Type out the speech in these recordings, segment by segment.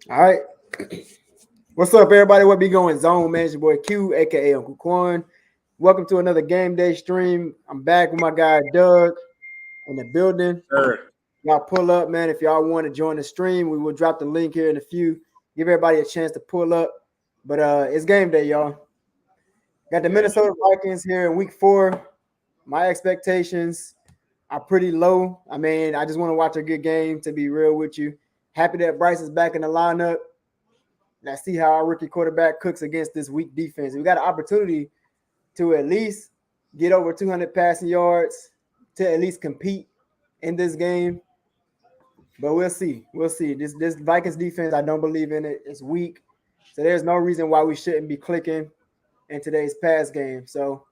All right. What's up, everybody? What be going zone, man? It's your boy Q, aka Uncle Quan. Welcome to another game day stream. I'm back with my guy Doug in the building. Sure. Y'all pull up, man. If y'all want to join the stream, we will drop the link here in a few. Give everybody a chance to pull up. But it's game day, y'all. Got the Minnesota Vikings here in week 4. My expectations are pretty low. I mean, I just want to watch a good game, to be real with you. Happy that Bryce is back in the lineup. Let's see how our rookie quarterback cooks against this weak defense. We got an opportunity to at least get over 200 passing yards, to at least compete in this game. But we'll see. We'll see. This Vikings defense, I don't believe in it. It's weak. So there's no reason why we shouldn't be clicking in today's pass game. So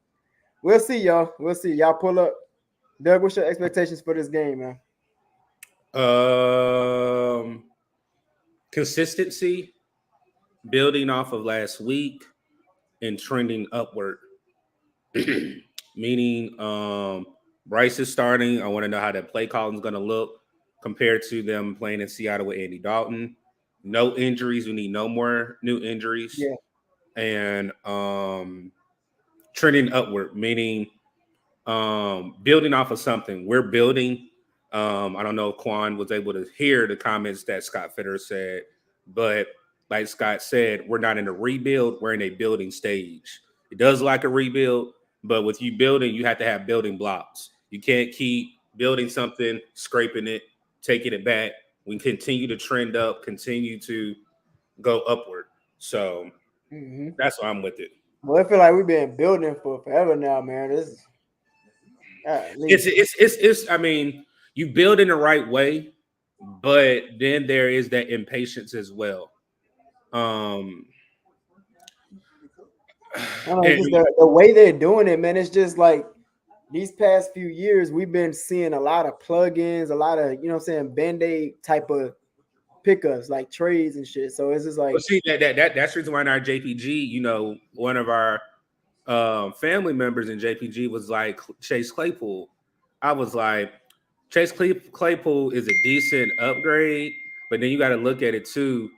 we'll see, y'all. We'll see. Y'all pull up. Doug, what's your expectations for this game, man? Consistency, building off of last week, and trending upward. Meaning, Bryce is starting. I want to know how that play calling is going to look compared to them playing in Seattle with Andy Dalton. No injuries. We need no more new injuries. Yeah. And trending upward, meaning building off of something. We're building. I don't know if Quan was able to hear the comments that Scott Fitter said, but like Scott said, we're not in a rebuild. We're in a building stage. It does like a rebuild, but with you building, you have to have building blocks. You can't keep building something, scraping it, taking it back. We continue to trend up, continue to go upward. So that's why I'm with it. Well, I feel like we've been building for forever now, man. It's. I mean, you build in the right way, but then there is that impatience as well. The way they're doing it, man. It's just like these past few years, we've been seeing a lot of plugins, a lot of Band-Aid type of pickups, like trades and shit. So it's just like, see that's the reason why in our JPG, one of our family members in JPG was like Chase Claypool. I was like, Chase Claypool is a decent upgrade, but then you got to look at it too.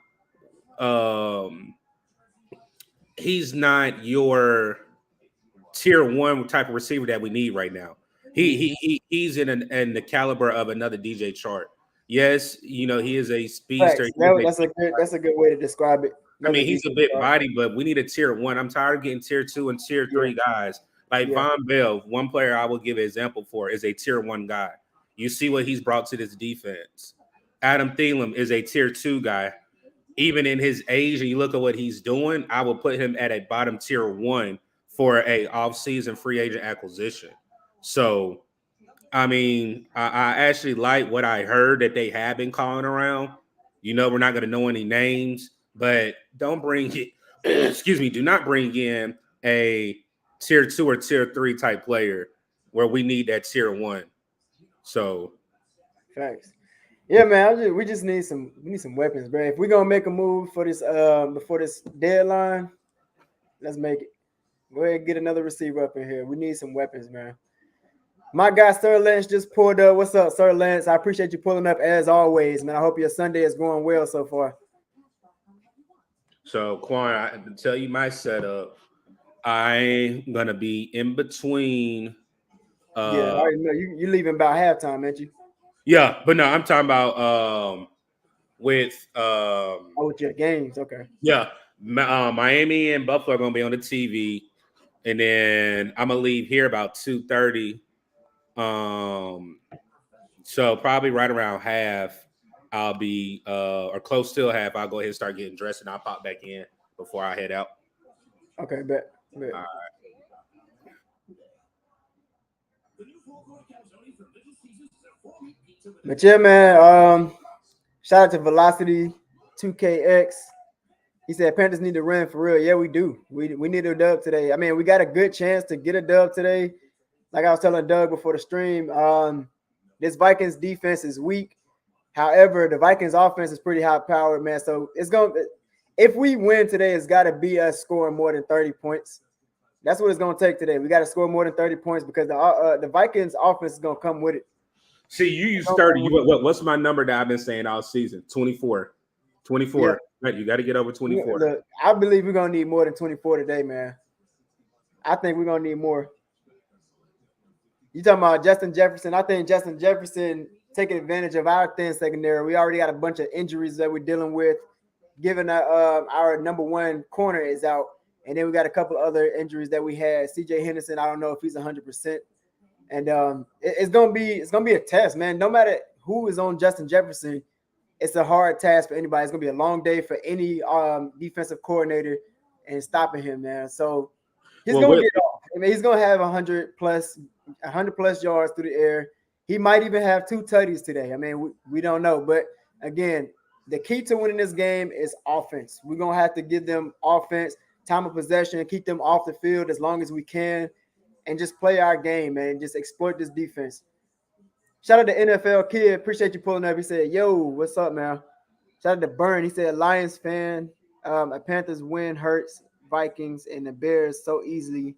He's not your tier 1 type of receiver that we need right now. He's in the caliber of another DJ Chark. Yes, he is a speedster. That's a good way to describe it. I mean, he's a bit body, but we need a tier 1. I'm tired of getting tier 2 and tier 3 guys. Like Von Bell, one player I will give an example for is a tier 1 guy. You see what he's brought to this defense. Adam Thielen is a tier 2 guy. Even in his age, and you look at what he's doing, I will put him at a bottom tier 1 for a off-season free agent acquisition. So, I mean, I actually like what I heard that they have been calling around. We're not going to know any names, but don't bring it. Excuse me. Do not bring in a tier 2 or tier 3 type player where we need that tier 1. So, facts. Yeah, man. We just need some weapons, bro. If we're gonna make a move for this before this deadline, let's make it. Go ahead and get another receiver up in here. We need some weapons, man. My guy Sir Lance just pulled up. What's up, Sir Lance? I appreciate you pulling up as always, man. I hope your Sunday is going well so far. So, Quan, I can tell you my setup. I'm gonna be in between. I already know you leaving about halftime, ain't you? Yeah, but no, I'm talking about with with your games, okay. Yeah, Miami and Buffalo are gonna be on the TV, and then I'm gonna leave here about 2:30. So probably right around half, I'll be or close to half. I'll go ahead and start getting dressed, and I'll pop back in before I head out. Okay, bet. All right. But yeah, man. Shout out to Velocity 2KX. He said Panthers need to run for real. Yeah, we do. We need a dub today. I mean, we got a good chance to get a dub today. Like I was telling Doug before the stream, this Vikings defense is weak. However, the Vikings offense is pretty high powered, man. So if we win today, it's got to be us scoring more than 30 points. That's what it's going to take today. We got to score more than 30 points because the Vikings offense is going to come with it. See, you use 30. What's my number that I've been saying all season? 24. 24. Yeah. You got to get over 24. Look, I believe we're going to need more than 24 today, man. I think we're going to need more. You talking about Justin Jefferson? I think Justin Jefferson taking advantage of our thin secondary. We already got a bunch of injuries that we're dealing with, given our number one corner is out. And then we got a couple other injuries that we had. CJ Henderson, I don't know if he's 100%. And it's gonna be a test, man. No matter who is on Justin Jefferson, it's a hard task for anybody. It's gonna be a long day for any defensive coordinator and stopping him, man. So he's gonna get off. I mean, he's gonna have 100 plus yards through the air. He might even have 2 tutties today. I mean, we don't know. But again, the key to winning this game is offense. We're gonna have to give them offense, time of possession, and keep them off the field as long as we can, and just play our game, man. Just exploit this defense. Shout out to NFL Kid. Appreciate you pulling up. He said, yo, what's up, man? Shout out to Burn. He said, Lions fan. A Panthers win hurts Vikings and the Bears so easily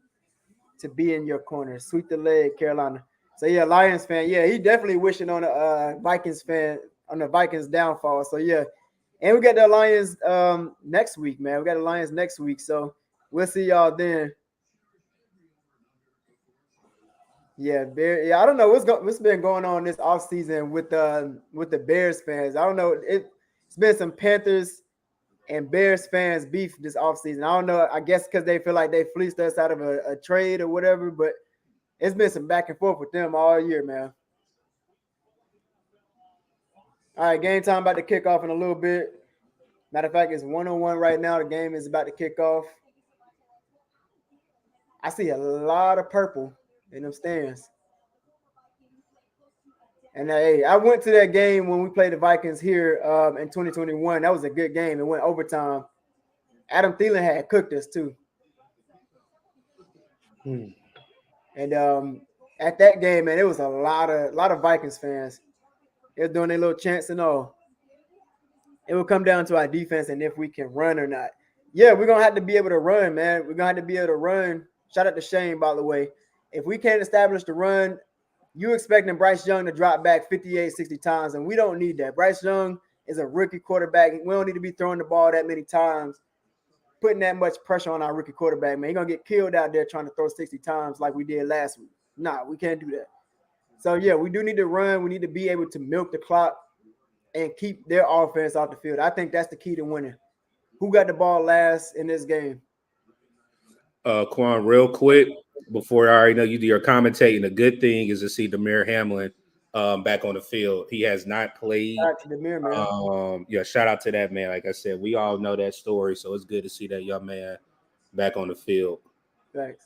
to be in your corner. Sweep the leg, Carolina. So, yeah, Lions fan. Yeah, he definitely wishing on a Vikings fan, on the Vikings downfall. So, yeah. And we got the Lions next week, man. We got the Lions next week. So, we'll see y'all then. Yeah, I don't know what's been going on this offseason with the Bears fans. I don't know. It's been some Panthers and Bears fans beef this offseason. I don't know. I guess because they feel like they fleeced us out of a trade or whatever, but it's been some back and forth with them all year, man. All right, game time about to kick off in a little bit. Matter of fact, it's 1-1 right now. The game is about to kick off. I see a lot of purple in them stands. And hey, I went to that game when we played the Vikings here in 2021. That was a good game. It went overtime. Adam Thielen had cooked us too. And at that game, man, it was a lot of Vikings fans. They were doing their little chants and all. It will come down to our defense and if we can run or not. Yeah, we're gonna have to be able to run, man. We're gonna have to be able to run. Shout out to Shane, by the way. If we can't establish the run, you expecting Bryce Young to drop back 58, 60 times, and we don't need that. Bryce Young is a rookie quarterback. We don't need to be throwing the ball that many times, putting that much pressure on our rookie quarterback, man. He's going to get killed out there trying to throw 60 times like we did last week. Nah, we can't do that. So, yeah, we do need to run. We need to be able to milk the clock and keep their offense off the field. I think that's the key to winning. Who got the ball last in this game? Quan, real quick, before I already know you do your commentating, the good thing is to see Damir Hamlin back on the field. He has not played. Shout out to Damir, man. Yeah, shout out to that man. Like I said, we all know that story, so it's good to see that young man back on the field. Thanks.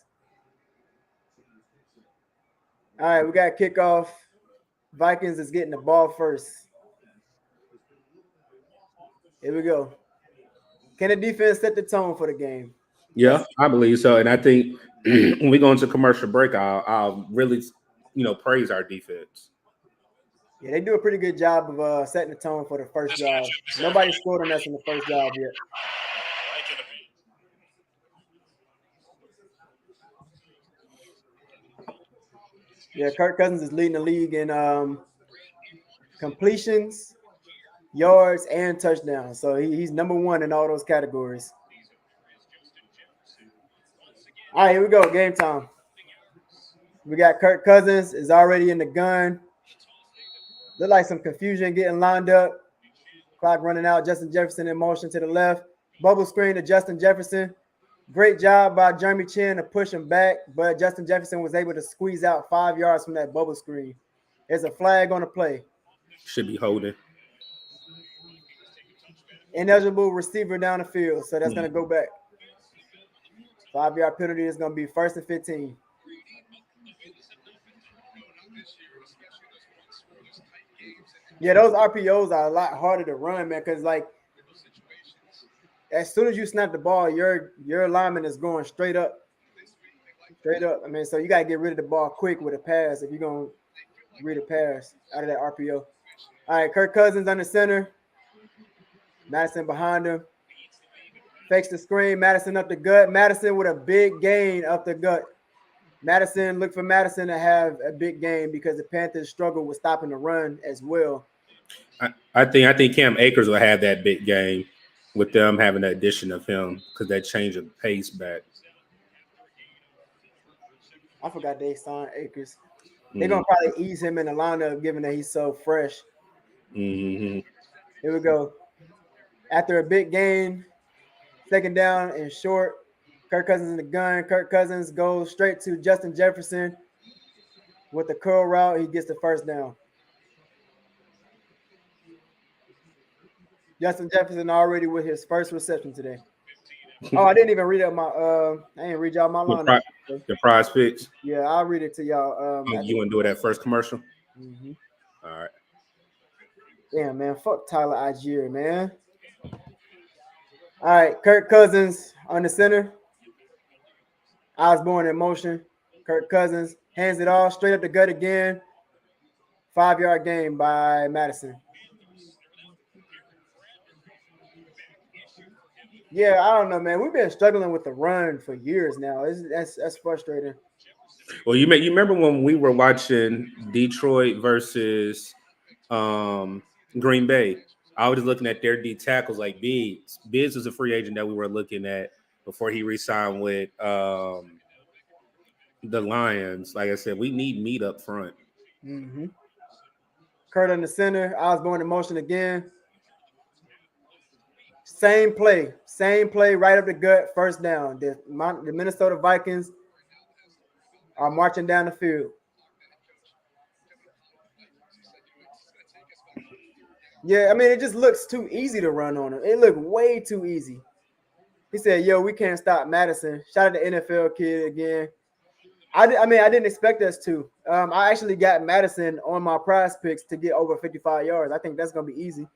All right, we got kickoff. Vikings is getting the ball first. Here we go. Can the defense set the tone for the game? Yeah, I believe so. And I think when we go into commercial break, I'll really, praise our defense. Yeah, they do a pretty good job of setting the tone for the first drive. Nobody scored on us in the first drive yet. Yeah, Kirk Cousins is leading the league in completions, yards, and touchdowns. So he's number one in all those categories. All right, here we go. Game time. We got Kirk Cousins is already in the gun. Look like some confusion getting lined up. Clock running out. Justin Jefferson in motion to the left. Bubble screen to Justin Jefferson. Great job by Jeremy Chin to push him back, but Justin Jefferson was able to squeeze out 5 yards from that bubble screen. There's a flag on the play. Should be holding. Ineligible receiver down the field, so that's going to go back. 5-yard penalty is going to be 1st and 15. Yeah, those RPOs are a lot harder to run, man, because, like, as soon as you snap the ball, your lineman is going straight up. Straight up. I mean, so you got to get rid of the ball quick with a pass if you're going to read a pass out of that RPO. All right, Kirk Cousins under center. Madison behind him. Fakes the screen. Madison up the gut. Madison with a big gain up the gut. Look for Madison to have a big game because the Panthers struggle with stopping the run as well. I think Cam Akers will have that big game with them having the addition of him because that change of pace back. I forgot they signed Akers. They're gonna probably ease him in the lineup, given that he's so fresh. Mm-hmm. Here we go. After a big gain, second down and short. Kirk Cousins in the gun. Kirk Cousins goes straight to Justin Jefferson with the curl route. He gets the first down. Justin Jefferson already with his first reception today. Oh, I didn't even read out my I didn't read y'all my lineup. The prize picks. Yeah, I'll read it to y'all. You want to do it at first commercial? Mm-hmm. All right. Damn, man. Fuck Tyler Algier, man. All right, Kirk Cousins on the center. Osborne in motion. Kirk Cousins hands it off straight up the gut again. 5-yard gain by Madison. Yeah, I don't know, man. We've been struggling with the run for years now. That's frustrating. Well, you remember when we were watching Detroit versus Green Bay? I was just looking at their D tackles like Biggs. Biggs was a free agent that we were looking at before he re-signed with the Lions. Like I said, we need meat up front. Mm-hmm. Kurt in the center. Osborne in motion again. Same play, right up the gut, first down. The Minnesota Vikings are marching down the field. Yeah, I mean, it just looks too easy to run on him. It looked way too easy. He said, yo, we can't stop Madison. Shout out to NFL kid again. I didn't expect us to. I actually got Madison on my prize picks to get over 55 yards. I think that's going to be easy.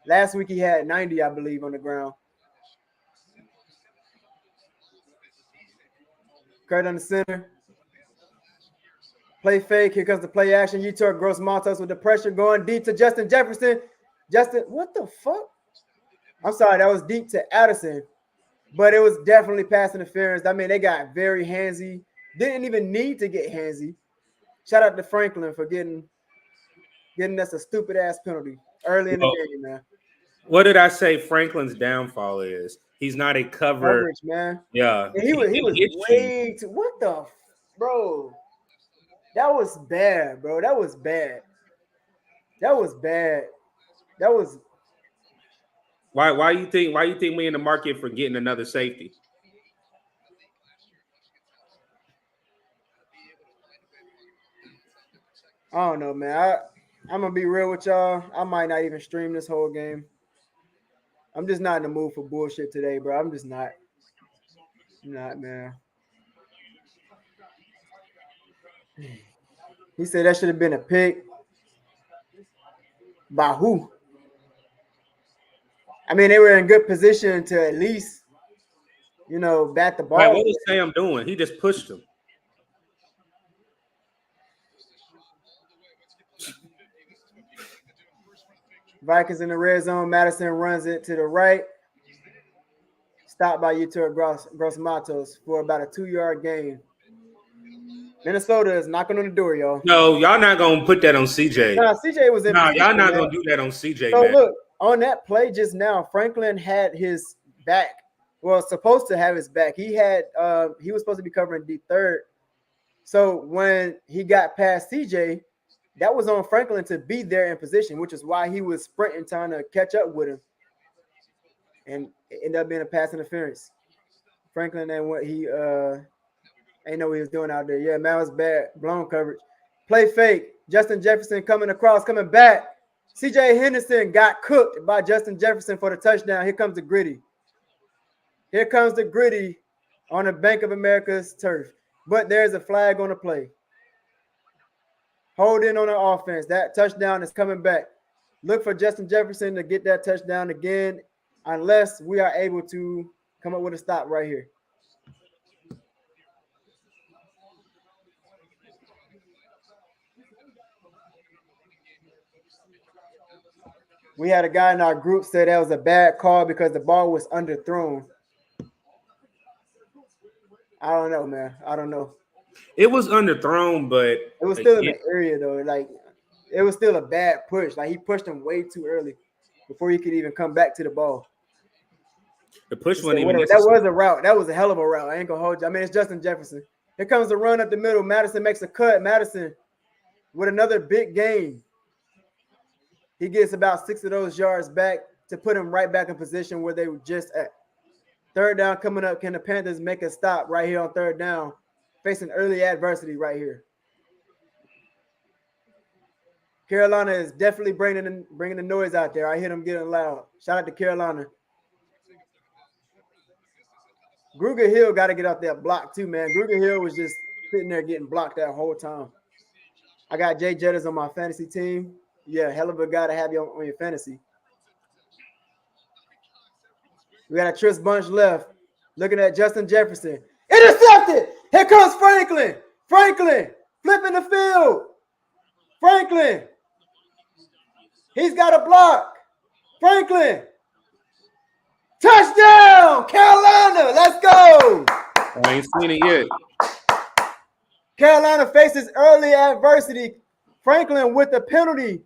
Last week he had 90, I believe, on the ground. Kurt on the center. Play fake. Here comes the play action. Yetur Gross-Matos with the pressure going deep to Justin Jefferson. Justin, what the fuck? I'm sorry, that was deep to Addison. But it was definitely pass interference. I mean, they got very handsy. Didn't even need to get handsy. Shout out to Franklin for getting us a stupid ass penalty early in the game, man. What did I say Franklin's downfall is? He's not a coverage, man. Yeah. And he was way too. What the bro? That was bad, bro. That was bad. Why you think we in the market for getting another safety? I don't know, man. I'm gonna be real with y'all. I might not even stream this whole game. I'm just not in the mood for bullshit today, bro. I'm just not. Not, man. He said that should have been a pick. By who? I mean, they were in good position to at least, bat the ball. Right, what was Sam doing? He just pushed him. Vikings in the red zone. Madison runs it to the right. Stopped by Yetur Gross-Matos for about a 2-yard gain. Minnesota is knocking on the door, y'all. No, y'all not gonna put that on CJ. Nah, CJ was in. No, y'all not gonna do that on CJ. So man. Look, on that play just now, Franklin had his back. Well, supposed to have his back. He was supposed to be covering deep third. So when he got past CJ, that was on Franklin to be there in position, which is why he was sprinting trying to catch up with him. And it ended up being a pass interference. Franklin and what he ain't know what he was doing out there. Yeah, man, it was bad. Blown coverage. Play fake. Justin Jefferson coming across, coming back. CJ Henderson got cooked by Justin Jefferson for the touchdown. Here comes the gritty. Here comes the gritty on the Bank of America's turf. But there's a flag on the play. Hold in on the offense. That touchdown is coming back. Look for Justin Jefferson to get that touchdown again, unless we are able to come up with a stop right here. We had a guy in our group say that was a bad call because the ball was underthrown. I don't know, man. I don't know. It was underthrown, but it was still in the area though. Like it was still a bad push. Like he pushed him way too early before he could even come back to the ball. The push Said, wasn't even that was a route. That was a hell of a route. I ain't gonna hold you. I mean, it's Justin Jefferson. Here comes the run up the middle. Madison makes a cut. Madison with another big gain. He gets about 6 of those yards back to put him right back in position where they were just at. Third down coming up. Can the Panthers make a stop right here on third down? Facing early adversity right here. Carolina is definitely bringing the noise out there. I hear them getting loud. Shout out to Carolina. Gruger Hill got to get out there block too, man. Gruger Hill was just sitting there getting blocked that whole time. I got Jay Jettis on my fantasy team. Yeah, hell of a guy to have you on your fantasy. We got a Tris Bunch left. Looking at Justin Jefferson. Intercepted! Here comes Franklin! Franklin! Flipping the field! Franklin! He's got a block! Franklin! Touchdown! Carolina! Let's go! I ain't seen it yet. Carolina faces early adversity. Franklin with the penalty.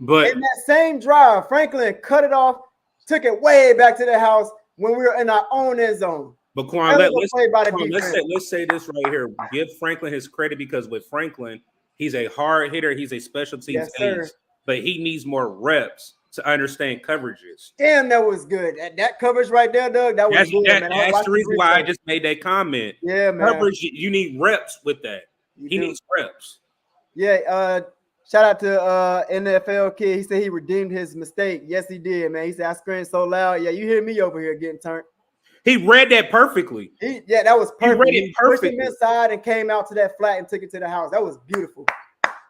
But in that same drive, Franklin cut it off, took it way back to the house when we were in our own end zone. But Quan, let's say this right here. Give Franklin his credit because with Franklin, he's a hard hitter. He's a special teams ace, but he needs more reps to understand coverages. Damn, that was good. That coverage right there, Doug, that was good, man. That's the reason why I just made that comment. Yeah, man. Coverage, you need reps with that. He needs reps. Yeah, shout out to NFL kid. He said he redeemed his mistake. Yes, he did, man. He said, I screamed so loud. Yeah, you hear me over here getting turned. He read that perfectly. That was perfect. He read it perfectly. He pushed him inside and came out to that flat and took it to the house. That was beautiful.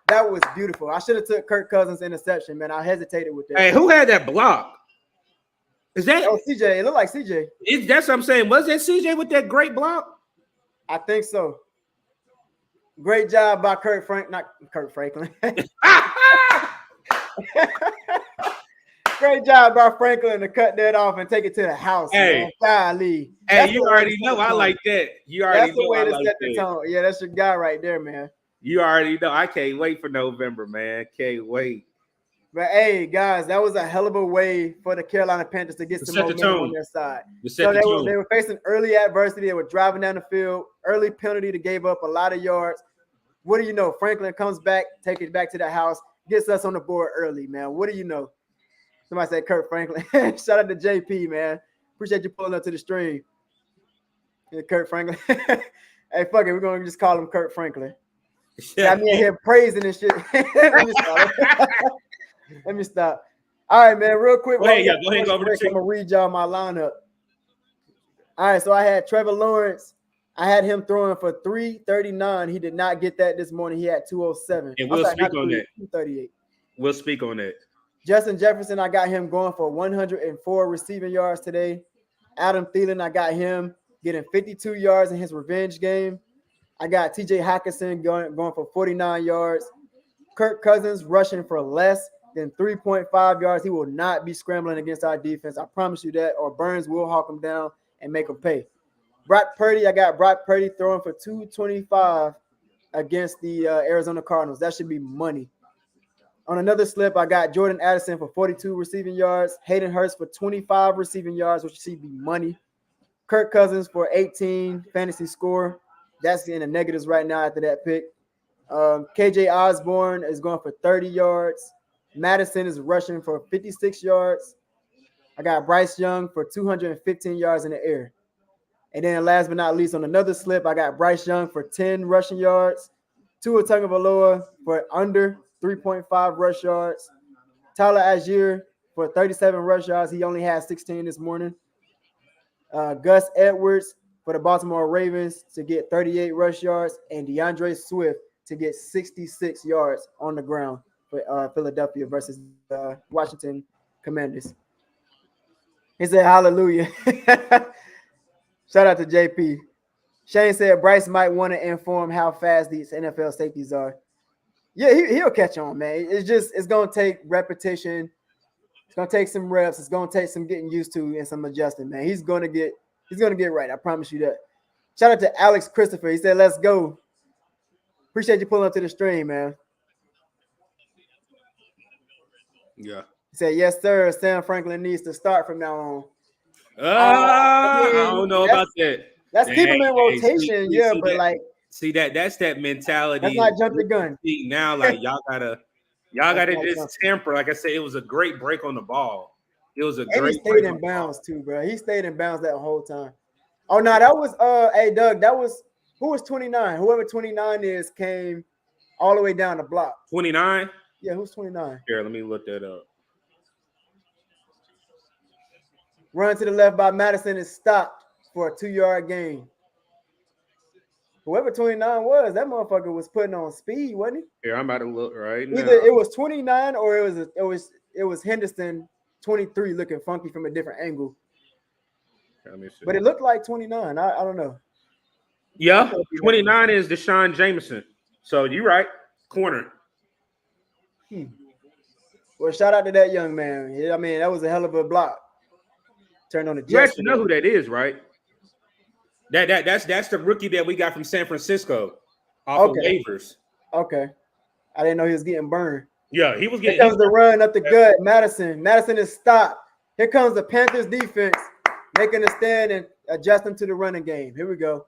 That was beautiful. I should have took Kirk Cousins' interception, man. I hesitated with that. Hey, who had that block? Is that? Oh, CJ. It looked like CJ. That's what I'm saying. Was that CJ with that great block? I think so. Great job by not Kurt Franklin. Great job by Franklin to cut that off and take it to the house. Hey, golly. Hey, you already know I like that. You already know I like the tone. Yeah, that's your guy right there, man. You already know. I can't wait for November, man. Can't wait. But hey, guys, that was a hell of a way for the Carolina Panthers to get some momentum on their side. So they were facing early adversity. They were driving down the field. Early penalty that gave up a lot of yards. What do you know? Franklin comes back, take it back to the house, gets us on the board early, man. What do you know? Somebody said Kurt Franklin. Shout out to JP, man. Appreciate you pulling up to the stream. Yeah, Kurt Franklin. Hey, fuck it. We're going to just call him Kurt Franklin. Got me in here praising and shit. Let me stop. All right, man. Real quick. Go ahead, go ahead. I'm going to read y'all my lineup. All right, so I had Trevor Lawrence. I had him throwing for 339. He did not get that this morning. He had 207. And we'll speak on that. 238. We'll speak on that. Justin Jefferson, I got him going for 104 receiving yards today. Adam Thielen, I got him getting 52 yards in his revenge game. I got TJ Hockenson going for 49 yards. Kirk Cousins rushing for less than 3.5 yards. He will not be scrambling against our defense. I promise you that, or Burns will hawk him down and make him pay. Brock Purdy, I got Brock Purdy throwing for 225 against the Arizona Cardinals. That should be money. On another slip, I got Jordan Addison for 42 receiving yards. Hayden Hurst for 25 receiving yards, which should be money. Kirk Cousins for 18 fantasy score. That's in the negatives right now after that pick. KJ Osborne is going for 30 yards. Madison is rushing for 56 yards. I got Bryce Young for 215 yards in the air. And then last but not least, on another slip, I got Bryce Young for 10 rushing yards. Tua Tagovailoa for under 3.5 rush yards. Tyler Algier for 37 rush yards. He only had 16 this morning. Gus Edwards for the Baltimore Ravens to get 38 rush yards. And DeAndre Swift to get 66 yards on the ground for Philadelphia versus Washington Commanders. He said, hallelujah. Shout out to JP. Shane said Bryce might want to inform how fast these NFL safeties are. Yeah, he'll catch on, man. It's going to take repetition. It's going to take some reps. It's going to take some getting used to and some adjusting, man. He's going to get right. I promise you that. Shout out to Alex Christopher. He said, let's go. Appreciate you pulling up to the stream, man. Yeah. He said, "Yes, sir. Sam Franklin needs to start from now on." I I mean, don't know about that. let's keep him Hey, in hey, rotation, yeah, see but that? like, See that? That's that let's mentality. not jump the gun. Now, like y'all Let's gotta not jump. just temper. Like I said, it was a great break on the ball. It was a And he great stayed break on in the ball. bounds too, bro. He stayed in bounds that whole time. Oh no, that was hey Doug, that was who was 29? Whoever 29 is came all the way down the block. 29. Yeah, who's 29? Here, let me look that up. Run to the left by Madison is stopped for a 2-yard gain. Whoever 29 was, that motherfucker was putting on speed, wasn't Here, I'm about to look right he? now. Either it was 29 or it was Henderson 23 looking funky from a different angle. Let me see. But it looked like 29. I don't know. I Yeah, could be wrong. 29 is Deshaun Jameson. So you're right. Corner. Well, shout out to that young man. Yeah, I mean, that was a hell of a block. Turned on the You Jets for actually know them. who that is, right? That's the rookie that we got from San Francisco off of Okay. waivers. Okay. I didn't know he was getting burned. Yeah, he was Here getting. comes the run up the gut. Madison. Madison is stopped. Here comes the Panthers defense making a stand and adjusting to the running game. Here we go.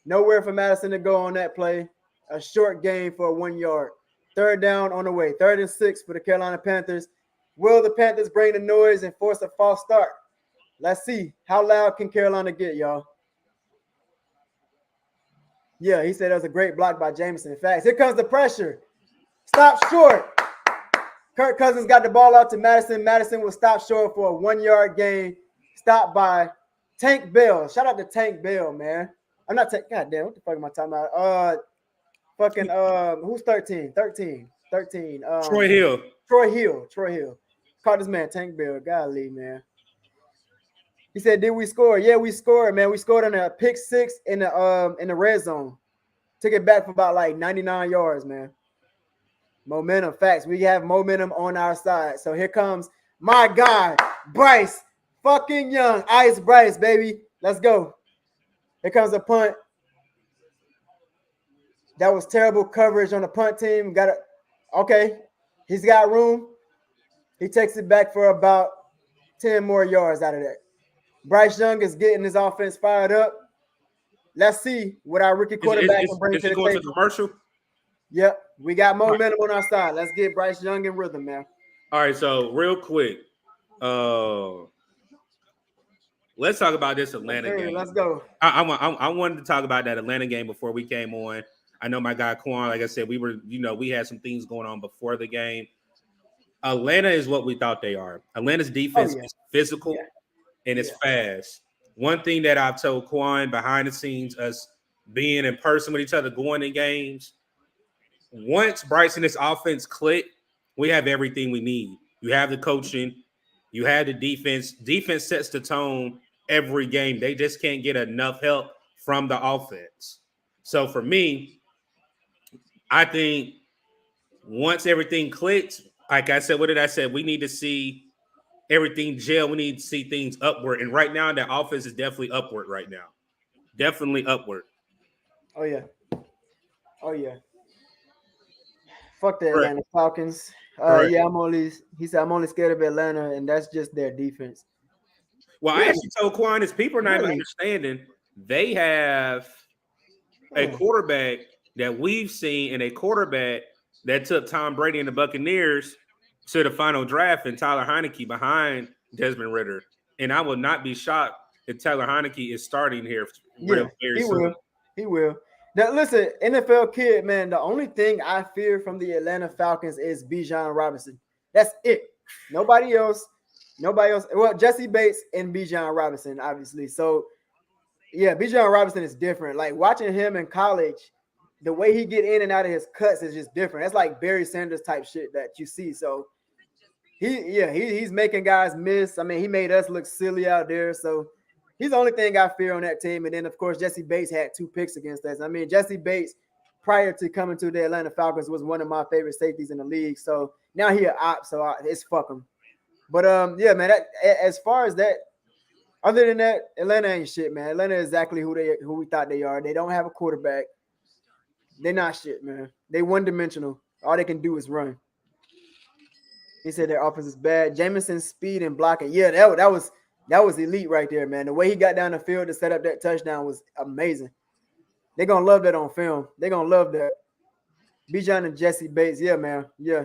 Nowhere for Madison to go on that play. A short game for 1 yard. Third down on the way. 3rd and 6 for the Carolina Panthers. Will the Panthers bring the noise and force a false start? Let's see. How loud can Carolina get, y'all? Yeah, he said that was a great block by Jameson. In fact, here comes the pressure. Stop short. Kirk Cousins got the ball out to Madison. Madison will stop short for a 1-yard gain. Stopped by Tank Bell. Shout out to Tank Bell, man. I'm not Tank. God damn, what the fuck am I talking about? Who's 13? 13. 13. Troy Hill. Troy Hill. Troy Hill. Caught this man, Tank Bell. Golly, man. He said, "Did we score?" Yeah, we scored, man. We scored on a pick 6 in the red zone. Took it back for about like 99 yards, man. Momentum, facts. We have momentum on our side. So here comes my guy, Bryce fucking Young. Ice Bryce, baby. Let's go. Here comes the punt. That was terrible coverage on the punt team. Got it. Okay. He's got room. He takes it back for about 10 more yards out of that. Bryce Young is getting his offense fired up. Let's see what our rookie quarterback can bring Is to he the going to table. commercial? Yep. We got momentum on our side. Let's get Bryce Young in rhythm, man. All right, so real quick, let's talk about this Atlanta game. Let's go. I wanted to talk about that Atlanta game before we came on. I know my guy Quan, like I said, we had some things going on before the game. Atlanta is what we thought they are. Atlanta's defense is physical and it's fast. One thing that I've told Quan behind the scenes, us being in person with each other, going in games, once Bryce and his offense click, we have everything we need. You have the coaching, you have the defense. Defense sets the tone every game. They just can't get enough help from the offense. So for me, I think once everything clicks, like I said, what did I say? We need to see everything gel. We need to see things upward. And right now, the offense is definitely upward right now. Definitely upward. Oh, yeah. Oh, yeah. Fuck the Correct. Atlanta Falcons. Correct. Yeah, he said, I'm only scared of Atlanta, and that's just their defense. Well, Really? I actually told Quan, is people are not even understanding. They have a quarterback that we've seen and a quarterback that took Tom Brady and the Buccaneers to the final draft and Tyler Heineke behind Desmond Ridder. And I would not be shocked if Tyler Heineke is starting here very soon. He will. Now, listen, NFL kid, man, the only thing I fear from the Atlanta Falcons is Bijan Robinson. That's it. Nobody else. Well, Jesse Bates and Bijan Robinson, obviously. So, yeah, Bijan Robinson is different. Like, watching him in college, the way he get in and out of his cuts is just different. That's like Barry Sanders type shit that you see. So, he's making guys miss. I mean, he made us look silly out there. So, he's the only thing I fear on that team. And then, of course, Jesse Bates had 2 picks against us. I mean, Jesse Bates, prior to coming to the Atlanta Falcons, was one of my favorite safeties in the league. So now he an op, so it's fuck him. But, yeah, man, as far as that, other than that, Atlanta ain't shit, man. Atlanta is exactly who we thought they are. They don't have a quarterback. They're not shit, man. They one-dimensional. All they can do is run. He said their offense is bad. Jameson's speed and blocking. Yeah, that was elite right there, man. The way he got down the field to set up that touchdown was amazing. They're gonna love that on film. They're gonna love that. Bijan and Jesse Bates. Yeah, man. Yeah.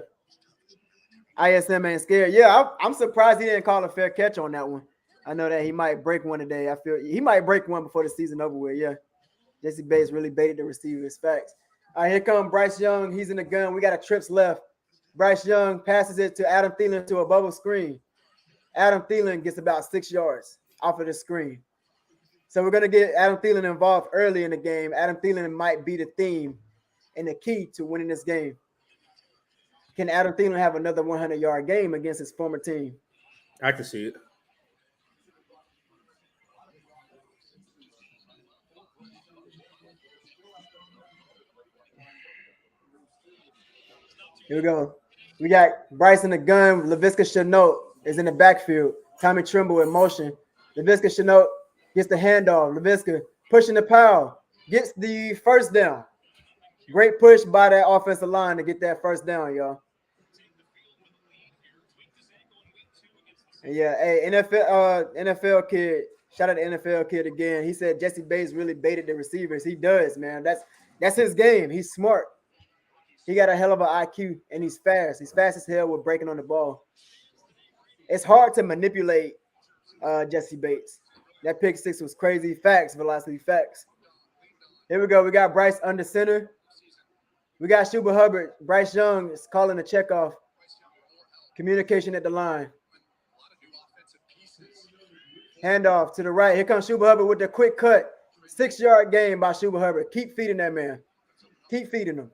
ISM ain't scared. Yeah, I'm surprised he didn't call a fair catch on that one. I know that he might break one today. I feel he might break one before the season over with. Yeah. Jesse Bates really baited the receivers. Facts. All right, here come Bryce Young. He's in the gun. We got a trips left. Bryce Young passes it to Adam Thielen to a bubble screen. Adam Thielen gets about 6 yards off of the screen. So we're going to get Adam Thielen involved early in the game. Adam Thielen might be the theme and the key to winning this game. Can Adam Thielen have another 100-yard game against his former team? I can see it. Here we go. We got Bryce in the gun. Laviska Shenault is in the backfield. Tommy Trimble in motion. Laviska Shenault gets the handoff. Laviska pushing the pile. Gets the first down. Great push by that offensive line to get that first down, y'all. And yeah, hey, NFL kid. Shout out to NFL kid again. He said Jesse Bates really baited the receivers. He does, man. That's his game. He's smart. He got a hell of an IQ, and he's fast. He's fast as hell with breaking on the ball. It's hard to manipulate Jesse Bates. That pick six was crazy. Facts, velocity, facts. Here we go. We got Bryce under center. We got Schuba Hubbard. Bryce Young is calling the checkoff. Communication at the line. Handoff to the right. Here comes Schuba Hubbard with the quick cut. 6-yard gain by Schuba Hubbard. Keep feeding that man. Keep feeding him.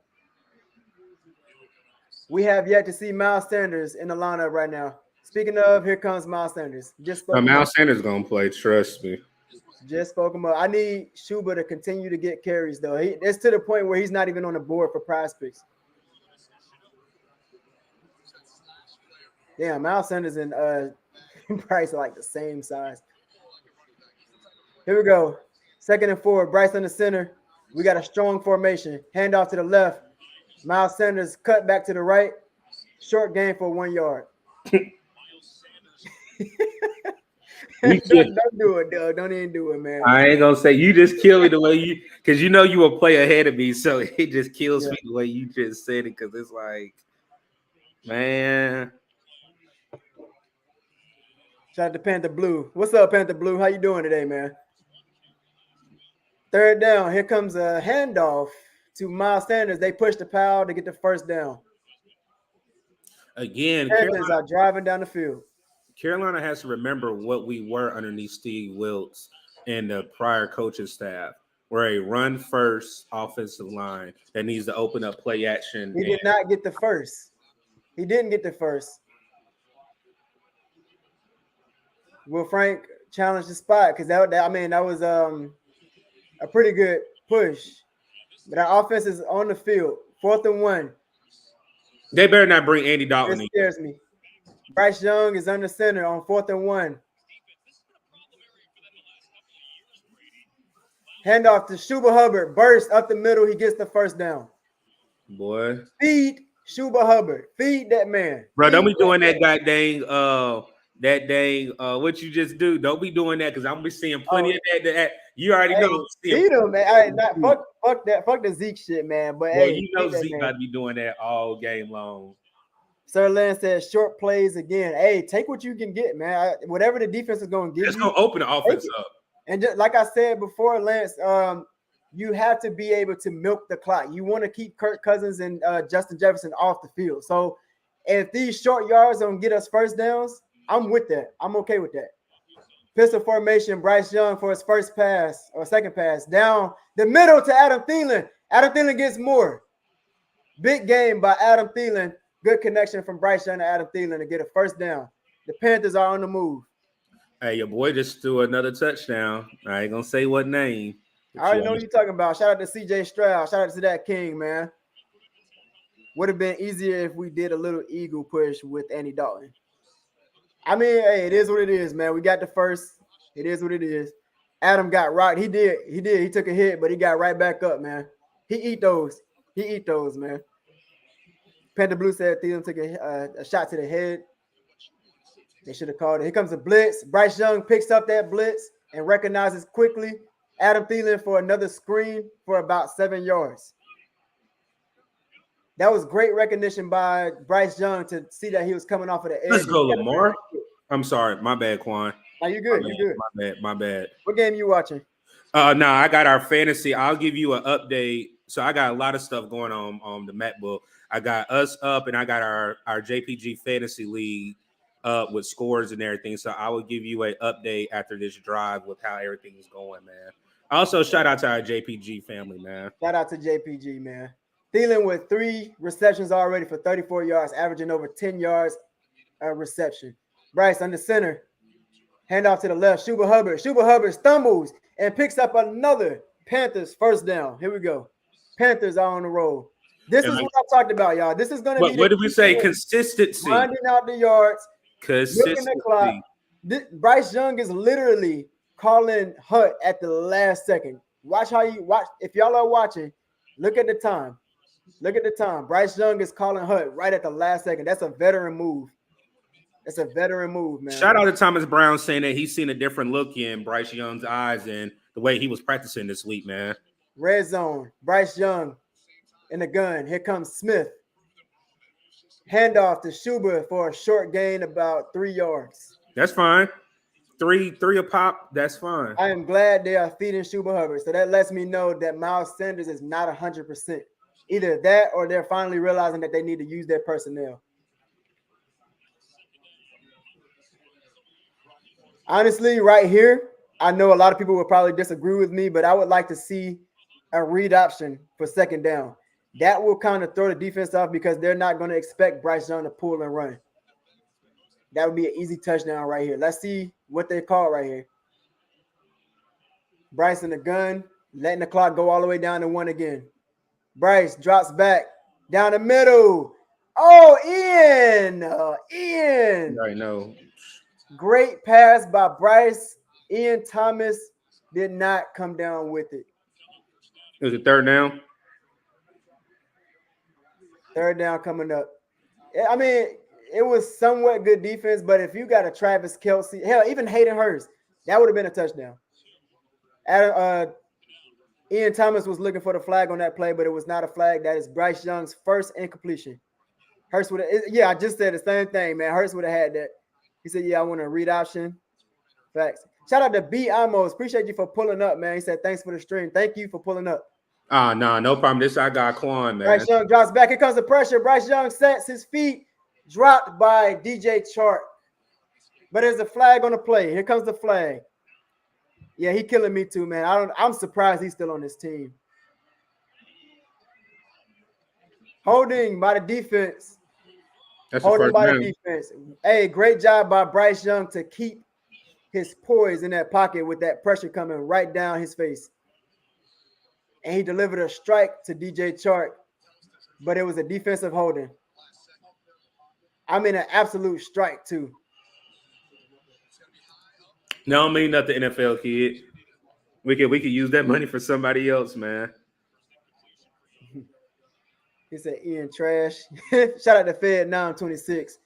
We have yet to see Miles Sanders in the lineup right now. Speaking of, here comes Miles Sanders. Miles Sanders is going to play. Trust me. Just spoke him up. I need Schuba to continue to get carries, though. It's to the point where he's not even on the board for prize picks. Yeah, Miles Sanders and Bryce are like the same size. Here we go. 2nd and 4. Bryce on the center. We got a strong formation. Handoff to the left. Miles Sanders cut back to the right. Short gain for 1 yard. Don't do it, Doug. Don't even do it, man. I ain't gonna say you just kill me the way you, because you know you will play ahead of me, so it just kills me the way you just said it, because it's like, man. Shout out to Panther Blue. What's up, Panther Blue? How you doing today, man? 3rd down. Here comes a handoff to Miles Sanders. They push the pile to get the first down. Again, Panthers are driving down the field. Carolina has to remember what we were underneath Steve Wilkes and the prior coaching staff. We're a run-first offensive line that needs to open up play action. He did not get the first. He didn't get the first. Will Frank challenge the spot? Because that was a pretty good push. But our offense is on the field. 4th and 1. They better not bring Andy Dalton. It scares me. Bryce Young is under center on 4th and 1. Handoff to Schuba Hubbard. Burst up the middle. He gets the first down. Boy. Feed Schuba Hubbard. Feed that man. Bro, don't be doing that what you just do. Don't be doing that, because I'm gonna be seeing plenty of that. You already know. Feed him, man. Fuck that. Fuck the Zeke shit, man. But well, you know Zeke about to be doing that all game long. Sir Lance says short plays again. Hey, take what you can get, man. Whatever the defense is going to give it's going to open the offense up. And just, like I said before, Lance, you have to be able to milk the clock. You want to keep Kirk Cousins and Justin Jefferson off the field. So if these short yards don't get us first downs, I'm with that. I'm okay with that. Pistol formation, Bryce Young for his first pass or second pass. Down the middle to Adam Thielen. Adam Thielen gets more. Big game by Adam Thielen. Good connection from Bryce Young to Adam Thielen to get a first down. The Panthers are on the move. Hey, your boy just threw another touchdown. I ain't going to say what name. I already know what you're talking about. Shout out to CJ Stroud. Shout out to that King, man. Would have been easier if we did a little eagle push with Andy Dalton. I mean, hey, it is what it is, man. We got the first. It is what it is. Adam got rocked. He did. He took a hit, but he got right back up, man. He eat those, man. Panther Blue said Thielen took a shot to the head. They should have called it. Here comes a blitz. Bryce Young picks up that blitz and recognizes quickly Adam Thielen for another screen for about 7 yards. That was great recognition by Bryce Young to see that he was coming off of the edge. Let's go, Lamar. I'm sorry. My bad, Quan. Now you're good. You're good. My bad. What game you watching? No, I got our fantasy. I'll give you an update. So I got a lot of stuff going on the MacBook. I got us up, and I got our JPG fantasy league up with scores and everything. So I will give you an update after this drive with how everything's going, man. Also, shout out to our JPG family, man. Shout out to JPG, man. Thielen with 3 receptions already for 34 yards, averaging over 10 yards a reception. Bryce under center. Handoff to the left. Schuba Hubbard. Schuba Hubbard stumbles and picks up another Panthers first down. Here we go. Panthers are on the roll. This is what I talked about, y'all. This is going to be. What did we say? Consistency. Finding out the yards. Consistency. The clock. Bryce Young is literally calling Hut at the last second. Watch how you watch. If y'all are watching, look at the time. Look at the time. Bryce Young is calling Hut right at the last second. That's a veteran move. That's a veteran move, man. Shout out to Thomas Brown saying that he's seen a different look in Bryce Young's eyes and the way he was practicing this week, man. Red zone. Bryce Young in the gun. Here comes Smith. Handoff to Schuba for a short gain, about 3 yards. That's fine. Three a pop. That's fine. I am glad they are feeding Schuba Hubbard. So that lets me know that Miles Sanders is not 100%. Either that or they're finally realizing that they need to use their personnel. Honestly, right here, I know a lot of people will probably disagree with me, but I would like to see a read option for second down. That will kind of throw the defense off because they're not going to expect Bryce Young to pull and run. That would be an easy touchdown right here. Let's see what they call right here. Bryce in the gun, letting the clock go all the way down to 1 again. Bryce drops back down the middle. Oh, Ian. I know. Great pass by Bryce. Ian Thomas did not come down with it. It was a third down. Third down coming up. I mean, it was somewhat good defense, but if you got a Travis Kelce, hell, even Hayden Hurst, that would have been a touchdown. Ian Thomas was looking for the flag on that play, but it was not a flag. That is Bryce Young's first incompletion. Hurst would have, yeah, I just said the same thing, man. Hurst would have had that. He said, yeah, I want a read option. Facts. Shout out to B. Amos. Appreciate you for pulling up, man. He said, thanks for the stream. Thank you for pulling up. No problem. This I got Quan, man. Bryce Young drops back. Here comes the pressure. Bryce Young sets his feet, dropped by DJ Chark. But there's a flag on the play. Here comes the flag. Yeah, he killing me too, man. I'm surprised he's still on this team. Holding by the defense. That's holding by the defense. Hey, great job by Bryce Young to keep his poise in that pocket with that pressure coming right down his face. And he delivered a strike to DJ Chark, but it was a defensive holding. I mean, an absolute strike, too. No, I mean not the NFL, kid. We could use that money for somebody else, man. He said Ian trash. Shout out to Fed 926.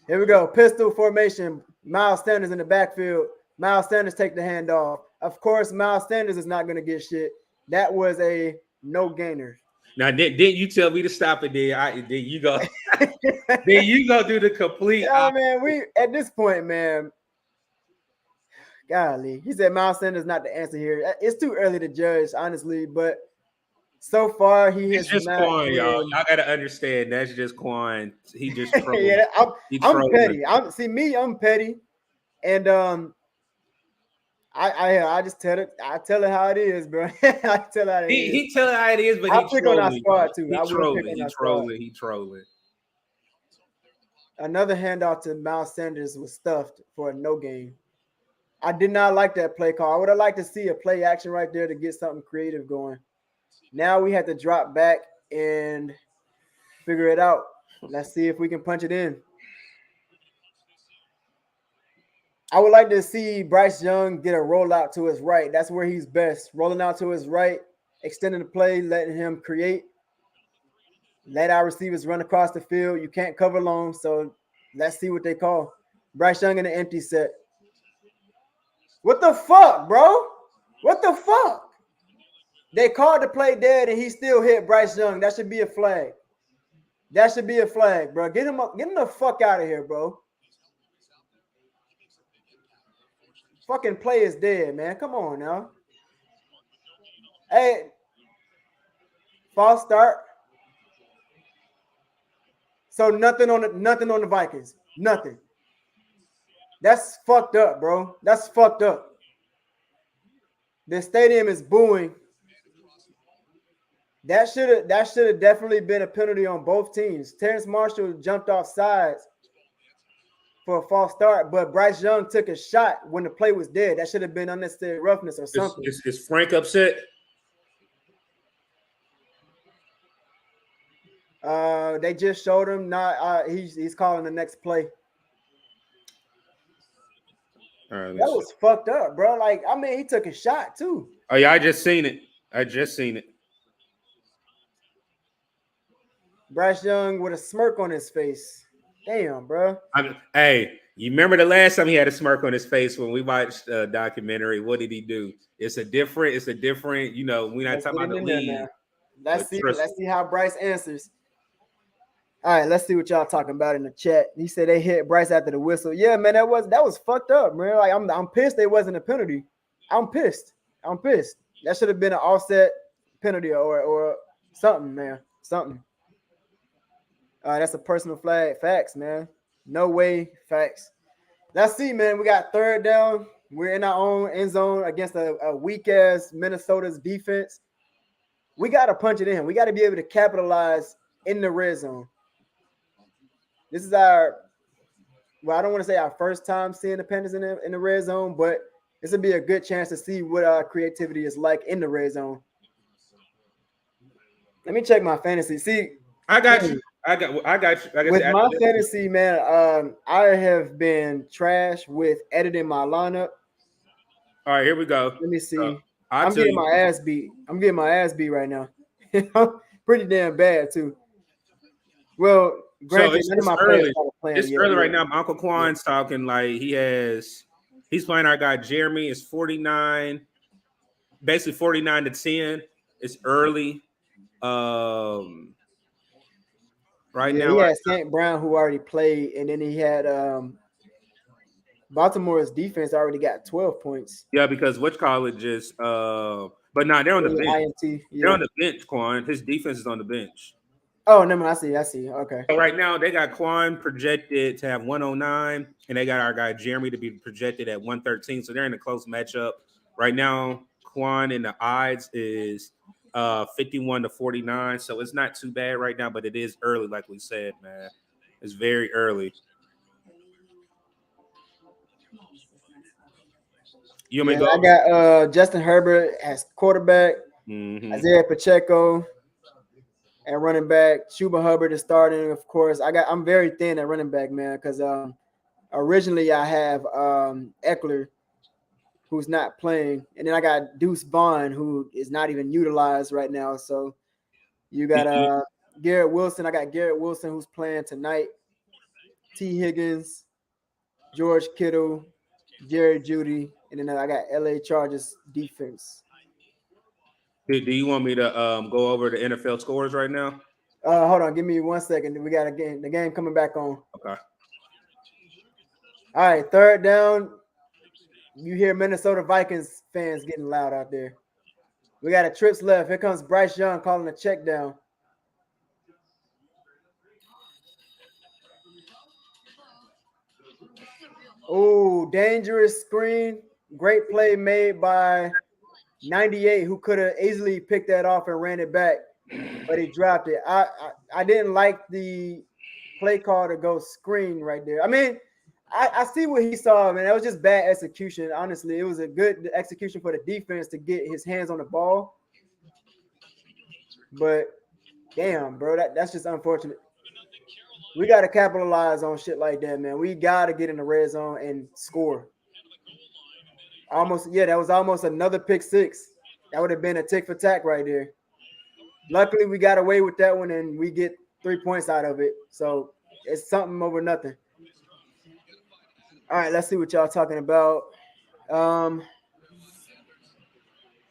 Here we go. Pistol formation. Miles Sanders in the backfield. Miles Sanders take the handoff. Of course, Miles Sanders is not going to get shit. That was a no gainer. Now, didn't you tell me to stop it? Then you go. Then you go do the complete. Yeah, man. We at this point, man. Golly, he said Miles Sanders not the answer here. It's too early to judge, honestly, but so far he has just not Quan, been... y'all gotta understand that's just Quan. He just trolling. Yeah, I'm petty. I'm petty, and I just tell it. I tell it how it is, bro. I tell it how it is. He tell it how it is, but I'll pick on our squad too. He trolling. Another handoff to Miles Sanders was stuffed for a no gain. I did not like that play call. I would have liked to see a play action right there to get something creative going. Now we have to drop back and figure it out. Let's see if we can punch it in. I would like to see Bryce Young get a rollout to his right. That's where he's best. Rolling out to his right, extending the play, letting him create. let our receivers run across the field. You can't cover long, so let's see what they call. Bryce Young in an empty set. What the fuck, bro? What the fuck? They called the play dead, and he still hit Bryce Young. That should be a flag. That should be a flag, bro. Get him the fuck out of here, bro. Fucking play is dead, man. Come on now. Hey, false start. So nothing on the Vikings. Nothing. That's fucked up, bro. That's fucked up. The stadium is booing. That should have definitely been a penalty on both teams. Terrence Marshall jumped off sides for a false start, but Bryce Young took a shot when the play was dead. That should have been unnecessary roughness or something. Is Frank upset? They just showed him not. He's calling the next play. All right, that was fucked up, bro. Like, I mean, he took a shot too. Oh yeah, I just seen it. Bryce Young with a smirk on his face. Damn, bro. Hey, you remember the last time he had a smirk on his face when we watched a documentary? What did he do? It's a different. You know, we're not talking about the league. Let's see how Bryce answers. All right, let's see what y'all talking about in the chat. He said they hit Bryce after the whistle. Yeah, man, that was fucked up, man. Like, I'm pissed it wasn't a penalty. I'm pissed. That should have been an offset penalty or something, man. Something. That's a personal flag. Facts, man. No way. Facts. Let's see, man. We got third down. We're in our own end zone against a weak-ass Minnesota's defense. We got to punch it in. We got to be able to capitalize in the red zone. This is I don't want to say our first time seeing the Panthers in the red zone, but this would be a good chance to see what our creativity is like in the red zone. Let me check my fantasy. See, I got you. With my fantasy, man, I have been trash with editing my lineup. All right, here we go. Let me see. I'm getting my ass beat. Right now. Pretty damn bad too. Well, granted, so it's early right now. Uncle Quan's talking like he's playing our guy Jeremy. It's 49, basically 49 to 10. It's early. Now he had St. Brown who already played, and then he had Baltimore's defense already got 12 points. Yeah, because which college is but nah, they're on the bench. They're on the bench, Quan. His defense is on the bench. Oh, no, I see. Okay. So right now they got Quan projected to have 109, and they got our guy Jeremy to be projected at 113. So they're in a close matchup. Right now, Quan in the odds is 51 to 49. So it's not too bad right now, but it is early, like we said, man. It's very early. I got Justin Herbert as quarterback, Isaiah Pacheco at running back, Chuba Hubbard is starting, of course. I'm very thin at running back, man, because originally I have Eckler, who's not playing, and then I got Deuce Vaughn, who is not even utilized right now. So you got Garrett Wilson. I got Garrett Wilson, who's playing tonight. T. Higgins, George Kittle, Jerry Jeudy, and then I got LA Chargers defense. Do you want me to go over the NFL scores right now? Hold on, give me 1 second. We got the game coming back on. Okay. All right, third down. You hear Minnesota Vikings fans getting loud out there. We got a trips left. Here comes Bryce Young calling a check down. Oh, dangerous screen. Great play made by 98, who could have easily picked that off and ran it back, but he dropped it. I didn't like the play call to go screen right there. I mean, I see what he saw, man. That was just bad execution. Honestly, it was a good execution for the defense to get his hands on the ball. But damn, bro, that's just unfortunate. We got to capitalize on shit like that, man. We got to get in the red zone and score. That was almost another pick six. That would have been a tick for tack right there. Luckily, we got away with that one, and we get 3 points out of it. So it's something over nothing. All right, let's see what y'all talking about. Um,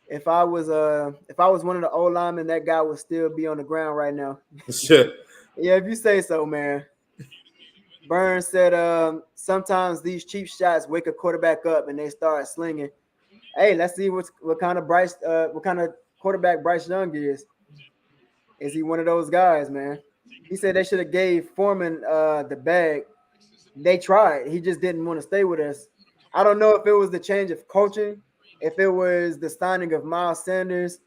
if I was one of the old linemen, that guy would still be on the ground right now. Yeah, if you say so, man. Burns said, sometimes these cheap shots wake a quarterback up and they start slinging. Hey, let's see what kind of quarterback Bryce Young is. Is he one of those guys, man? He said they should have gave Foreman the bag. They tried. He just didn't want to stay with us. I don't know if it was the change of coaching, if it was the signing of Miles Sanders.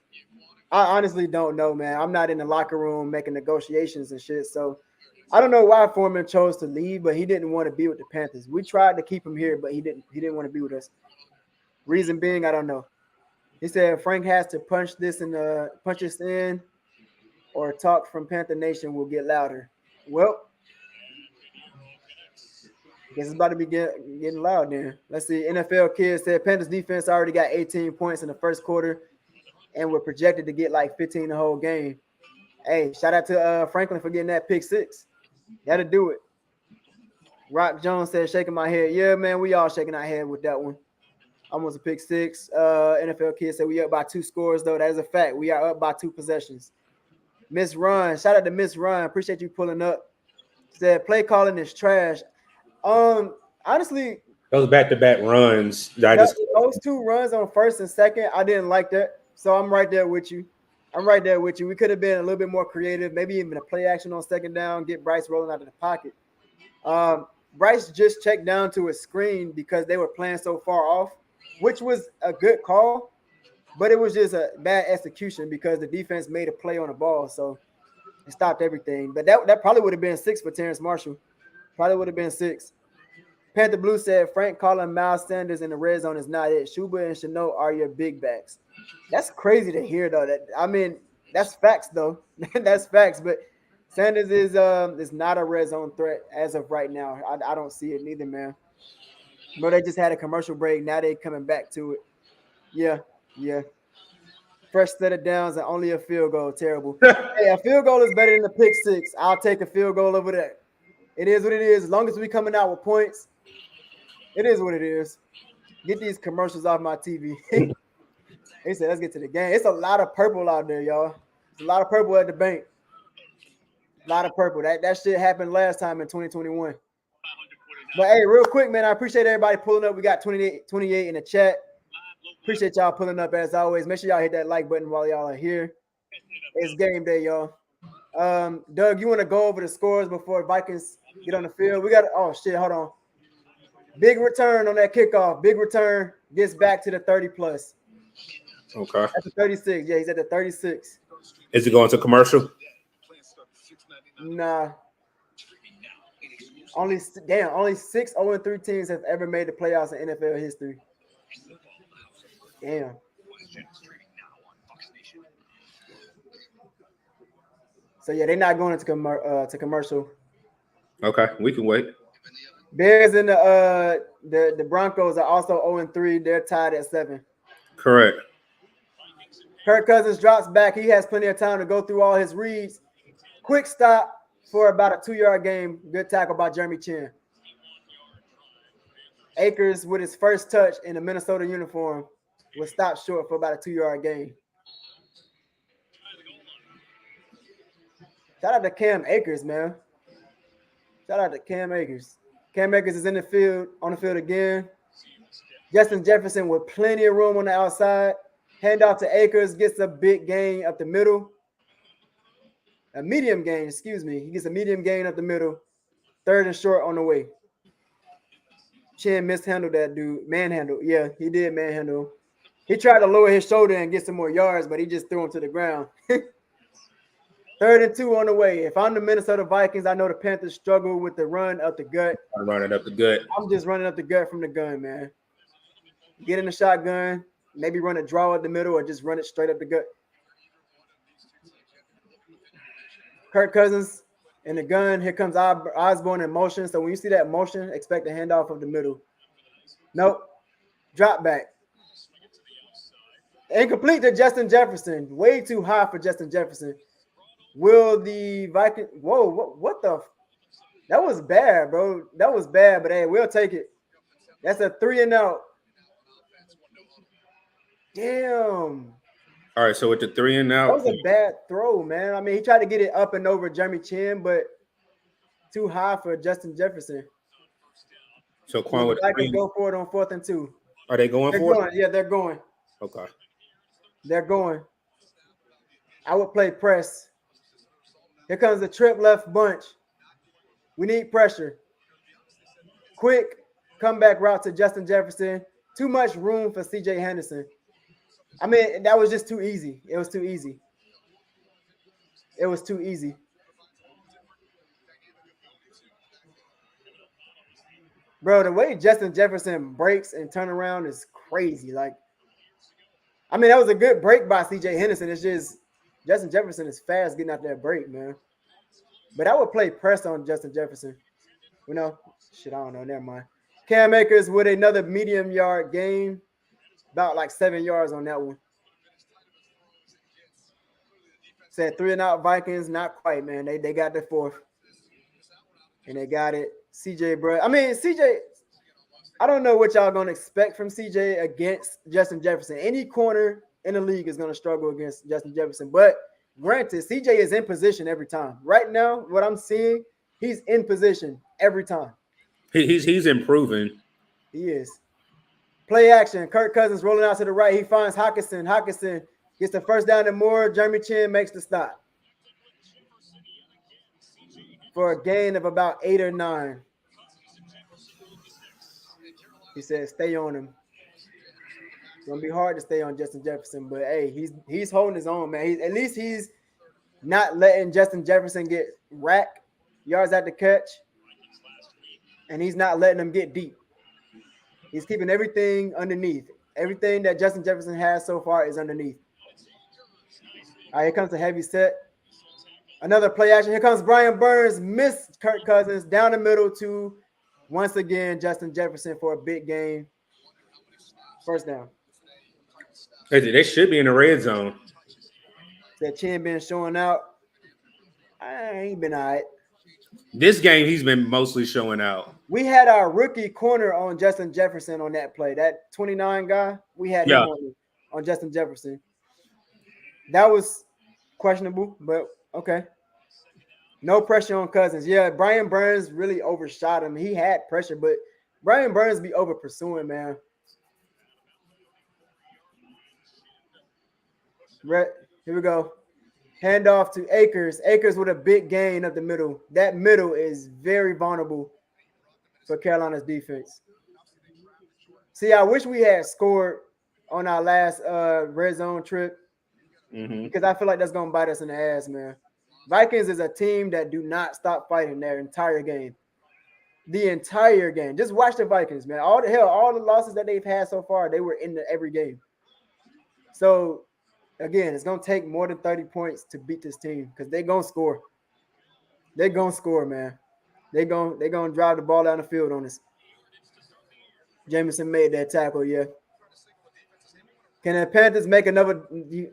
I honestly don't know, man. I'm not in the locker room making negotiations and shit. So I don't know why Foreman chose to leave, but he didn't want to be with the Panthers. We tried to keep him here, but he didn't want to be with us. Reason being, I don't know. He said Frank has to punch this in, or talk from Panther Nation will get louder. Well, guess it's about to be getting loud then. Let's see. NFL Kids said Panthers defense already got 18 points in the first quarter, and we're projected to get like 15 the whole game. Hey, shout out to Franklin for getting that pick 6. Had to do it. Rock Jones said, shaking my head. Yeah, man, we all shaking our head with that one. Almost a pick 6. NFL Kids said we up by 2 scores, though. That is a fact. We are up by 2 possessions. Miss Run, shout out to Miss Run. Appreciate you pulling up. Said play calling is trash. Honestly, those back-to-back runs. Those 2 runs on first and second, I didn't like that. So I'm right there with you. We could have been a little bit more creative, maybe even a play action on second down, get Bryce rolling out of the pocket. Bryce just checked down to a screen because they were playing so far off, which was a good call, but it was just a bad execution because the defense made a play on the ball, so it stopped everything. But that probably would have been 6 for Terrence Marshall. Probably would have been 6. Panther Blue said Frank calling Miles Sanders in the red zone is not it. Schuba and Chanot are your big backs. That's crazy to hear, though. That's facts, though. That's facts. But Sanders is not a red zone threat as of right now. I don't see it neither, man. But they just had a commercial break. Now they coming back to it. Yeah. Fresh set of downs and only a field goal. Terrible. Hey, a field goal is better than a pick 6. I'll take a field goal over that. It is what it is. As long as we coming out with points, it is what it is. Get these commercials off my TV. They said, let's get to the game. It's a lot of purple out there, y'all. It's a lot of purple at the bank. A lot of purple. That shit happened last time in 2021. But hey, real quick, man, I appreciate everybody pulling up. We got 28 in the chat. Appreciate y'all pulling up as always. Make sure y'all hit that like button while y'all are here. It's game day, y'all. Doug, you want to go over the scores before Vikings get on the field? We got hold on. Big return on that kickoff. Big return gets back to the 30 plus. Okay. At the 36. Yeah, he's at the 36. Is he going to commercial? Nah. Only 6 0-3 teams have ever made the playoffs in NFL history. Damn. So yeah, they're not going to commercial. Okay, we can wait. Bears and the Broncos are also 0-3. They're tied at 7. Correct. Kirk Cousins drops back. He has plenty of time to go through all his reads. Quick stop for about a 2-yard gain. Good tackle by Jeremy Chin. Akers with his first touch in a Minnesota uniform was stopped short for about a 2-yard gain. Shout out to Cam Akers, man. Shout out to Cam Akers. Cam Akers is on the field again. Justin Jefferson with plenty of room on the outside. Hand off to Akers, gets a big gain up the middle. A medium gain, excuse me. He gets a medium gain up the middle. 3rd and short on the way. Chin mishandled that dude. Manhandle. Yeah, he did manhandle. He tried to lower his shoulder and get some more yards, but he just threw him to the ground. 3rd and 2 on the way. If I'm the Minnesota Vikings, I know the Panthers struggle with the run up the gut. I'm running up the gut. I'm just running up the gut from the gun, man. Get in the shotgun, maybe run a draw at the middle or just run it straight up the gut. Kirk Cousins in the gun. Here comes Osborne in motion. So when you see that motion, expect a handoff of the middle. Nope. Drop back. Incomplete to Justin Jefferson. Way too high for Justin Jefferson. Will the Vikings? Whoa! What the? That was bad, bro. That was bad. But hey, we'll take it. That's a 3-and-out. Damn. All right, so with the 3-and-out, That was a bad throw, man. I mean, he tried to get it up and over Jeremy Chin, but too high for Justin Jefferson. So Will Quan the with Vikings go for it on 4th and 2? Are they going They're for going. it? Yeah, they're going. Okay. They're going. I would play press. Here comes the trip left bunch. We need pressure. Quick comeback route to Justin Jefferson. Too much room for CJ Henderson. I mean, that was just too easy. It was too easy. It was too easy. Bro, the way Justin Jefferson breaks and turn around is crazy. Like, I mean, that was a good break by CJ Henderson. It's just Justin Jefferson is fast getting out that break, man. But I would play press on Justin Jefferson. You know, shit, I don't know. Never mind. Cam Akers with another medium yard gain, about like 7 yards on that one. Said 3-and-out Vikings, not quite, man. They got the 4th. And they got it. CJ, bro. I mean, CJ, I don't know what y'all gonna expect from CJ against Justin Jefferson. Any corner in the league is gonna struggle against Justin Jefferson. But granted, CJ is in position every time. Right now, what I'm seeing, he's in position every time. He's improving. He is. Play action. Kirk Cousins rolling out to the right. He finds Hawkinson. Hawkinson gets the first down and more. Jeremy Chin makes the stop for a gain of about 8 or 9. He said, "Stay on him." It's gonna be hard to stay on Justin Jefferson, but hey, he's holding his own, man. At least he's not letting Justin Jefferson get rack yards at the catch, and he's not letting him get deep. He's keeping everything underneath. Everything that Justin Jefferson has so far is underneath. All right, here comes a heavy set. Another play action. Here comes Brian Burns. Missed Kirk Cousins down the middle to, once again, Justin Jefferson for a big game. First down. They should be in the red zone. That Chin been showing out. I ain't been all right. This game, he's been mostly showing out. We had our rookie corner on Justin Jefferson on that play. That 29 guy, we had him on Justin Jefferson. That was questionable, but okay. No pressure on Cousins. Yeah, Brian Burns really overshot him. He had pressure, but Brian Burns be over pursuing, man. Here we go. Handoff to Akers. Akers with a big gain up the middle. That middle is very vulnerable for Carolina's defense. See, I wish we had scored on our last red zone trip because I feel like that's going to bite us in the ass, man. Vikings is a team that do not stop fighting their entire game. The entire game. Just watch the Vikings, man. All the losses that they've had so far, they were in every game. So, again, it's going to take more than 30 points to beat this team because they're going to score. They're going to score, man. They're going to drive the ball down the field on us. Jameson made that tackle, yeah. Can the Panthers make another?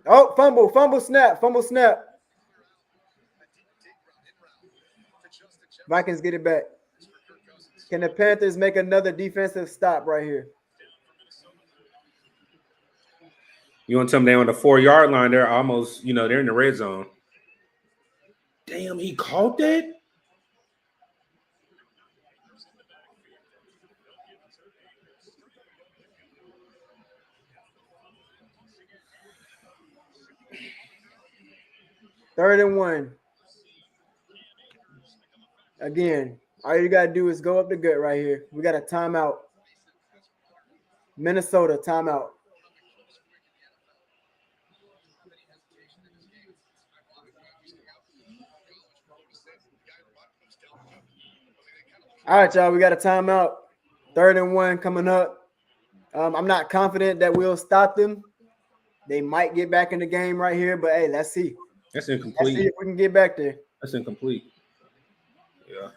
Oh, fumble snap. Vikings get it back. Can the Panthers make another defensive stop right here? You want to tell them they're on the 4-yard line? They're almost, they're in the red zone. Damn, he caught that? Third and 1. Again, all you got to do is go up the gut right here. We got a timeout. Minnesota timeout. All right, y'all. We got a timeout. 3rd and 1 coming up. I'm not confident that we'll stop them. They might get back in the game right here, but hey, let's see. That's incomplete. Let's see if we can get back there. That's incomplete. Yeah.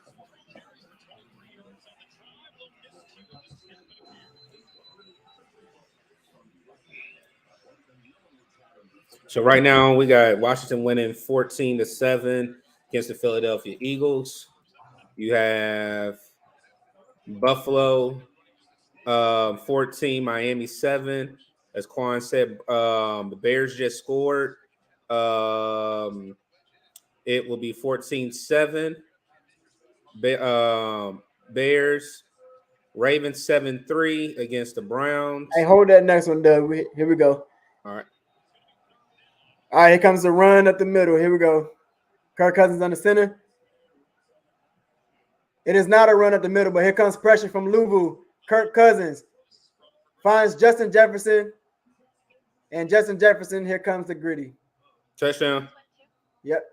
So right now we got Washington winning 14-7 against the Philadelphia Eagles. You have Buffalo 14, Miami 7. As Quan said, the Bears just scored. It will be 14-7. Bears, Ravens 7-3 against the Browns. Hey, hold that next one, Doug. Here we go. All right. All right, here comes the run up the middle. Here we go. Kirk Cousins on the center. It is not a run up the middle, but here comes pressure from Louisville. Kirk Cousins finds Justin Jefferson. And Justin Jefferson, here comes the gritty. Touchdown. Yep.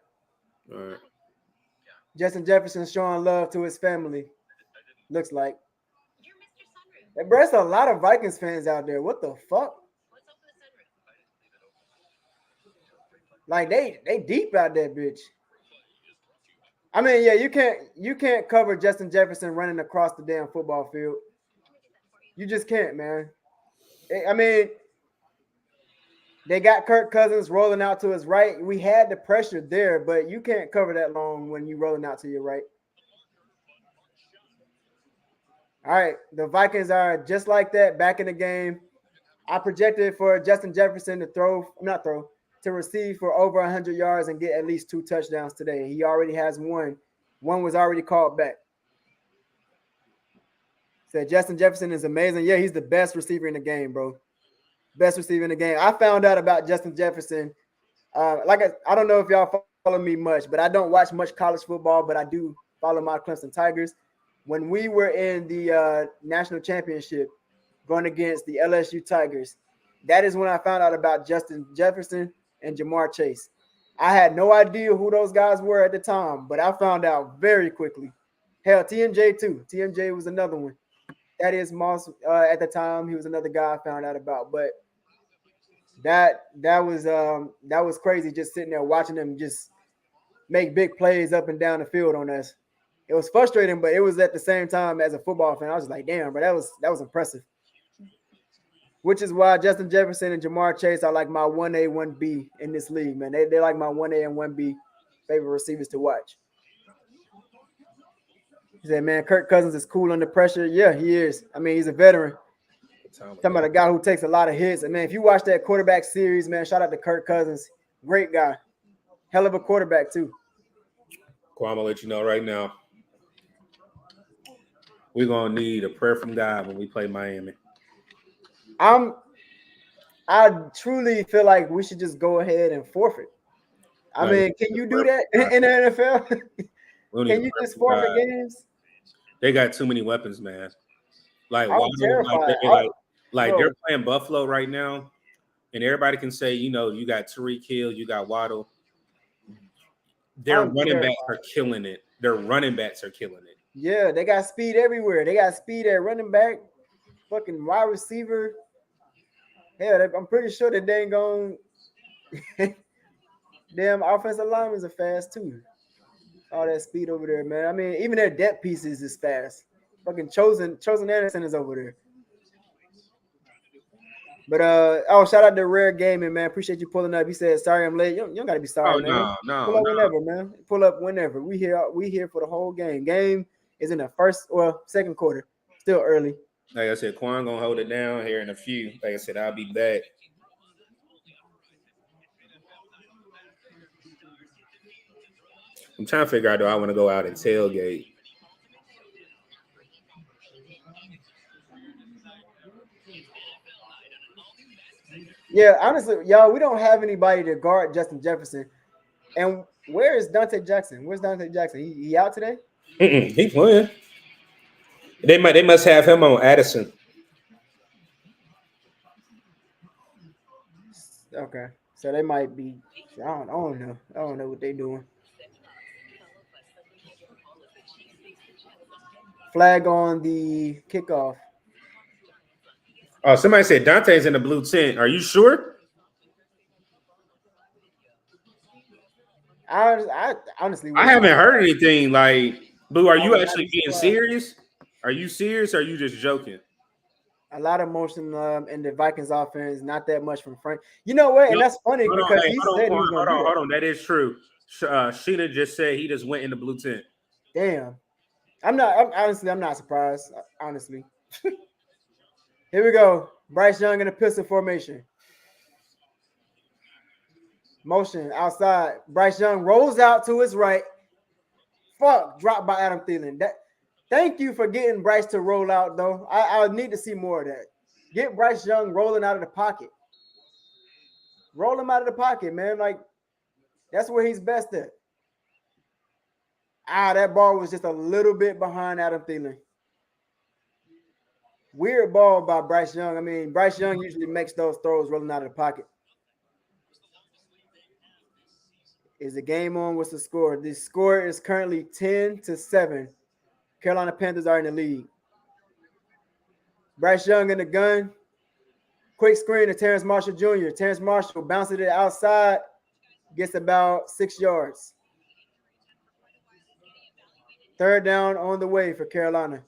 All right. Justin Jefferson showing love to his family. Looks like. Hey, bro, there's a lot of Vikings fans out there. What the fuck? Like they deep out there, bitch. I mean, yeah, you can't cover Justin Jefferson running across the damn football field. You just can't, man. I mean, they got Kirk Cousins rolling out to his right. We had the pressure there, but you can't cover that long when you're rolling out to your right. All right, the Vikings are just like that, back in the game. I projected for Justin Jefferson to receive for over 100 yards and get at least 2 touchdowns today. He already has one. One was already called back. Said Justin Jefferson is amazing. Yeah, he's the best receiver in the game, bro. Best receiver in the game. I found out about Justin Jefferson. I don't know if y'all follow me much, but I don't watch much college football, but I do follow my Clemson Tigers. When we were in the national championship going against the LSU Tigers, that is when I found out about Justin Jefferson and Jamar Chase. I had no idea who those guys were at the time, but I found out very quickly. Hell, TMJ too. TMJ was another one. That is Moss at the time. He was another guy I found out about. But that was crazy just sitting there watching them just make big plays up and down the field on us. It was frustrating, but it was at the same time as a football fan. I was just like, damn, bro, that was impressive. Which is why Justin Jefferson and Jamar Chase are like my 1A, 1B in this league, man. They're like my 1A and 1B favorite receivers to watch. He said, man, Kirk Cousins is cool under pressure. Yeah, he is. I mean, he's a veteran. Talking about a guy who takes a lot of hits. And, man, if you watch that quarterback series, man, shout out to Kirk Cousins. Great guy. Hell of a quarterback, too. Cool, I'm going to let you know right now. We're going to need a prayer from God when we play Miami. I truly feel like we should just go ahead and forfeit. I mean, can you do that in the NFL? Can you just forfeit games? They got too many weapons, man. Like, I'm terrified. They're playing Buffalo right now, and everybody can say, you know, you got Tyreek Hill, you got Waddle. Their running backs are killing it. Yeah, they got speed everywhere. They got speed at running back, fucking wide receiver. Hell, I'm pretty sure that they ain't going. Damn, offensive linemen are fast too. All that speed over there, man. I mean, even their depth pieces is fast. Fucking Chosen Anderson is over there. But shout out to Rare Gaming, man. Appreciate you pulling up. He said, "Sorry, I'm late." You don't gotta be sorry, man. No. Pull up whenever, man. Pull up whenever. We here for the whole game. Game is in the second quarter. Still early. Like I said, Quan gonna hold it down here in a few. Like I said, I'll be back. I'm trying to figure out, do I want to go out and tailgate? Yeah, honestly, y'all, we don't have anybody to guard Justin Jefferson. And where is Dante Jackson? Where's Dante Jackson? He out today? He playing. They must have him on Addison. Okay, so they might be. I don't know. I don't know what they're doing. Flag on the kickoff. Oh, somebody said Dante's in the blue tent. Are you sure? I honestly, I haven't heard anything. Like, Blue, are you actually being serious? Are you serious or are you just joking? A lot of motion in the Vikings offense, not that much from Frank. You know what? And that's funny because he said he was going to do that. Hold on. That is true. Sheena just said he just went in the blue tent. Damn. I'm not surprised. Honestly. Here we go. Bryce Young in a pistol formation. Motion outside. Bryce Young rolls out to his right. Fuck, dropped by Adam Thielen. Thank you for getting Bryce to roll out, though. I need to see more of that. Get Bryce Young rolling out of the pocket. Roll him out of the pocket, man. Like, that's where he's best at. That ball was just a little bit behind Adam Thielen. Weird ball by Bryce Young. I mean, Bryce Young usually makes those throws rolling out of the pocket. Is the game on? What's the score? The score is currently 10-7. Carolina Panthers are in the lead. Bryce Young in the gun. Quick screen to Terrence Marshall Jr. Terrence Marshall bounces it outside. Gets about 6 yards. Third down on the way for Carolina.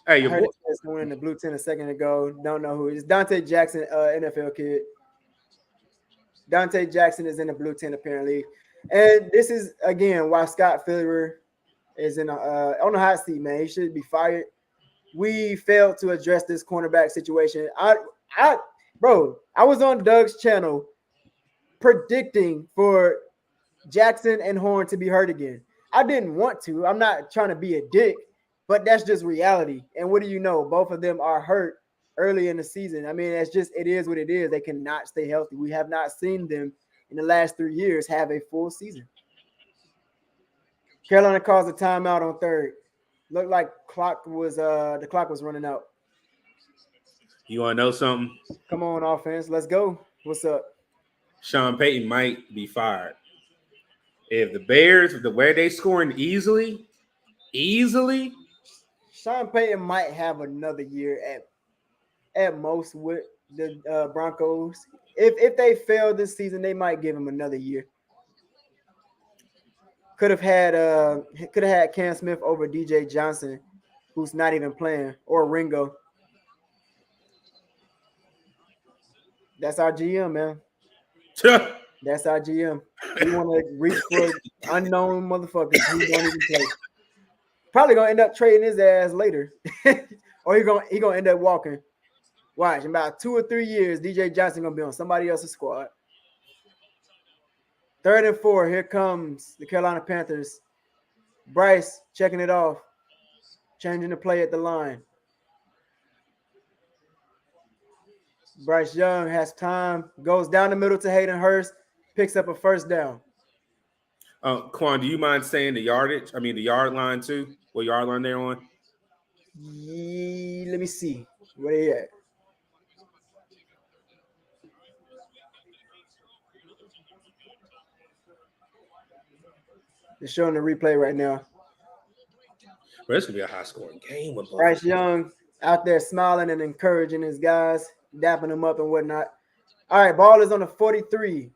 Hey, I heard someone in the blue tent a second ago. Don't know who it is. Dante Jackson, NFL kid. Dante Jackson is in the blue tent apparently. And this is, again, why Scott Fitterer is on the hot seat, man. He should be fired. We failed to address this cornerback situation. I was on Doug's channel predicting for Jackson and Horn to be hurt again. I didn't want to. I'm not trying to be a dick, but that's just reality. And what do you know? Both of them are hurt early in the season. I mean, it is what it is. They cannot stay healthy. We have not seen them in the last 3 years have a full season. Carolina calls a timeout on third. Looked like the clock was running out. You want to know something? Come on, offense. Let's go. What's up? Sean Payton might be fired. If the Bears, the way they scoring easily, Sean Payton might have another year at most with the Broncos. If they fail this season, they might give him another year. Could have had Cam Smith over DJ Johnson, who's not even playing, or Ringo. That's our GM, man. That's our GM. We want to reach for unknown motherfuckers who don't even play. Probably gonna end up trading his ass later, or he gonna end up walking. Watch, in about 2 or 3 years, DJ Johnson gonna be on somebody else's squad. 3rd and 4. Here comes the Carolina Panthers. Bryce checking it off, changing the play at the line. Bryce Young has time, goes down the middle to Hayden Hurst, picks up a first down. Quan, do you mind saying the yardage? I mean, the yard line too? What yard line they're on? Let me see. Where they at? They're showing the replay right now. Well, it's going to be a high-scoring game. With Bryce Young out there smiling and encouraging his guys, dapping them up and whatnot. All right, ball is on the 43.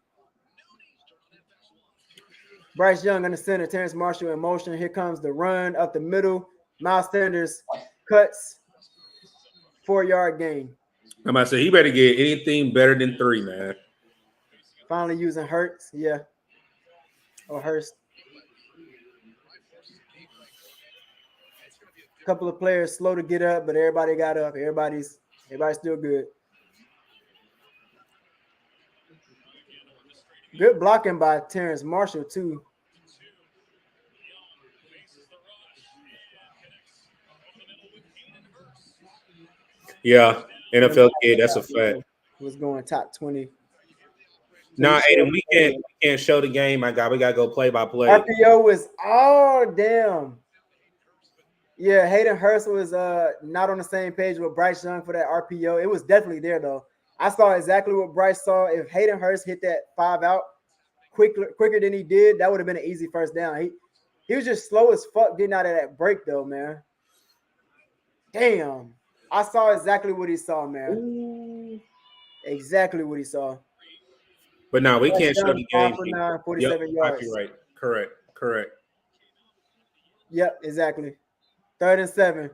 Bryce Young in the center, Terrence Marshall in motion. Here comes the run up the middle. Miles Sanders cuts, 4-yard gain. I'm about to say, he better get anything better than 3, man. Finally using Hurts, yeah. Or Hurst. A couple of players slow to get up, but everybody got up. Everybody's still good. Good blocking by Terrence Marshall, too. Yeah, NFL kid, that's a fact. Was going top 20. Nah, Aiden, we can't show the game. We gotta go play by play. RPO was damn. Yeah, Hayden Hurst was not on the same page with Bryce Young for that RPO. It was definitely there though. I saw exactly what Bryce saw. If Hayden Hurst hit that 5 out quicker than he did, that would have been an easy first down. He was just slow as fuck getting out of that break though, man. Damn. I saw exactly what he saw, man. Ooh. Exactly what he saw. But no, we can't show the game. 47 yards. Right. Correct. Yep, exactly. 3rd and 7.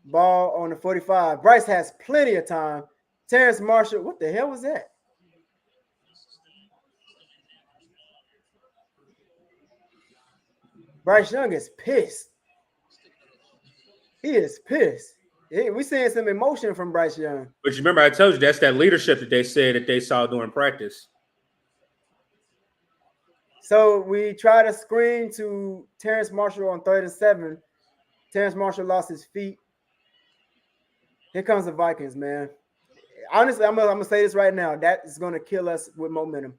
Ball on the 45. Bryce has plenty of time. Terrence Marshall, what the hell was that? Bryce Young is pissed. He is pissed. We seeing some emotion from Bryce Young. But you remember I told you that's that leadership that they said that they saw during practice. So we try to screen to Terrence Marshall on 3rd and 7. Terrence Marshall lost his feet. Here comes the Vikings, man. Honestly, I'm gonna say this right now. That is gonna kill us with momentum.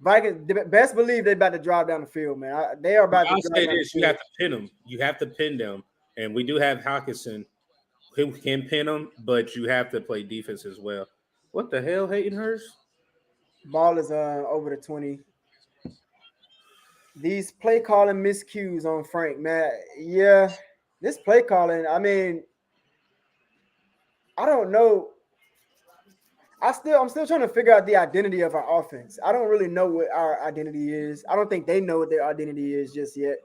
Vikings, best believe they're about to drive down the field, man. They are about I'll to drive say down this: the you field. have to pin them. You have to pin them, and we do have Hawkinson who can pin them, but you have to play defense as well. What the hell, Hayden Hurst? Ball is over the 20. These play calling miscues on Frank, man. Yeah, this play calling. I mean, I don't know. I'm still trying to figure out the identity of our offense. I don't really know what our identity is. I don't think they know what their identity is just yet.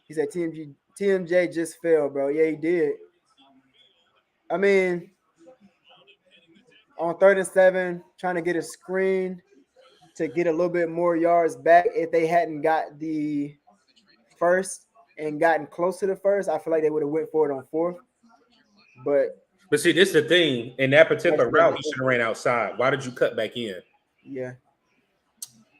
He said TMJ just fell, bro. Yeah, he did. I mean, on 3rd and 7, trying to get a screen to get a little bit more yards back. If they hadn't got the first and gotten close to the first, I feel like they would have went for it on 4th. But see, this is the thing. In that particular route, he should have ran outside. Why did you cut back in? Yeah.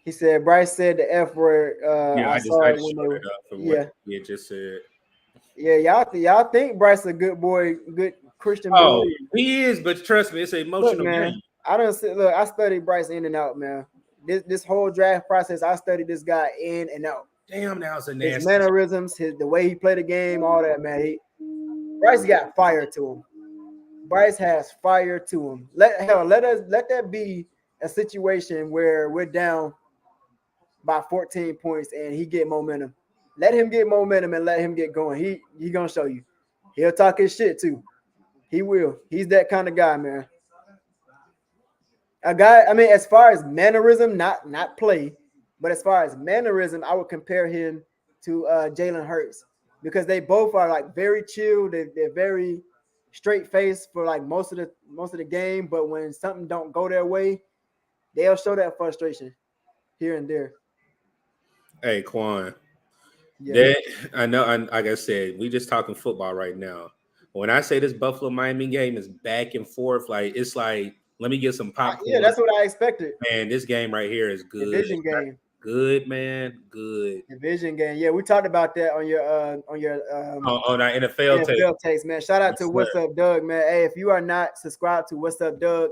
He said Bryce said the F word. I saw it when they were. Yeah. What just said. Yeah, y'all think Bryce a good boy, good Christian boy. Oh, he is, but trust me, it's an emotional man, game. I studied Bryce in and out, man. This whole draft process, I studied this guy in and out. Damn, that was a nasty. His mannerisms, the way he played the game, all that, man. Bryce got fire to him. Bryce has fire to him. Let that be a situation where we're down by 14 points and he get momentum. Let him get momentum and let him get going. He gonna show you. He'll talk his shit too. He will. He's that kind of guy, man. A guy, I mean, as far as mannerism, not play, but as far as mannerism, I would compare him to Jalen Hurts because they both are like very chill. They're very straight faced for like most of the game. But when something don't go their way, they'll show that frustration here and there. Hey, Quan. Yeah. I know. Like I said, we just talking football right now. When I say this Buffalo Miami game is back and forth, like it's like let me get some popcorn. Yeah, that's what I expected. Man, this game right here is good. Division game. Good, man. Good. Division game. Yeah, we talked about that on your on our NFL takes, man. Shout out to What's Up Doug, man. Hey, if you are not subscribed to What's Up Doug,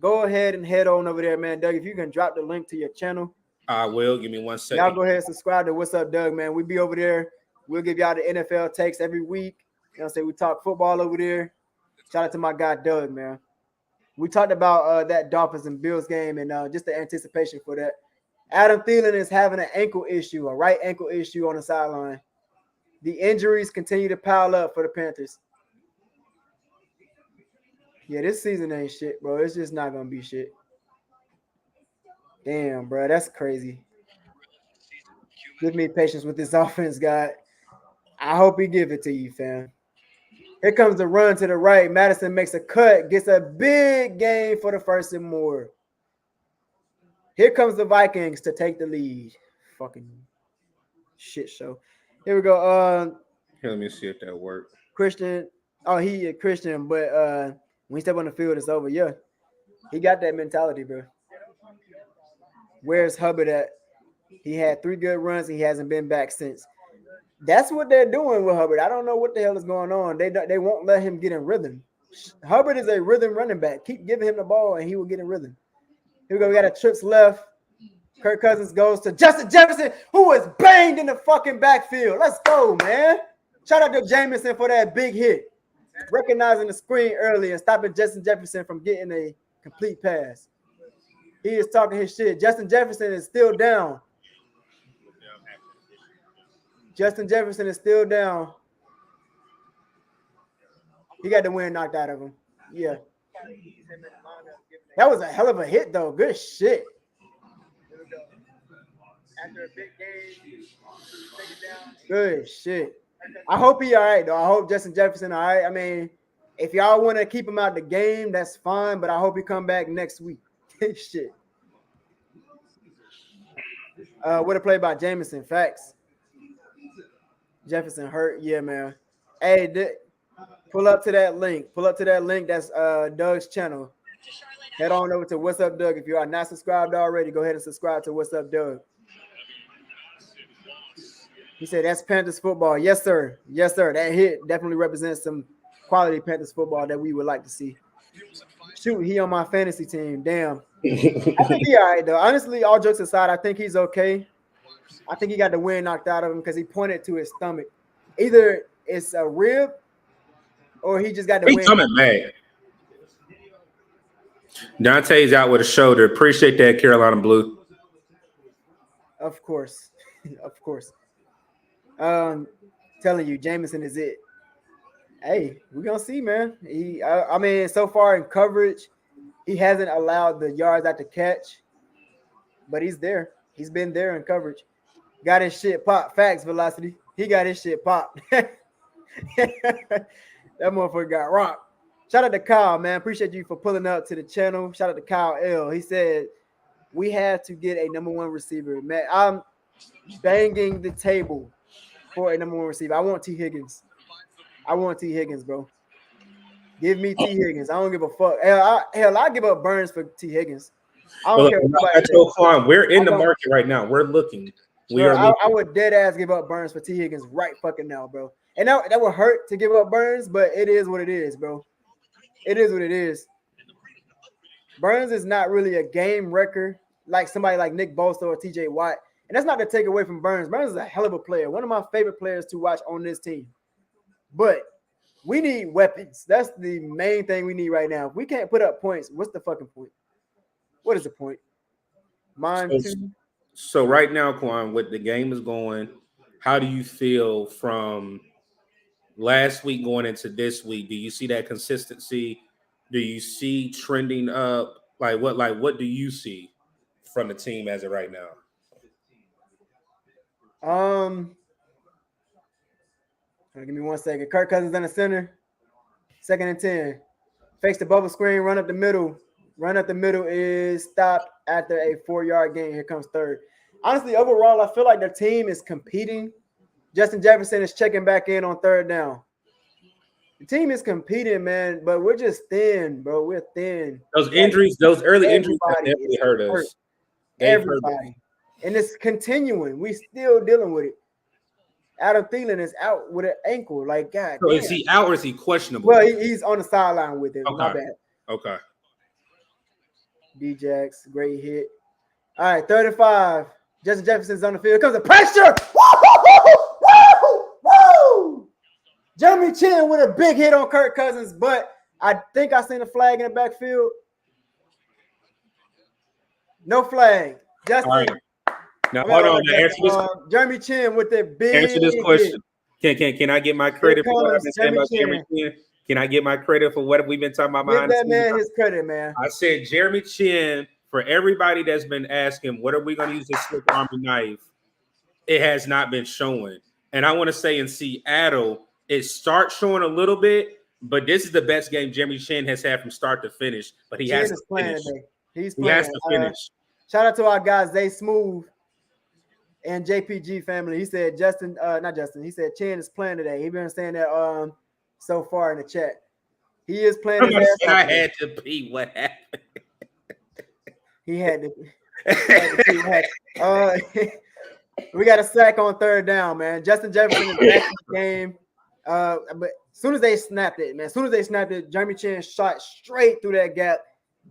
go ahead and head on over there, man. Doug, if you can drop the link to your channel. I will. Give me 1 second. Y'all go ahead and subscribe to What's Up Doug, man. We be over there. We'll give y'all the NFL takes every week. You know what I'm saying? We talk football over there. Shout out to my guy Doug, man. We talked about that Dolphins and Bills game and just the anticipation for that. Adam Thielen is having an ankle issue, a right ankle issue on the sideline. The injuries continue to pile up for the Panthers. Yeah, this season ain't shit, bro. It's just not going to be shit. Damn, bro. That's crazy. Give me patience with this offense, guy. I hope he give it to you, fam. Here comes the run to the right. Madison makes a cut, gets a big gain for the 1st and more. Here comes the Vikings to take the lead. Fucking shit show. Here we go. Here, let me see if that worked. Christian. Oh, he a Christian, but when he step on the field, it's over. Yeah. He got that mentality, bro. Where's Hubbard at? He had 3 good runs. And he hasn't been back since. That's what they're doing with Hubbard. I don't know what the hell is going on. They won't let him get in rhythm. Hubbard is a rhythm running back. Keep giving him the ball, and he will get in rhythm. Here we go. We got a trips left. Kirk Cousins goes to Justin Jefferson, who was banged in the fucking backfield. Let's go, man. Shout out to Jameson for that big hit. Recognizing the screen early and stopping Justin Jefferson from getting a complete pass. He is talking his shit. Justin Jefferson is still down. Justin Jefferson is still down. He got the wind knocked out of him. Yeah. That was a hell of a hit, though. Good shit. After a big game, take it down. Good shit. I hope he all right though. I hope Justin Jefferson all right. I mean, if y'all want to keep him out the game, that's fine. But I hope he come back next week. Shit. What a play by Jameson. Facts. Jefferson hurt. Yeah, man. Hey, pull up to that link. Pull up to that link. That's Doug's channel. Head on over to What's Up Doug. If you are not subscribed already, go ahead and subscribe to What's Up Doug. He said that's Panthers football. Yes, sir. Yes, sir. That hit definitely represents some quality Panthers football that we would like to see. Shoot, he on my fantasy team. Damn. I think he all right though. Honestly, all jokes aside, I think he's okay. I think he got the wind knocked out of him because he pointed to his stomach. Either it's a rib or he just got the wind. He's coming back. Dante's out with a shoulder. Appreciate that, Carolina Blue. Of course. Of course. Telling you, Jameson is it. Hey, we're gonna see, man. I mean, so far in coverage, he hasn't allowed the yards out to catch, but he's there. He's been there in coverage. Got his shit popped. Facts, Velocity. He got his shit popped. That motherfucker got rocked. Shout out to Kyle, man. Appreciate you for pulling up to the channel. Shout out to Kyle L. He said, we have to get a number one receiver. Man, I'm banging the table for a number one receiver. I want T. Higgins. I want T. Higgins, bro. Give me T. Higgins. I don't give a fuck. Hell, I give up Burns for T. Higgins. I don't care. We're in the market right now. We're looking. I would dead ass give up Burns for T. Higgins right fucking now, bro. And that would hurt to give up Burns, but it is what it is, bro. It is what it is. Burns is not really a game wrecker like somebody like Nick Bosa or TJ Watt. And that's not to take away from Burns. Burns is a hell of a player. One of my favorite players to watch on this team. But we need weapons. That's the main thing we need right now. If we can't put up points, what's the fucking point? What is the point? So right now, Quan, what the game is going, how do you feel from last week going into this week? Do you see that consistency? Do you see trending up? What do you see from the team as of right now? Give me 1 second. Kirk Cousins in the center. 2nd and 10. Fakes the bubble screen. Run up the middle. Run up the middle is stopped after a 4-yard gain. Here comes 3rd. Honestly, overall, I feel like the team is competing. Justin Jefferson is checking back in on 3rd down. The team is competing, man, but we're just thin, bro. We're thin. Those injuries, those early injuries definitely hurt us. Everybody. And it's continuing. We still dealing with it. Adam Thielen is out with an ankle. Like, God. So is he out or is he questionable? Well, he's on the sideline with it. Okay. My bad. Okay. D-Jax, great hit. All right, 3rd and 5. Justin Jefferson's on the field. Comes the pressure. Woo! Jeremy Chin with a big hit on Kirk Cousins, but I think I seen a flag in the backfield. No flag. Justin. All right. Now hold on. Answer this. Jeremy Chin with the big. Answer this question. Can I get my credit for what I've been saying about Jeremy Chin? Can I get my credit for what we've been talking about behind the scenes? Give that man his credit, man. I said Jeremy Chin, for everybody that's been asking, what are we going to use this slip army knife? It has not been showing. And I want to say in Seattle, it starts showing a little bit, but this is the best game Jeremy Chin has had from start to finish. But he has to finish. He has to finish. Shout out to our guys, Zay Smooth and JPG family. He said not Justin. He said Chin is playing today. He's been saying that so far in the chat. He is playing. I had to pee. What happened? He had to we got a sack on 3rd down, man. Justin Jefferson is back in the game. But as soon as they snapped it, Jeremy Chin shot straight through that gap.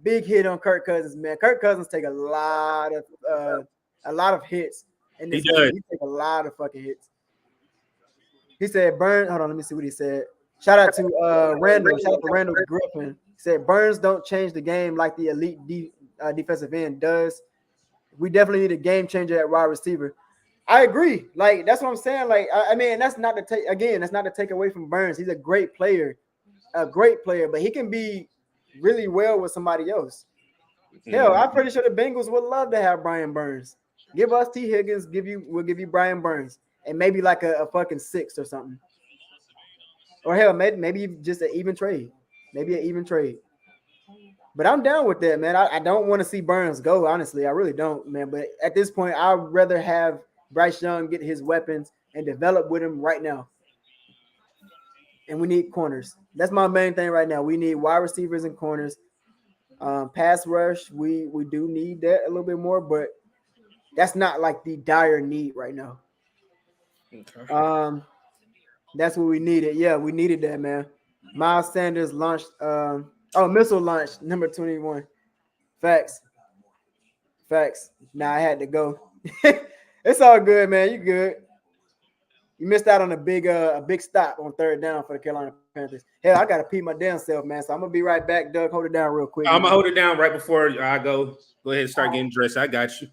Big hit on Kirk Cousins, man. Kirk Cousins take a lot of hits. In this game. He take a lot of fucking hits. He said, Burns, hold on, let me see what he said. Shout out to Randall. Shout out to Randall Griffin. He said, Burns don't change the game like the elite defensive end does. We definitely need a game changer at wide receiver. I agree. Like, that's what I'm saying. Like, I mean, that's not to take away from Burns. He's a great player, but he can be really well with somebody else. Hell, I'm pretty sure the Bengals would love to have Brian Burns. Give us T. Higgins. We'll give you Brian Burns. and maybe like a fucking 6 or something. Or hell, maybe just an even trade. Maybe an even trade. But I'm down with that, man. I don't want to see Burns go, honestly. I really don't, man. But at this point, I'd rather have Bryce Young get his weapons and develop with him right now. And we need corners. That's my main thing right now. We need wide receivers and corners. Pass rush, we do need that a little bit more, but that's not like the dire need right now. Okay. That's what we needed. Yeah, we needed that, man. Miles Sanders launched. Missile launched number 21. Facts. Now I had to go. It's all good, man. You good. You missed out on a big stop on third down for the Carolina Panthers. Hell, I gotta pee my damn self, man. So I'm gonna be right back. Doug, hold it down real quick. I'm gonna hold it down right before I go. Go ahead and start getting dressed. I got you.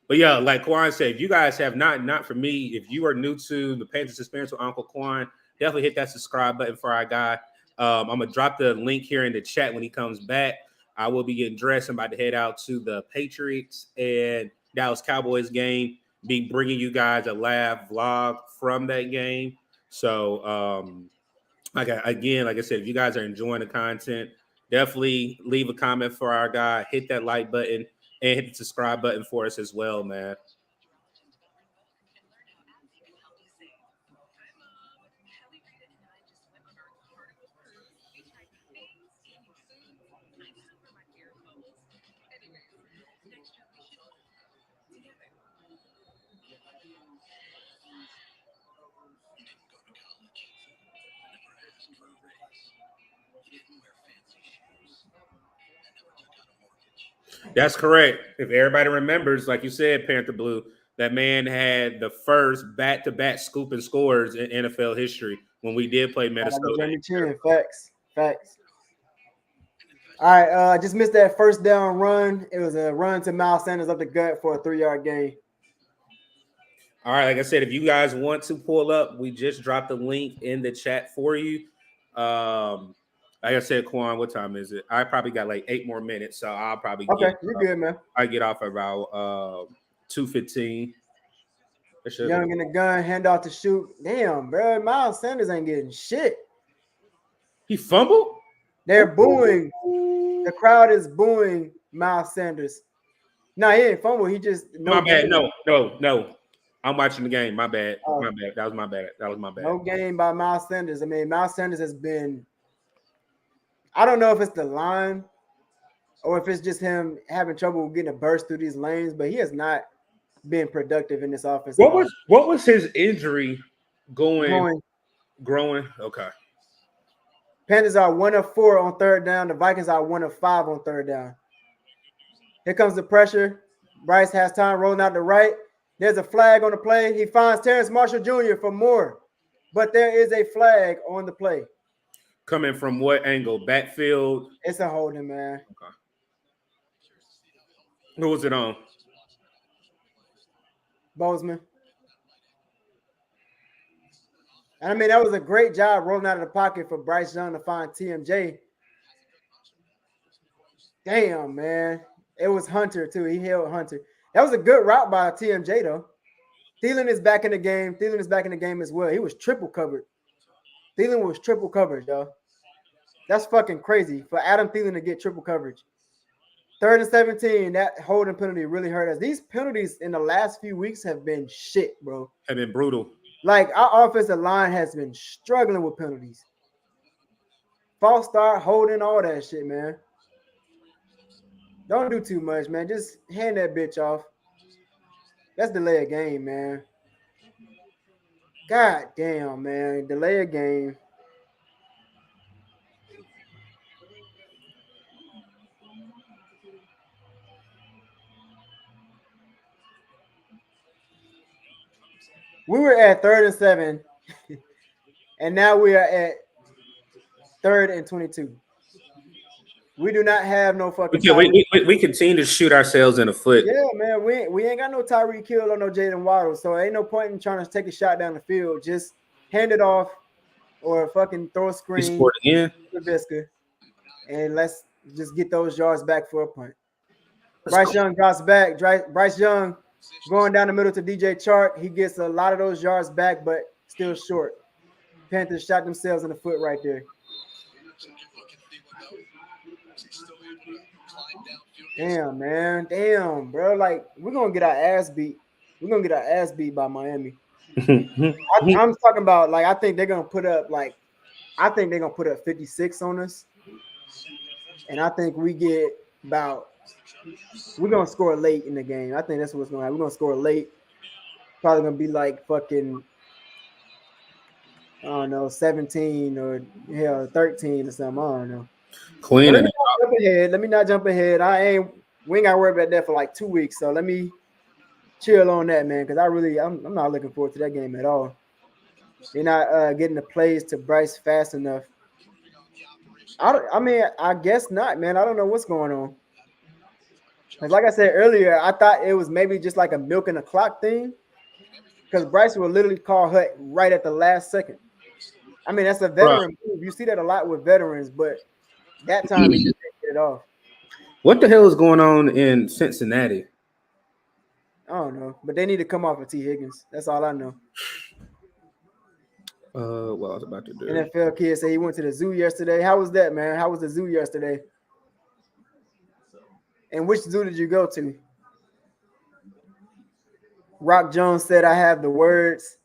But yeah, like Quan said, if you guys have not for me, if you are new to the Panthers Experience with Uncle Quan, definitely hit that subscribe button for our guy. I'm gonna drop the link here in the chat when he comes back. I will be getting dressed. I'm about to head out to the Patriots and Dallas Cowboys game. Be bringing you guys a live vlog from that game. So, like I said, if you guys are enjoying the content, definitely leave a comment for our guy. Hit that like button and hit the subscribe button for us as well, man. That's correct. If everybody remembers, like you said, Panther Blue, that man had the first back-to-back scoop and scores in NFL history when we did play Minnesota. Facts. All right, I just missed that first down run. It was a run to Miles Sanders up the gut for a 3-yard gain. All right, like I said, if you guys want to pull up, we just dropped the link in the chat for you. Like I said, Quan, what time is it? I probably got like 8 more minutes, so I'll probably you're good, man. I get off about 2:15. Young in the gun, handoff to shoot. Damn, bro, Miles Sanders ain't getting shit. He fumbled? They're booing. The crowd is booing Miles Sanders. No, he ain't fumble. He just my bad. No. I'm watching the game. My bad. My bad. That was my bad. No game by Miles Sanders. I mean, Miles Sanders has been. I don't know if it's the line or if it's just him having trouble getting a burst through these lanes, but he has not been productive in this offense. What was his injury growing? Okay. Panthers are 1 of 4 on third down. The Vikings are 1 of 5 on third down. Here comes the pressure. Bryce has time rolling out the right. There's a flag on the play. He finds Terrence Marshall Jr. for more, but there is a flag on the play. Coming from what angle? Backfield? It's a holding, man. Okay. Who was it on? Bozeman. And I mean, that was a great job rolling out of the pocket for Bryce Young to find TMJ. Damn, man. It was Hunter, too. He held Hunter. That was a good route by TMJ, though. Thielen is back in the game. Thielen is back in the game as well. He was triple covered. Thielen was triple coverage, y'all. That's fucking crazy for Adam Thielen to get triple coverage. 3rd and 17, that holding penalty really hurt us. These penalties in the last few weeks have been shit, bro. Have been brutal. Like, our offensive line has been struggling with penalties. False start, holding, all that shit, man. Don't do too much, man. Just hand that bitch off. Let's delay a game, man. God damn, man. Delay a game. We were at 3rd and 7, and now we are at 3rd and 22. We do not have no fucking. We continue to shoot ourselves in the foot. Yeah, man. We ain't got no Tyreek Hill or no Jalen Waddle, so ain't no point in trying to take a shot down the field. Just hand it off or fucking throw a screen. He scored again. And let's just get those yards back for a punt. Bryce Young drops back. Bryce Young Going down the middle to DJ Chark. He gets a lot of those yards back, but still short. Panthers shot themselves in the foot right there. Damn, man. Damn, bro. Like, we're going to get our ass beat. We're going to get our ass beat by Miami. I'm talking about, like, I think they're going to put up, 56 on us. And I think we're going to score late in the game. I think that's what's going to happen. We're going to score late. Probably going to be like fucking, I don't know, 17 or hell 13 or something. I don't know. Queen. Let me not jump ahead. We ain't got to worry about that for like 2 weeks. So let me chill on that, man, because I'm not looking forward to that game at all. They're not getting the plays to Bryce fast enough. I guess not, man. I don't know what's going on. Like I said earlier, I thought it was maybe just like a milk and a clock thing, because Bryce will literally call Hut right at the last second. I mean, that's a veteran move. You see that a lot with veterans, but that time he just didn't get it off. What the hell is going on in Cincinnati? I don't know, but they need to come off of T. Higgins. That's all I know. What I was about to do. NFL kid say he went to the zoo yesterday. How was that, man? How was the zoo yesterday? And which zoo did you go to? Rock Jones said, "I have the words.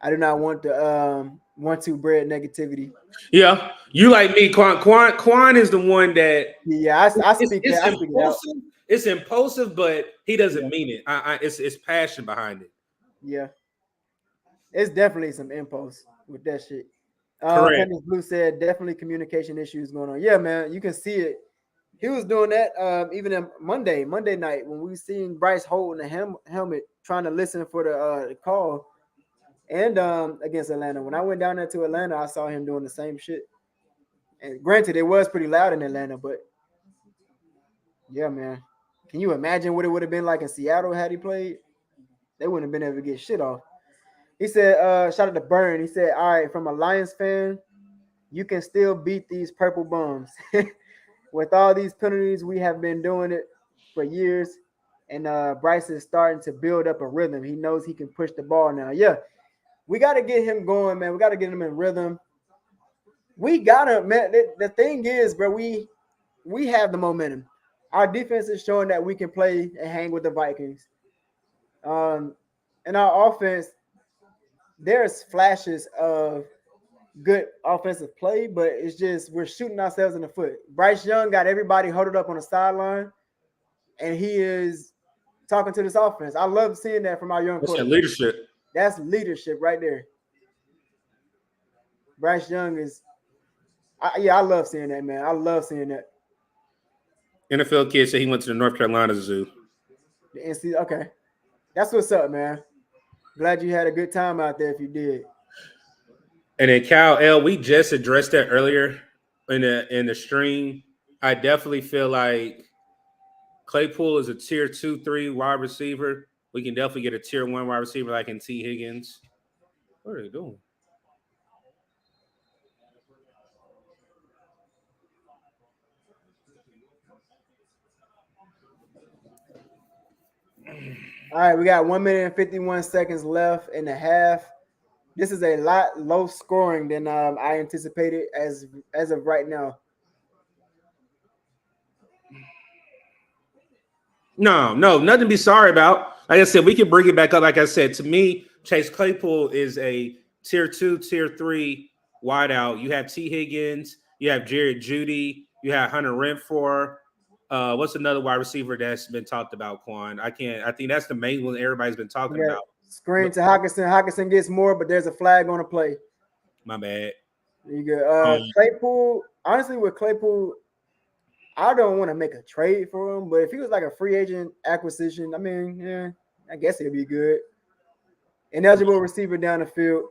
I do not want the want-to bread negativity." Yeah, you like me. Quan is the one that. Yeah, I speak that. I speak it out. It's impulsive, but he doesn't mean it. It's passion behind it. Yeah, it's definitely some impulse with that shit. Panthers Blue said definitely communication issues going on. Yeah, man, you can see it. He was doing that even on Monday night when we seen Bryce holding the helmet, trying to listen for the call, and against Atlanta. When I went down there to Atlanta, I saw him doing the same shit. And granted, it was pretty loud in Atlanta, but yeah, man. Can you imagine what it would have been like in Seattle had he played? They wouldn't have been able to get shit off. He said, shout out to Burn. He said, all right, from a Lions fan, you can still beat these purple bums. With all these penalties, we have been doing it for years. And Bryce is starting to build up a rhythm. He knows he can push the ball now. Yeah, we got to get him going, man. We got to get him in rhythm. We got to, man. The thing is, bro, we have the momentum. Our defense is showing that we can play and hang with the Vikings. And our offense, there's flashes of good offensive play, but it's just we're shooting ourselves in the foot. Bryce Young got everybody huddled up on the sideline, and he is talking to this offense. I love seeing that from our young quarterback. That's leadership. That's leadership right there. Bryce Young is, I love seeing that, man. I love seeing that. NFL kid said he went to the North Carolina Zoo. The NC, okay. That's what's up, man. Glad you had a good time out there if you did. And then Cal L, we just addressed that earlier in the stream. I definitely feel like Claypool is a tier 2-3 wide receiver. We can definitely get a tier 1 wide receiver like in T. Higgins. What are they doing? All right, we got 1 minute and 51 seconds left in the half. This is a lot low scoring than I anticipated as of right now. No, nothing to be sorry about. Like I said, we can bring it back up. Like I said, to me, Chase Claypool is a tier 2, tier 3 wideout. You have T. Higgins, you have Jared Jeudy, you have Hunter Renfrow. What's another wide receiver that's been talked about, Quan? I think that's the main one everybody's been talking about. Screen to Hockenson. Hockenson gets more, but there's a flag on the play. My bad. You go. Claypool, honestly, with Claypool, I don't want to make a trade for him, but if he was like a free agent acquisition, I mean, yeah, I guess it'd be good. Ineligible receiver down the field.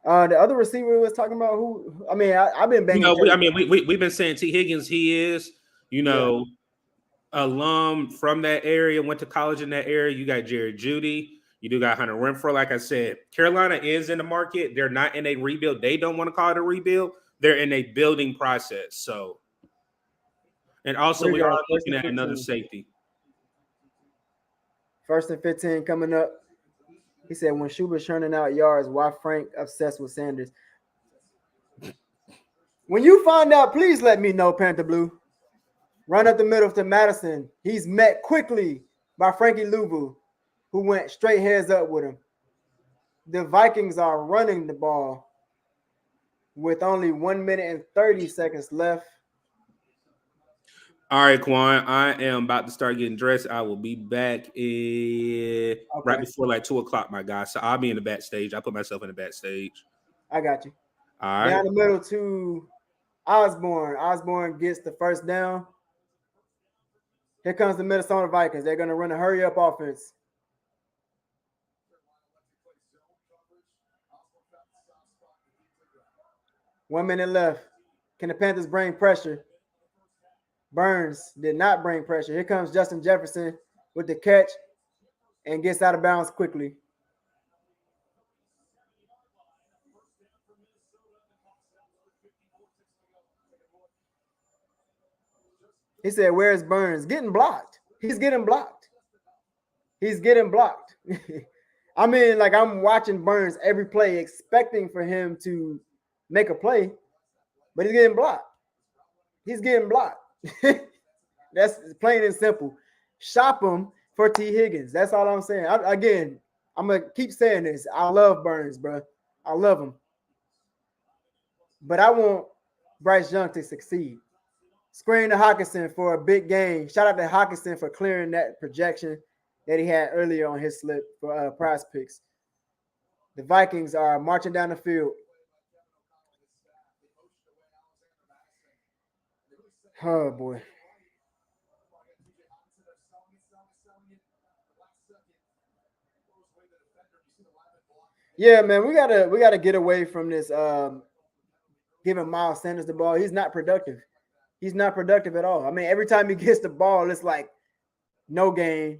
The other receiver was talking about who? I mean, I've been banging. We've been saying T. Higgins. He is, alum from that area, went to college in that area. You got Jared Jeudy. You do got Hunter Renfrow. Like I said, Carolina is in the market. They're not in a rebuild. They don't want to call it a rebuild. They're in a building process. So, and also we are looking at another safety. First and 15 coming up. He said, when Schuber's churning out yards, why Frank obsessed with Sanders? When you find out, please let me know, Panther Blue. Run up the middle to Madison. He's met quickly by Frankie Louvu, who went straight heads up with him. The Vikings are running the ball with only 1 minute and 30 seconds left. All right, Quan, I am about to start getting dressed. I will be back right before like 2 o'clock, my guy. So I'll be in the backstage. I put myself in the backstage. I got you. All right. Down the middle to Osborne. Osborne gets the first down. Here comes the Minnesota Vikings. They're going to run a hurry-up offense. One minute left. Can the Panthers bring pressure? Burns did not bring pressure. Here comes Justin Jefferson with the catch and gets out of bounds quickly. He said, where's Burns? Getting blocked. He's getting blocked. He's getting blocked. I mean, like I'm watching Burns every play, expecting for him to make a play, but he's getting blocked. He's getting blocked. That's plain and simple. Shop him for T. Higgins. That's all I'm saying. I'm going to keep saying this. I love Burns, bro. I love him. But I want Bryce Young to succeed. Screen to Hawkinson for a big game. Shout out to Hawkinson for clearing that projection that he had earlier on his slip for prize picks. The Vikings are marching down the field. Oh, boy. Yeah, man, we gotta get away from this giving Miles Sanders the ball. He's not productive. He's not productive at all. I mean, every time he gets the ball, it's like no gain,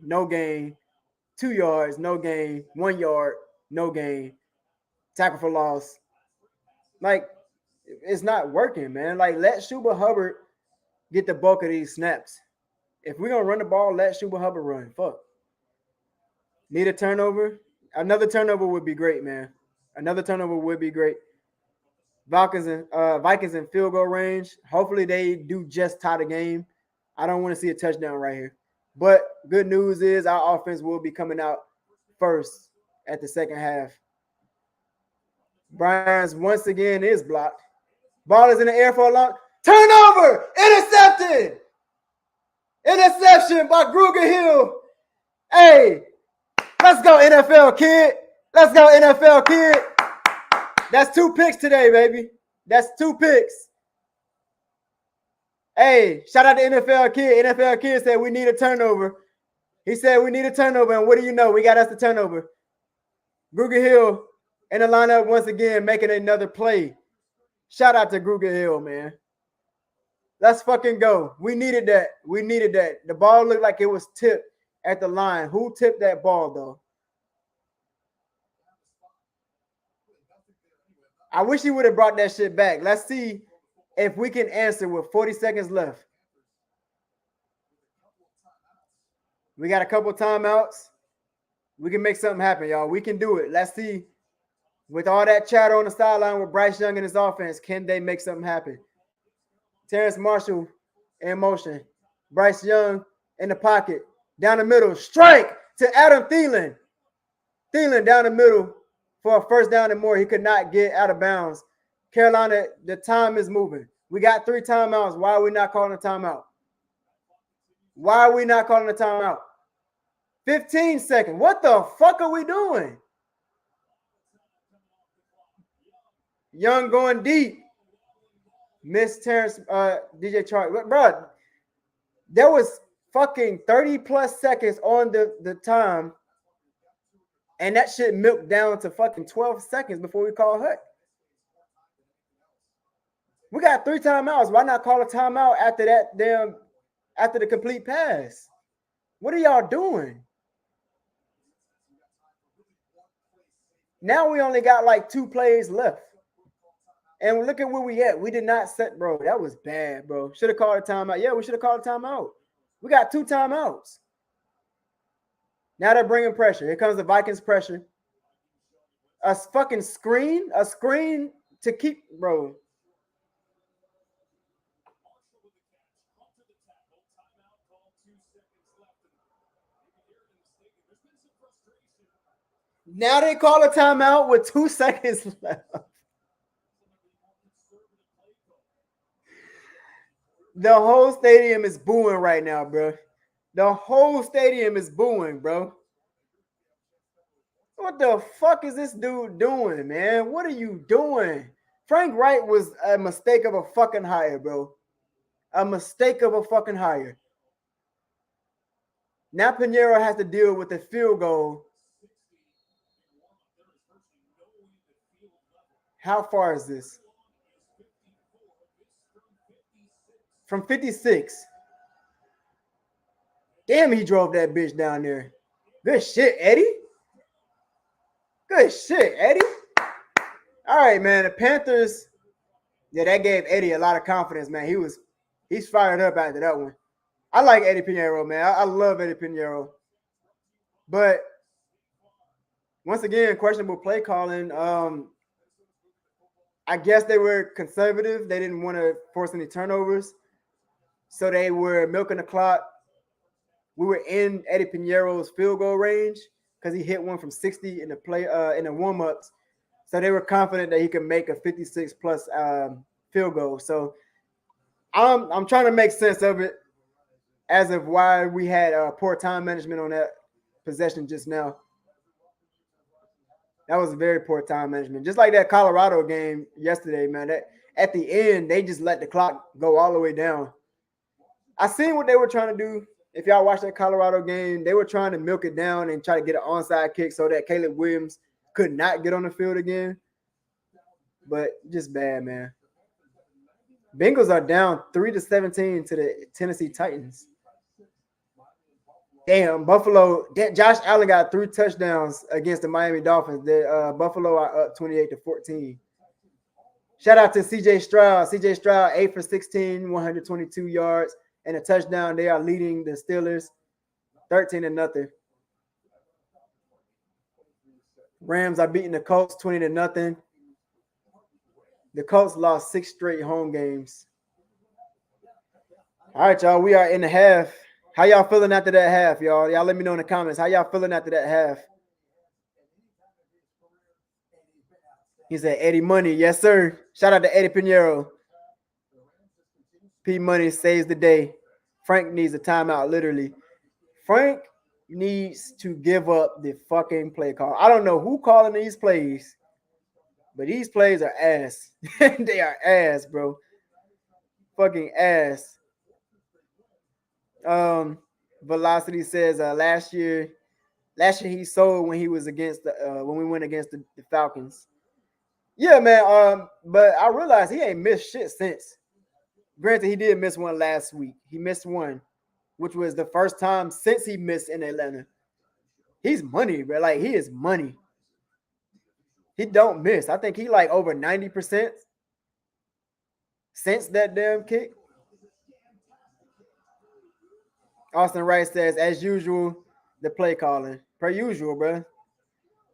2 yards, no gain, 1 yard, no gain, tackle for loss. Like, it's not working, man. Like, let Chuba Hubbard get the bulk of these snaps. If we're gonna run the ball, let Chuba Hubbard run. Fuck. Need a turnover? Another turnover would be great, man. Another turnover would be great. Vikings in field goal range. Hopefully they do just tie the game. I don't want to see a touchdown right here. But good news is our offense will be coming out first at the second half. Bryans once again is blocked. Ball is in the air for a long turnover. Intercepted. Interception by Gruger Hill. Hey, let's go NFL kid. Let's go NFL kid. That's 2 picks today, baby. That's 2 picks. Hey, shout out to NFL kid. NFL kid said we need a turnover. He said we need a turnover, and what do you know? We got us the turnover. Gruger Hill in the lineup once again, making another play. Shout out to Gruger Hill, man. Let's fucking go. We needed that. We needed that. The ball looked like it was tipped at the line. Who tipped that ball, though? I wish he would have brought that shit back. Let's see if we can answer with 40 seconds left. We got a couple timeouts. We can make something happen, y'all. We can do it. Let's see. With all that chatter on the sideline with Bryce Young and his offense, can they make something happen? Terrence Marshall in motion. Bryce Young in the pocket. Down the middle. Strike to Adam Thielen. Thielen down the middle for a first down and more. He could not get out of bounds. Carolina, the time is moving. We got 3 timeouts. Why are we not calling a timeout? Why are we not calling a timeout? 15 seconds. What the fuck are we doing? Young going deep. Miss Terrence, DJ Chark. Bro, there was fucking 30 plus seconds on the time. And that shit milked down to fucking 12 seconds before we call Hut. We got 3 timeouts. Why not call a timeout after that after the complete pass? What are y'all doing? Now we only got like 2 plays left. And look at where we at. We did not set, bro. That was bad, bro. Should have called a timeout. Yeah, we should have called a timeout. We got 2 timeouts. Now they're bringing pressure. Here comes the Vikings pressure. A fucking screen to keep, bro. Now they call a timeout with 2 seconds left. The whole stadium is booing right now, bro. The whole stadium is booing, bro. What the fuck is this dude doing, man? What are you doing? Frank Wright was a mistake of a fucking hire, bro. A mistake of a fucking hire. Now Pinheiro has to deal with the field goal. How far is this? From 56. Damn, he drove that bitch down there. Good shit, Eddie. Good shit, Eddie. All right, man. The Panthers, yeah, that gave Eddie a lot of confidence, man. He's fired up after that one. I like Eddie Pinheiro, man. I love Eddie Pinheiro. But once again, questionable play calling. I guess they were conservative. They didn't want to force any turnovers. So they were milking the clock. We were in Eddie Pinheiro's field goal range because he hit one from 60 in the warm-ups. So they were confident that he could make a 56 plus field goal. So I'm trying to make sense of it as of why we had poor time management on that possession just now. That was very poor time management. Just like that Colorado game yesterday, man. That at the end, they just let the clock go all the way down. I seen what they were trying to do. If y'all watched that Colorado game, they were trying to milk it down and try to get an onside kick so that Caleb Williams could not get on the field again. But just bad, man. Bengals are down 3-17 to the Tennessee Titans. Damn, Buffalo. Josh Allen got 3 touchdowns against the Miami Dolphins. Buffalo are up 28-14. Shout out to CJ Stroud. CJ Stroud, 8 for 16, 122 yards, and a touchdown. They are leading the Steelers 13-0. Rams are beating the Colts 20-0. The Colts lost 6 straight home games. All right, y'all. We are in the half. How y'all feeling after that half, y'all? Y'all let me know in the comments. How y'all feeling after that half? He said, Eddie Money. Yes, sir. Shout out to Eddie Pinheiro. P Money saves the day. Frank needs a timeout, literally. Frank needs to give up the fucking play call. I don't know who calling these plays, but these plays are ass. They are ass, bro. Fucking ass. Velocity says last year he sold when he was against when we went against the Falcons. Yeah, man. But I realized he ain't missed shit since. Granted, he did miss one last week. He missed one, which was the first time since he missed in Atlanta. He's money, bro. Like, he is money. He don't miss. I think he like over 90% since that damn kick. Austin Wright says, as usual, the play calling. Per usual, bro.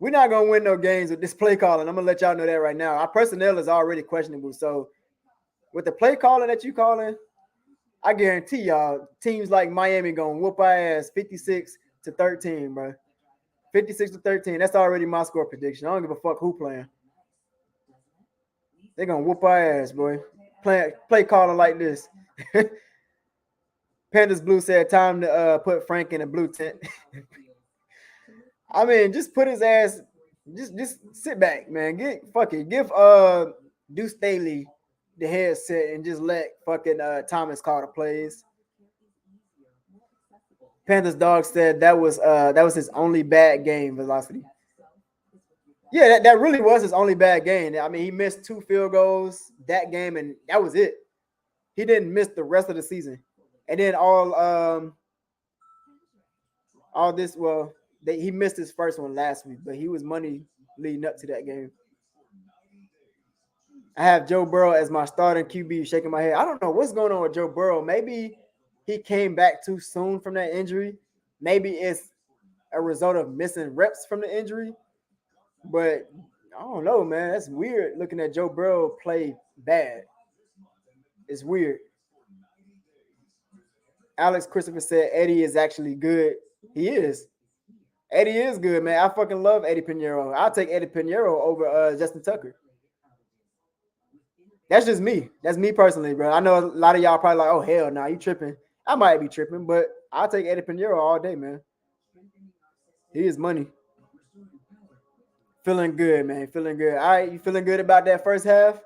We're not going to win no games with this play calling. I'm going to let y'all know that right now. Our personnel is already questionable. So, with the play calling that you calling, I guarantee y'all, teams like Miami going to whoop our ass 56-13, bro. 56-13. That's already my score prediction. I don't give a fuck who playing. They're going to whoop our ass, boy. Play calling like this. Panthers Blue said, time to put Frank in a blue tent. I mean, just put his ass, just sit back, man. Give Deuce Staley the headset and just let fucking Thomas call the plays. Panthers Dog said that was his only bad game, Velocity. Yeah, that really was his only bad game. I mean, he missed 2 field goals that game, and that was it. He didn't miss the rest of the season. And then all this, well, he missed his first one last week, but he was money leading up to that game. I have Joe Burrow as my starting QB, shaking my head. I don't know what's going on with Joe Burrow. Maybe he came back too soon from that injury. Maybe it's a result of missing reps from the injury. But I don't know, man. That's weird looking at Joe Burrow play bad. It's weird. Alex Christopher said Eddie is actually good. He is. Eddie is good, man. I fucking love Eddie Pinheiro. I'll take Eddie Pinheiro over Justin Tucker. That's just me. That's me personally, bro. I know a lot of y'all probably like, oh, hell no, you tripping. I might be tripping, but I'll take Eddie Pinheiro all day, man. He is money. Feeling good, man. Feeling good. All right, you feeling good about that first half?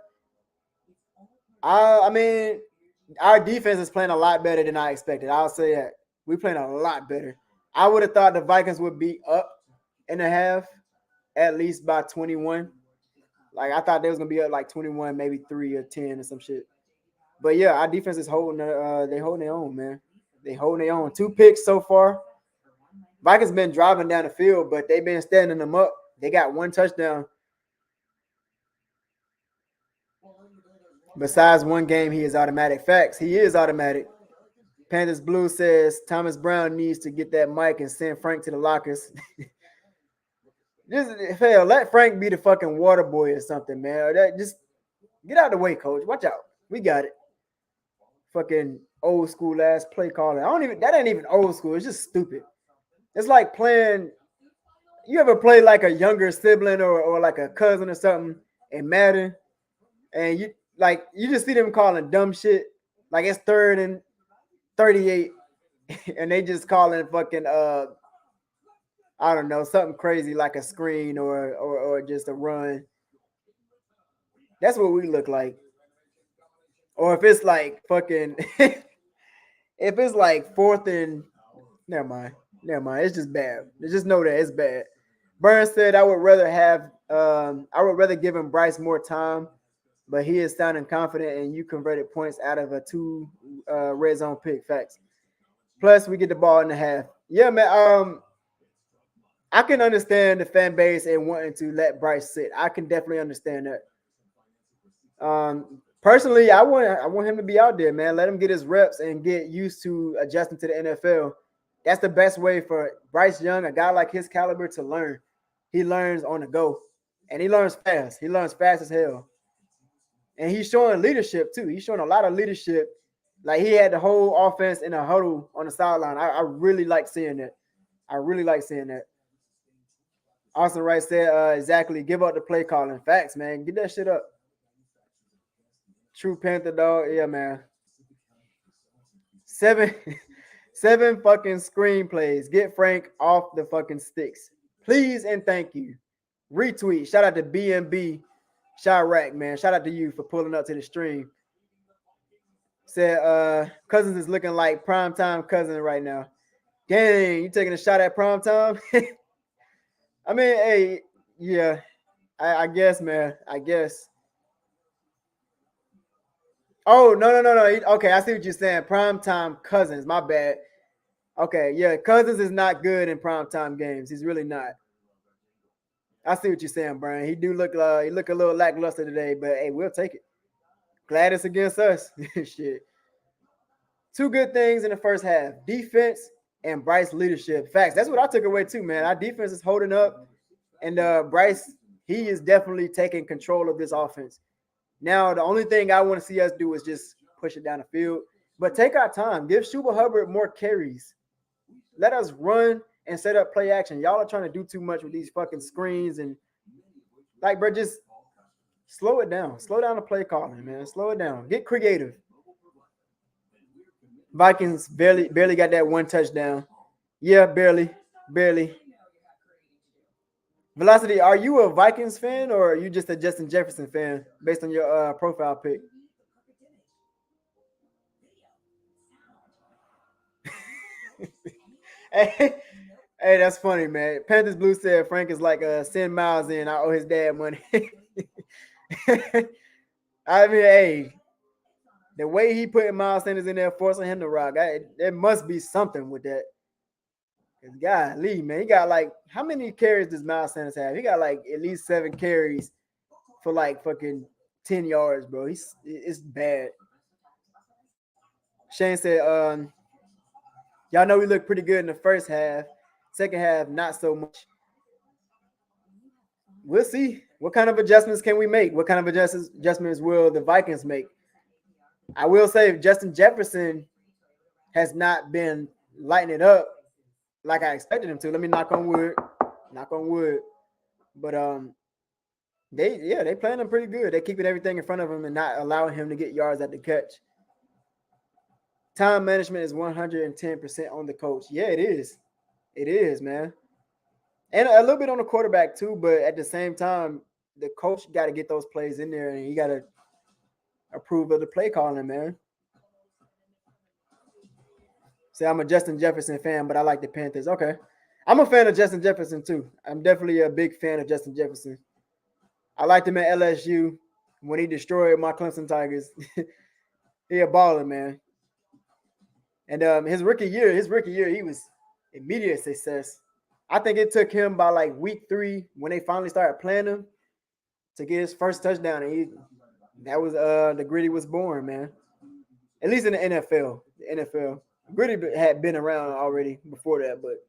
I mean, our defense is playing a lot better than I expected. I'll say that. We're playing a lot better. I would have thought the Vikings would be up in a half, at least by 21. Like, I thought they was going to be up like 21, maybe 3 or 10 or some shit. But, yeah, our defense is holding they holding their own, man. They holding their own. 2 picks so far. Vikings been driving down the field, but they've been standing them up. They got 1 touchdown. Besides 1 game, he is automatic. Facts. He is automatic. Panthers Blue says Thomas Brown needs to get that mic and send Frank to the lockers. Hell, let Frank be the fucking water boy or something, man. Just get out of the way, coach. Watch out. We got it. Fucking old school ass play calling. That ain't even old school. It's just stupid. It's like playing. You ever play like a younger sibling or like a cousin or something in Madden, and you just see them calling dumb shit. Like it's 3rd and 38, and they just calling fucking I don't know, something crazy like a screen or just a run. That's what we look like. Or if it's like fucking if it's like 4th and never mind. It's just bad. Just know that it's bad. Burns said I would rather give him Bryce more time, but he is sounding confident and you converted points out of a 2 red zone pick. Facts. Plus we get the ball in the half. Yeah, man. I can understand the fan base and wanting to let Bryce sit. I can definitely understand that. Personally, I want him to be out there, man. Let him get his reps and get used to adjusting to the NFL. That's the best way for Bryce Young, a guy like his caliber, to learn. He learns on the go, and he learns fast. He learns fast as hell, and he's showing leadership too. He's showing a lot of leadership. Like he had the whole offense in a huddle on the sideline. I really like seeing that. I really like seeing that. Austin Wright said, exactly, give up the play calling. Facts, man. Get that shit up. True Panther, dog. Yeah, man. 7 fucking screenplays. Get Frank off the fucking sticks. Please and thank you. Retweet. Shout out to BNB Chirac, man. Shout out to you for pulling up to the stream. Said Cousins is looking like primetime Cousin right now. Dang, you taking a shot at primetime? I mean, hey, yeah, I guess, man. I guess. Oh, no. Okay, I see what you're saying. Primetime Cousins. My bad. Okay, yeah, Cousins is not good in primetime games. He's really not. I see what you're saying, Brian. He look a little lackluster today, but hey, we'll take it. Glad it's against us. Shit. 2 good things in the first half: defense and Bryce leadership. Facts. That's what I took away too, man. Our defense is holding up, and Bryce, he is definitely taking control of this offense. Now, the only thing I want to see us do is just push it down the field, but take our time. Give Schuba Hubbard more carries. Let us run and set up play action. Y'all are trying to do too much with these fucking screens and like, bro, just slow it down. Slow down the play calling, man. Slow it down. Get creative. Vikings barely got that 1 touchdown. Yeah, barely. Velocity, are you a Vikings fan or are you just a Justin Jefferson fan based on your profile pic? Hey, that's funny, man. Panthers Blue said Frank is like send Miles in. I owe his dad money. I mean, hey, the way he putting Miles Sanders in there, forcing him to rock, there must be something with that. Golly, man, he got like, how many carries does Miles Sanders have? He got like at least 7 carries for like fucking 10 yards, bro. It's bad. Shane said, y'all know we look pretty good in the first half. Second half, not so much. We'll see. What kind of adjustments can we make? What kind of adjustments will the Vikings make? I will say Justin Jefferson has not been lighting it up like I expected him to. Let me knock on wood. Knock on wood. But they playing him pretty good. They keeping everything in front of him and not allowing him to get yards at the catch. Time management is 110% on the coach. Yeah, it is. It is, man. And a little bit on the quarterback too, but at the same time, the coach got to get those plays in there and he got to approve of the play calling, man. Say I'm a Justin Jefferson fan, but I like the Panthers. Okay. I'm a fan of Justin Jefferson too. I'm definitely a big fan of Justin Jefferson. I liked him at LSU when he destroyed my Clemson Tigers. He a baller, man. And his rookie year, he was immediate success. I think it took him by like week 3 when they finally started playing him to get his first touchdown. And that was the Gritty was born, man. At least in the NFL. The NFL. Gritty had been around already before that, but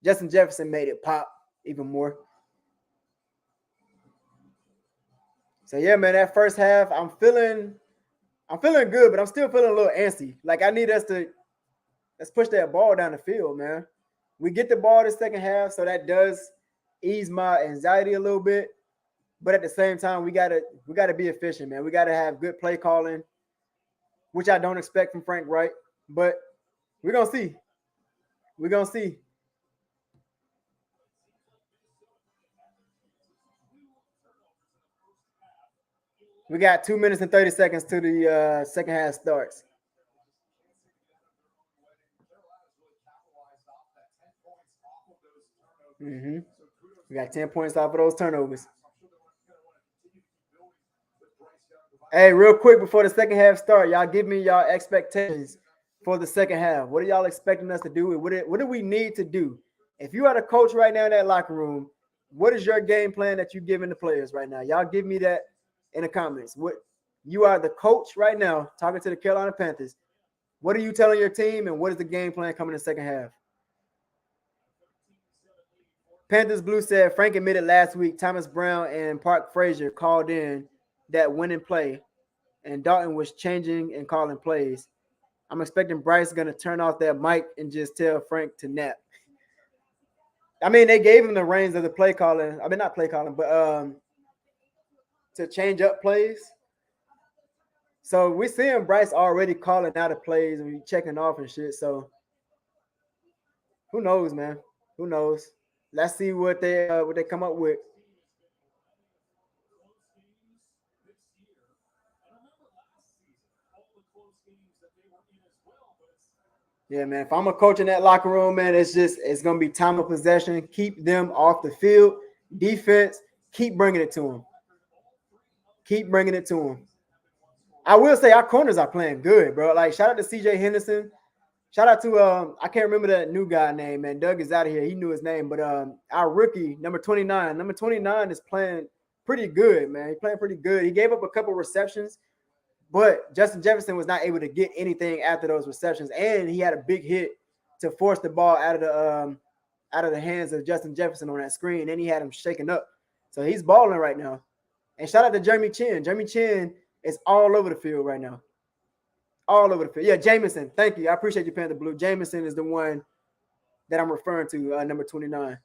Justin Jefferson made it pop even more. So yeah, man, that first half, I'm feeling good, but I'm still feeling a little antsy. Like I need us to let's push that ball down the field, man. We get the ball the second half, so that does ease my anxiety a little bit. But at the same time, we gotta be efficient, man. We gotta have good play calling, which I don't expect from Frank Wright. But we're gonna see. We're gonna see. We got 2 minutes and 30 seconds to the second half starts. Mm-hmm. We got 10 points off of those turnovers. Hey, real quick before the second half start, y'all give me y'all expectations for the second half. What are y'all expecting us to do? What do we need to do? If you are the coach right now in that locker room, what is your game plan that you're giving the players right now? Y'all give me that in the comments. What you are the coach right now talking to the Carolina Panthers. What are you telling your team, and what is the game plan coming in the second half? Panthers Blue said Frank admitted last week Thomas Brown and Park Frazier called in that winning play, and Dalton was changing and calling plays. I'm expecting Bryce going to turn off that mic and just tell Frank to nap. I mean, they gave him the reins of the play calling. I mean, not play calling, but to change up plays. So we're seeing Bryce already calling out of plays and checking off and shit. So who knows, man? Who knows? Let's see what they come up with. Yeah, man. If I'm a coach in that locker room, man, it's gonna be time of possession. Keep them off the field. Defense, keep bringing it to them. Keep bringing it to them. I will say our corners are playing good, bro. Like shout out to CJ Henderson. Shout out to I can't remember that new guy name, man. Doug is out of here. He knew his name, but our rookie, number 29. Number 29 is playing pretty good, man. He's playing pretty good. He gave up a couple receptions, but Justin Jefferson was not able to get anything after those receptions, and he had a big hit to force the ball out of the hands of Justin Jefferson on that screen, and he had him shaking up. So he's balling right now. And shout out to Jeremy Chin. Jeremy Chin is all over the field right now. All over the field. Yeah, Jameson. Thank you. I appreciate you, Panther Blue. Jameson is the one that I'm referring to, number 29.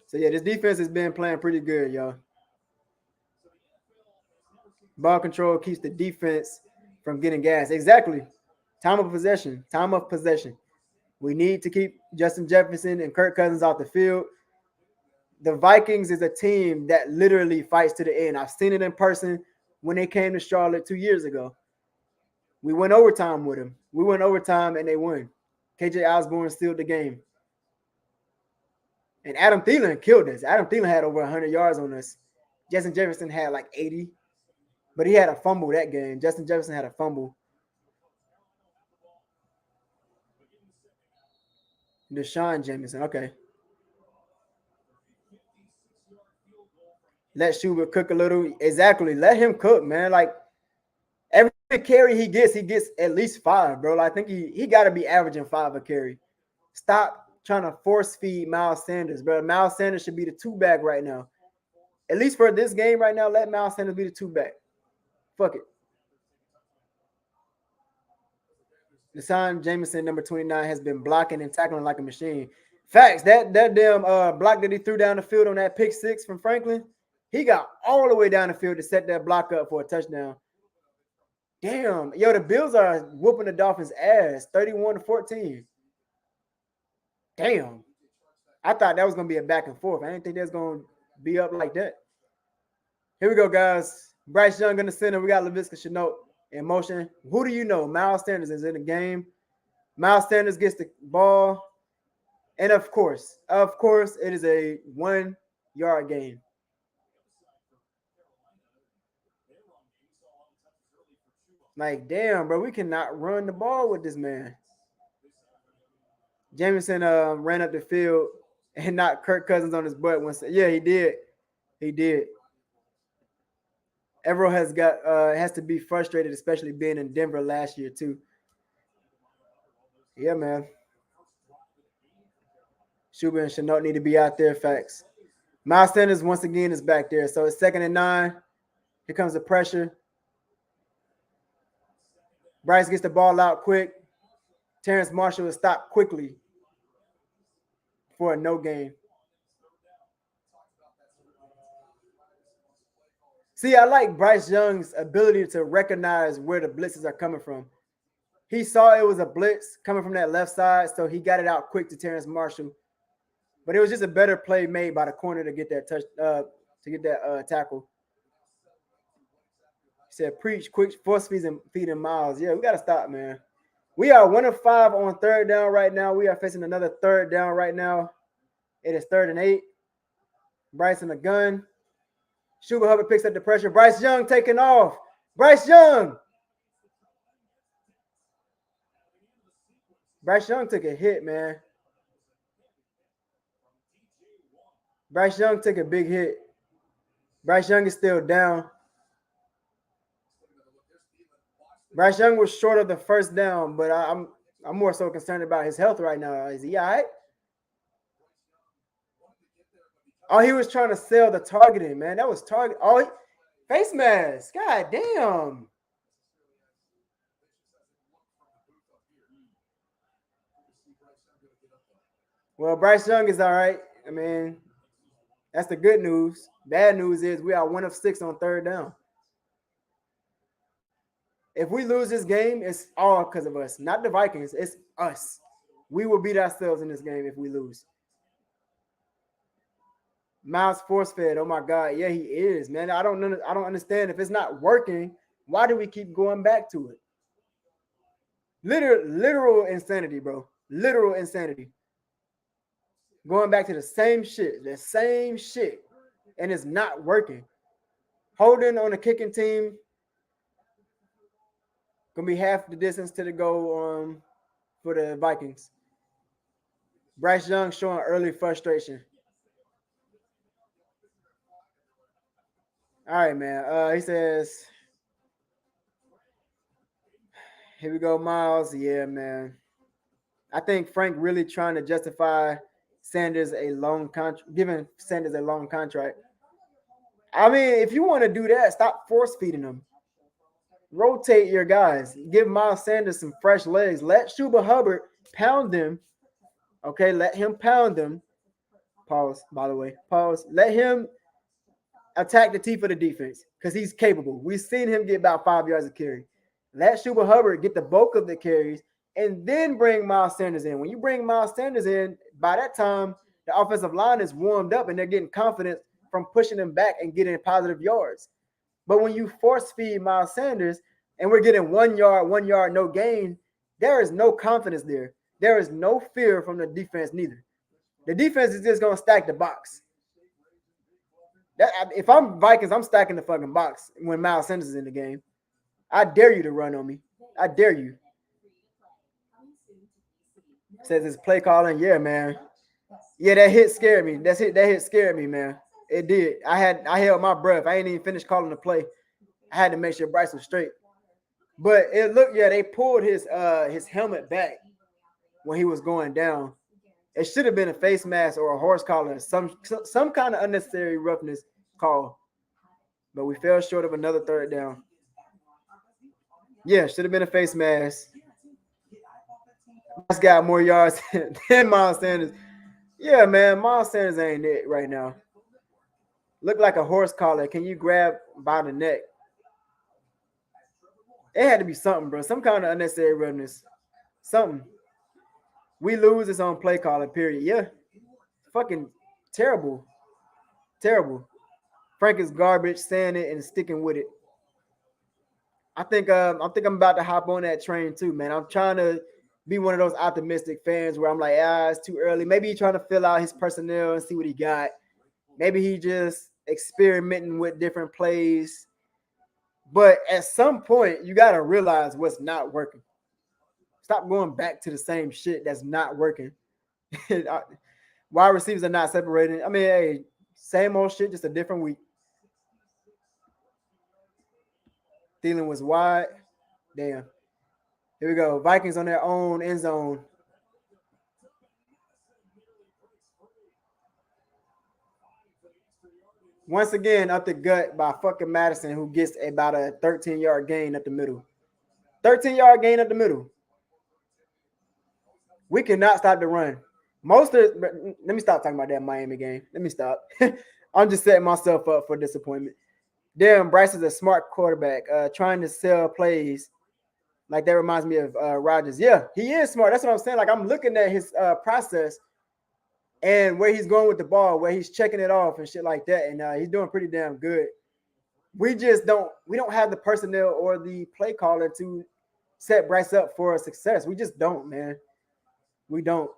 So, yeah, this defense has been playing pretty good, y'all. Ball control keeps the defense from getting gas. Exactly. Time of possession. Time of possession. We need to keep Justin Jefferson and Kirk Cousins off the field. The Vikings is a team that literally fights to the end. I've seen it in person when they came to Charlotte 2 years ago. We went overtime with them. We went overtime and they won. KJ Osborne sealed the game. And Adam Thielen killed us. Adam Thielen had over 100 yards on us. Justin Jefferson had like 80. But he had a fumble that game. Justin Jefferson had a fumble. Deshaun Jameson. Okay. Let Schubert cook a little. Exactly. Let him cook, man. Like every carry he gets at least 5, bro. I think he got to be averaging 5 a carry. Stop trying to force feed Miles Sanders, bro. Miles Sanders should be the two back right now. At least for this game right now, let Miles Sanders be the two back. Fuck it. Deshaun Jameson, number 29, has been blocking and tackling like a machine. Facts. That damn block that he threw down the field on that pick six from Franklin, he got all the way down the field to set that block up for a touchdown. Damn. Yo, the Bills are whooping the Dolphins' ass, 31-14. Damn. I thought that was going to be a back and forth. I didn't think that was going to be up like that. Here we go, guys. Bryce Young in the center. We got Laviska Shenault in motion. Who do you know? Miles Sanders is in the game. Miles Sanders gets the ball. And of course, it is a 1 yard gain. Like, damn, bro, we cannot run the ball with this man. Jameson ran up the field and knocked Kirk Cousins on his butt once. Yeah, he did. He did. Everett has to be frustrated, especially being in Denver last year too. Yeah, man. Schubert and Shenault need to be out there. Facts. Miles Sanders once again is back there. So it's 2nd and 9. Here comes the pressure. Bryce gets the ball out quick. Terrence Marshall will stop quickly for a no gain. See, I like Bryce Young's ability to recognize where the blitzes are coming from. He saw it was a blitz coming from that left side, so he got it out quick to Terrence Marshall. But it was just a better play made by the corner to get that tackle. He said, "Preach, quick, force feeding Miles." Yeah, we got to stop, man. We are 1 of 5 on 3rd down right now. We are facing another 3rd down right now. It is 3rd and 8. Bryce in the gun. Schubert Hubbard picks up the pressure. Bryce Young taking off. Bryce Young. Bryce Young took a hit, man. Bryce Young took a big hit. Bryce Young is still down. Bryce Young was short of the 1st down, but I'm more so concerned about his health right now. Is he all right? Oh, he was trying to sell the targeting, man. That was target. Oh, face mask. God damn. Well, Bryce Young is all right. I mean, that's the good news. Bad news is we are 1 of 6 on 3rd down. If we lose this game, it's all because of us, not the Vikings. It's us. We will beat ourselves in this game if we lose. Miles force fed. Oh my God, yeah, he is, man. I don't understand. If it's not working, why do we keep going back to it? Literal insanity, bro. Literal insanity. Going back to the same shit, and it's not working. Holding on the kicking team gonna be half the distance to the goal for the Vikings. Bryce Young showing early frustration. All right, man. He says, here we go, Miles. Yeah, man. I think Frank really trying to justify Sanders a long contract, giving Sanders a long contract. I mean, if you want to do that, stop force feeding them. Rotate your guys. Give Miles Sanders some fresh legs. Let Schubert Hubbard pound them. Okay, let him pound them. Pause, by the way. Pause. Let him attack the teeth of the defense because he's capable. We've seen him get about 5 yards of carry. Let Schubert Hubbard get the bulk of the carries and then bring Miles Sanders in. When you bring Miles Sanders in, by that time, the offensive line is warmed up and they're getting confidence from pushing them back and getting positive yards. But when you force feed Miles Sanders and we're getting 1 yard, no gain, there is no confidence there. There is no fear from the defense neither. The defense is just going to stack the box. If I'm Vikings, I'm stacking the fucking box when Miles Sanders is in the game. I dare you to run on me. I dare you. Says it's play calling. Yeah, man. Yeah, that hit scared me. That hit scared me, man. It did. I held my breath. I ain't even finished calling the play. I had to make sure Bryce was straight. But it looked, yeah, they pulled his helmet back when he was going down. It should have been a face mask or a horse collar, some kind of unnecessary roughness call. But we fell short of another third down. Yeah, should have been a face mask. This got more yards than Miles Sanders. Yeah, man, Miles Sanders ain't it right now. Look like a horse collar. Can you grab by the neck? It had to be something, bro. Some kind of unnecessary roughness. Something. We lose, it's on play calling, period. Yeah. Fucking terrible. Terrible. Frank is garbage, saying it and sticking with it. I think I'm about to hop on that train too, man. I'm trying to be one of those optimistic fans where I'm like, it's too early. Maybe he's trying to fill out his personnel and see what he got. Maybe he just experimenting with different plays. But at some point, you got to realize what's not working. Stop going back to the same shit that's not working. Wide receivers are not separating. I mean, hey, same old shit, just a different week. Thielen was wide. Damn. Here we go. Vikings on their own end zone. Once again, up the gut by fucking Madison, who gets about a 13-yard gain up the middle. 13-yard gain up the middle. We cannot stop the run. Let me stop talking about that Miami game. Let me stop. I'm just setting myself up for disappointment. Damn, Bryce is a smart quarterback, trying to sell plays. Like that reminds me of Rodgers. Yeah, he is smart. That's what I'm saying. Like I'm looking at his process and where he's going with the ball, where he's checking it off and shit like that. And he's doing pretty damn good. We don't have the personnel or the play caller to set Bryce up for success. We just don't, man. We don't.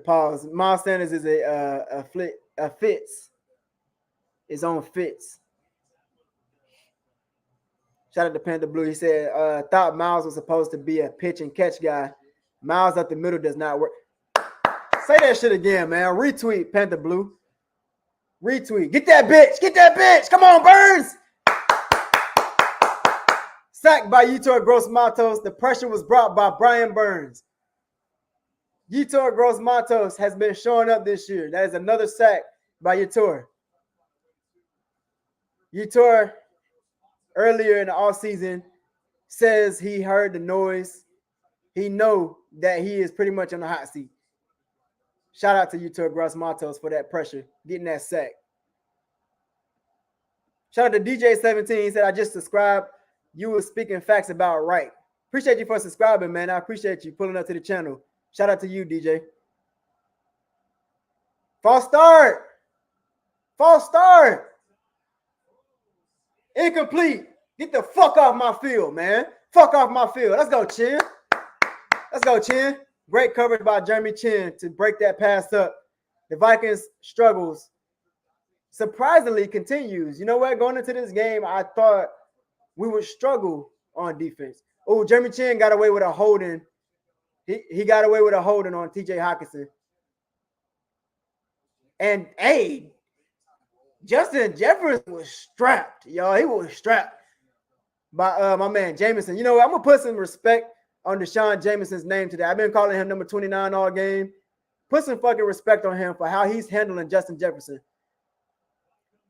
Pause. Miles Sanders is a Fitz. His own Fitz. Shout out to Panther Blue. He said, thought Miles was supposed to be a pitch and catch guy. Miles up the middle does not work. Say that shit again, man. Retweet, Panther Blue. Retweet. Get that bitch. Get that bitch. Come on, Burns. Sacked by Yetur Gross-Matos. The pressure was brought by Brian Burns. Yetur Gross-Matos has been showing up this year. That is another sack by Yetur. Yetur, earlier in the offseason, says he heard the noise. He know that he is pretty much on the hot seat. Shout out to Yetur Gross-Matos for that pressure, getting that sack. Shout out to DJ17. He said, I just subscribed. You were speaking facts about right. Appreciate you for subscribing, man. I appreciate you pulling up to the channel. Shout out to you, DJ. False start. False start. Incomplete. Get the fuck off my field, man. Fuck off my field. Let's go, Chin. Let's go, Chin. Great coverage by Jeremy Chin to break that pass up. The Vikings struggles surprisingly continues. You know what? Going into this game, I thought we would struggle on defense. Oh, Jeremy Chin got away with a holding. He got away with a holding on TJ Hockenson. And, hey, Justin Jefferson was strapped, y'all. He was strapped by my man Jameson. You know what? I'm going to put some respect on Deshaun Jameson's name today. I've been calling him number 29 all game. Put some fucking respect on him for how he's handling Justin Jefferson.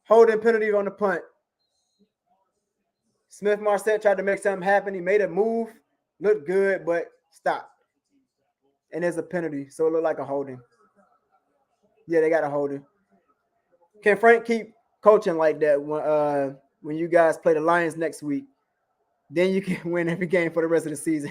Holding penalty on the punt. Smith Marset tried to make something happen. He made a move. Looked good, but stopped. And there's a penalty, so it looked like a holding. Yeah, they got a holding. Can Frank keep coaching like that when you guys play the Lions next week? Then you can win every game for the rest of the season.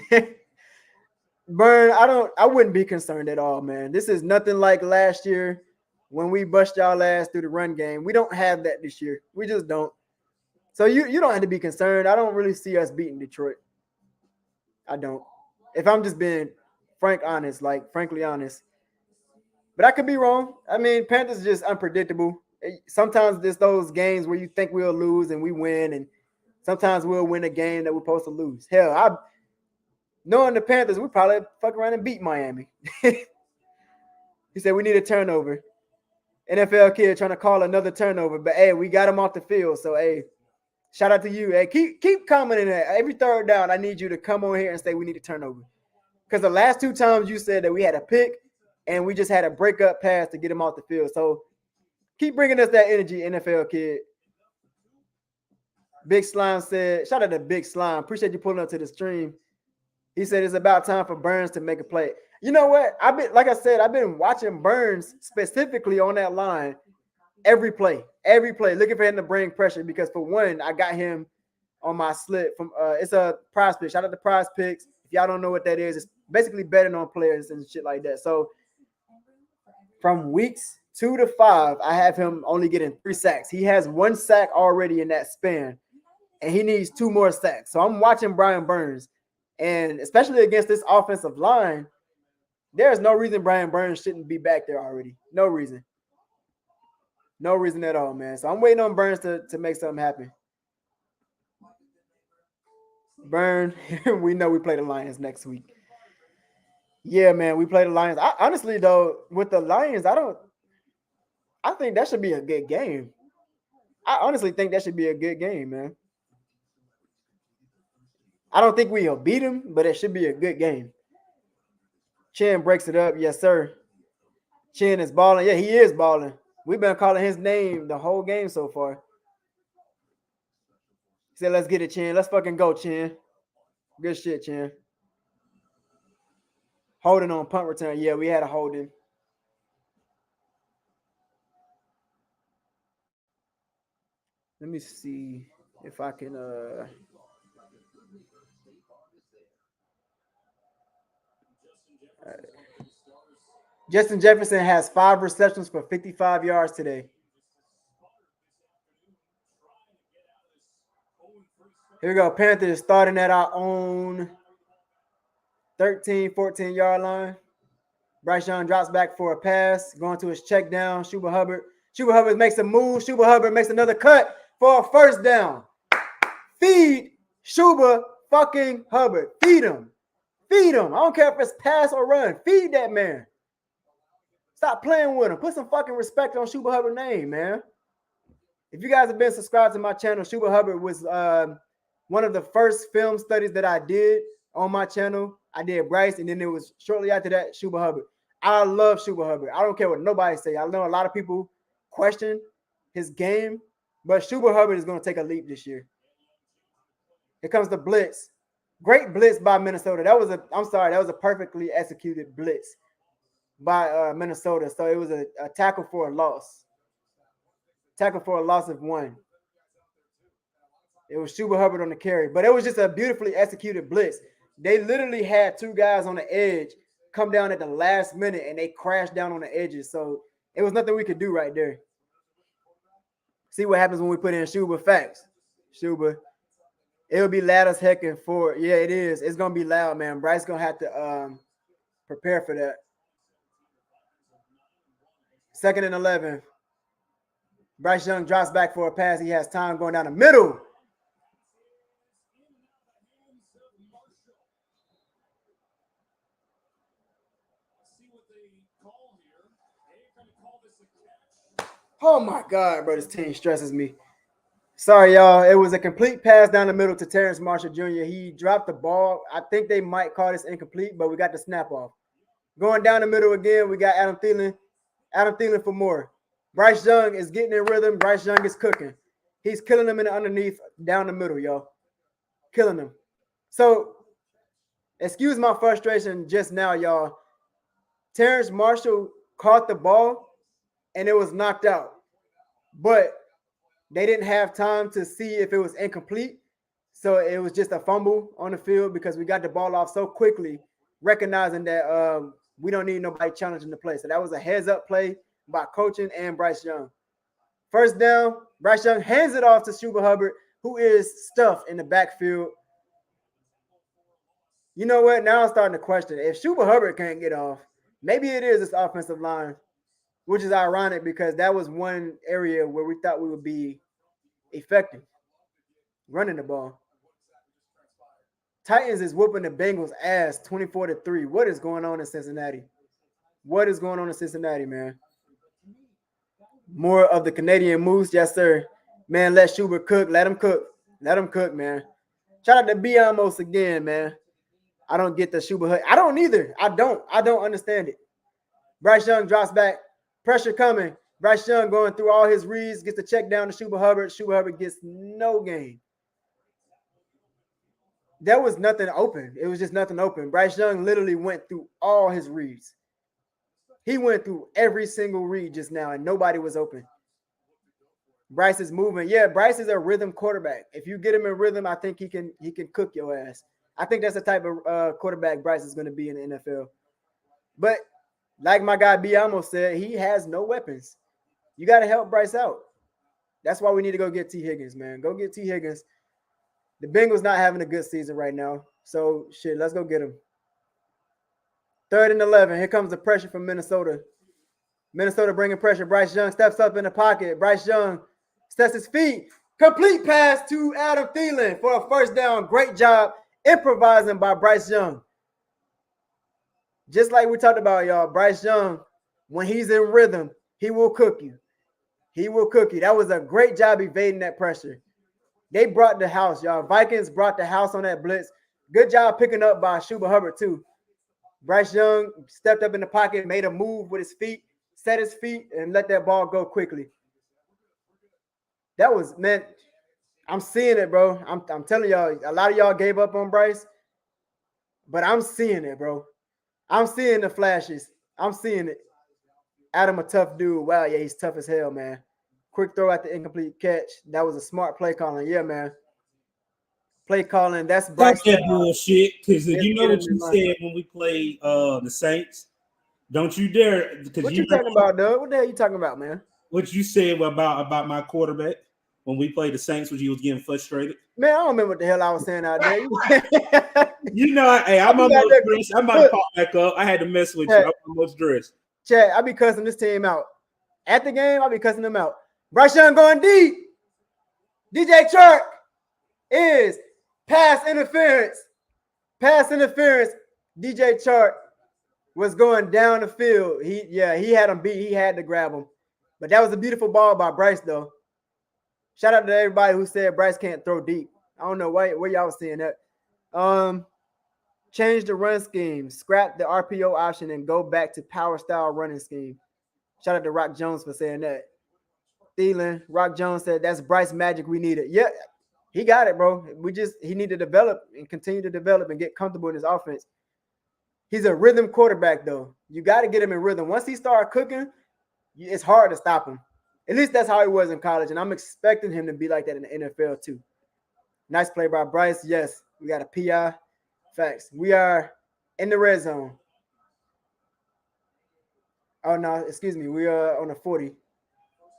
Burn, I wouldn't be concerned at all, man. This is nothing like last year when we bust y'all ass through the run game. We don't have that this year. We just don't. So you don't have to be concerned. I don't really see us beating Detroit. I don't. If I'm just being frankly honest. But I could be wrong. I mean, Panthers are just unpredictable. Sometimes there's those games where you think we'll lose and we win, and sometimes we'll win a game that we're supposed to lose. Hell, knowing the Panthers, we probably fuck around and beat Miami. He said we need a turnover. NFL kid trying to call another turnover, but hey, we got him off the field. So hey, shout out to you. Hey, keep commenting that every third down. I need you to come on here and say we need a turnover. Because the last 2 times you said that we had a pick and we just had a breakup pass to get him off the field. So keep bringing us that energy, NFL kid. Big Slime said, shout out to Big Slime. Appreciate you pulling up to the stream. He said it's about time for Burns to make a play. You know what? Like I said, I've been watching Burns specifically on that line every play, looking for him to bring pressure because for one, I got him on my slip from it's a Prize Picks. Shout out to Prize Picks. If y'all don't know what that is, it's basically betting on players and shit like that. So from weeks 2 to 5, I have him only getting 3 sacks. He has 1 sack already in that span, and he needs 2 more sacks. So I'm watching Brian Burns, and especially against this offensive line, there's no reason Brian Burns shouldn't be back there already. No reason. No reason at all, man. So I'm waiting on Burns to make something happen. Burn, we know we play the Lions next week. Yeah, man, we play the Lions. Honestly, though, with the Lions, I think that should be a good game. I honestly think that should be a good game, man. I don't think we'll beat them, but it should be a good game. Chin breaks it up. Yes, sir. Chin is balling. Yeah, he is balling. We've been calling his name the whole game so far. He said, let's get it, Chin. Let's fucking go, Chin. Good shit, Chin. Holding on punt return. Yeah, we had a holding. Let me see if I can Justin Jefferson has 5 receptions for 55 yards today. Here we go. Panthers starting at our own 13, 14-yard line. Bryce Young drops back for a pass, going to his check down. Chuba Hubbard makes a move. Chuba Hubbard makes another cut for a first down. Feed Chuba fucking Hubbard. Feed him. Feed him. I don't care if it's pass or run. Feed that man. Stop playing with him. Put some fucking respect on Chuba Hubbard's name, man. If you guys have been subscribed to my channel, Chuba Hubbard was one of the first film studies that I did on my channel. I did Bryce, and then it was shortly after that, Chuba Hubbard. I love Chuba Hubbard. I don't care what nobody say. I know a lot of people question his game, but Chuba Hubbard is going to take a leap this year. Here comes the blitz. Great blitz by Minnesota. That was a perfectly executed blitz by Minnesota. So it was a tackle for a loss. Tackle for a loss of 1. It was Chuba Hubbard on the carry, but it was just a beautifully executed blitz. They literally had 2 guys on the edge come down at the last minute, and they crashed down on the edges. So it was nothing we could do right there. See what happens when we put in Chuba. Facts. Chuba. It'll be loud as heck and forward. Yeah, it is. It's going to be loud, man. Bryce going to have to prepare for that. 2nd and 11. Bryce Young drops back for a pass. He has time going down the middle. Oh, my God, bro. This team stresses me. Sorry, y'all. It was a complete pass down the middle to Terrence Marshall Jr. He dropped the ball. I think they might call this incomplete, but we got the snap off. Going down the middle again, we got Adam Thielen. Adam Thielen for more. Bryce Young is getting in rhythm. Bryce Young is cooking. He's killing them in the underneath down the middle, y'all. Killing them. So, excuse my frustration just now, y'all. Terrence Marshall caught the ball, and it was knocked out. But they didn't have time to see if it was incomplete. So it was just a fumble on the field because we got the ball off so quickly, recognizing that we don't need nobody challenging the play. So that was a heads-up play by coaching and Bryce Young. First down, Bryce Young hands it off to Chuba Hubbard, who is stuffed in the backfield. You know what? Now I'm starting to question. If Chuba Hubbard can't get off, maybe it is this offensive line, which is ironic because that was one area where we thought we would be effective running the ball. Titans is whooping the Bengals' ass 24-3. What is going on in Cincinnati? What is going on in Cincinnati, man? More of the Canadian moves, yes, sir. Man, let Schubert cook. Let him cook. Let him cook, man. Shout out to Biamos again, man. I don't get the Schuba Hut. I don't either. I don't understand it. Bryce Young drops back. Pressure coming. Bryce Young going through all his reads, gets the check down to Schuba Hubbard. Schuba Hubbard gets no gain. There was nothing open. It was just nothing open. Bryce Young literally went through all his reads. He went through every single read just now, and nobody was open. Bryce is moving. Yeah, Bryce is a rhythm quarterback. If you get him in rhythm, I think he can cook your ass. I think that's the type of quarterback Bryce is going to be in the NFL. But like my guy B almost said, he has no weapons. You got to help Bryce out. That's why we need to go get T. Higgins, man. Go get T. Higgins. The Bengals not having a good season right now. So, shit, let's go get him. 3rd and 11. Here comes the pressure from Minnesota. Minnesota bringing pressure. Bryce Young steps up in the pocket. Bryce Young steps his feet. Complete pass to Adam Thielen for a first down. Great job improvising by Bryce Young. Just like we talked about, y'all, Bryce Young, when he's in rhythm, he will cook you. He will cook you. That was a great job evading that pressure. They brought the house, y'all. Vikings brought the house on that blitz. Good job picking up by Schuba Hubbard, too. Bryce Young stepped up in the pocket, made a move with his feet, set his feet, and let that ball go quickly. That was, man, I'm seeing it, bro. I'm telling y'all, a lot of y'all gave up on Bryce, but I'm seeing it, bro. I'm seeing the flashes. I'm seeing it. Adam, a tough dude. Wow, yeah, he's tough as hell, man. Quick throw at the incomplete catch. That was a smart play calling. Yeah, man. Play calling. That's Bryce. That's that bullshit. Because you know what you said when we played the Saints. Don't you dare. What you talking about, Doug? What the hell you talking about, man? What you said about my quarterback when we played the Saints when he was getting frustrated? Man, I don't remember what the hell I was saying out there. You know, hey, I'm almost dressed. I'm about to pop back up. I had to mess with you. I'm almost dressed. Chad, I be cussing this team out. At the game, I be cussing them out. Bryce Young going deep. DJ Chark is pass interference. Pass interference. DJ Chark was going down the field. He had him beat. He had to grab him. But that was a beautiful ball by Bryce, though. Shout out to everybody who said Bryce can't throw deep. I don't know where y'all was seeing that. Change the run scheme, scrap the RPO option, and go back to power style running scheme. Shout out to Rock Jones for saying that. Thielen, Rock Jones said that's Bryce magic we needed. Yeah, he got it, bro. He need to develop and continue to develop and get comfortable in his offense. He's a rhythm quarterback, though. You got to get him in rhythm. Once he starts cooking, it's hard to stop him. At least that's how he was in college, and I'm expecting him to be like that in the NFL too. Nice play by Bryce. Yes, we got a PI. Facts. We are in the red zone. Oh, no, excuse me. We are on a 40.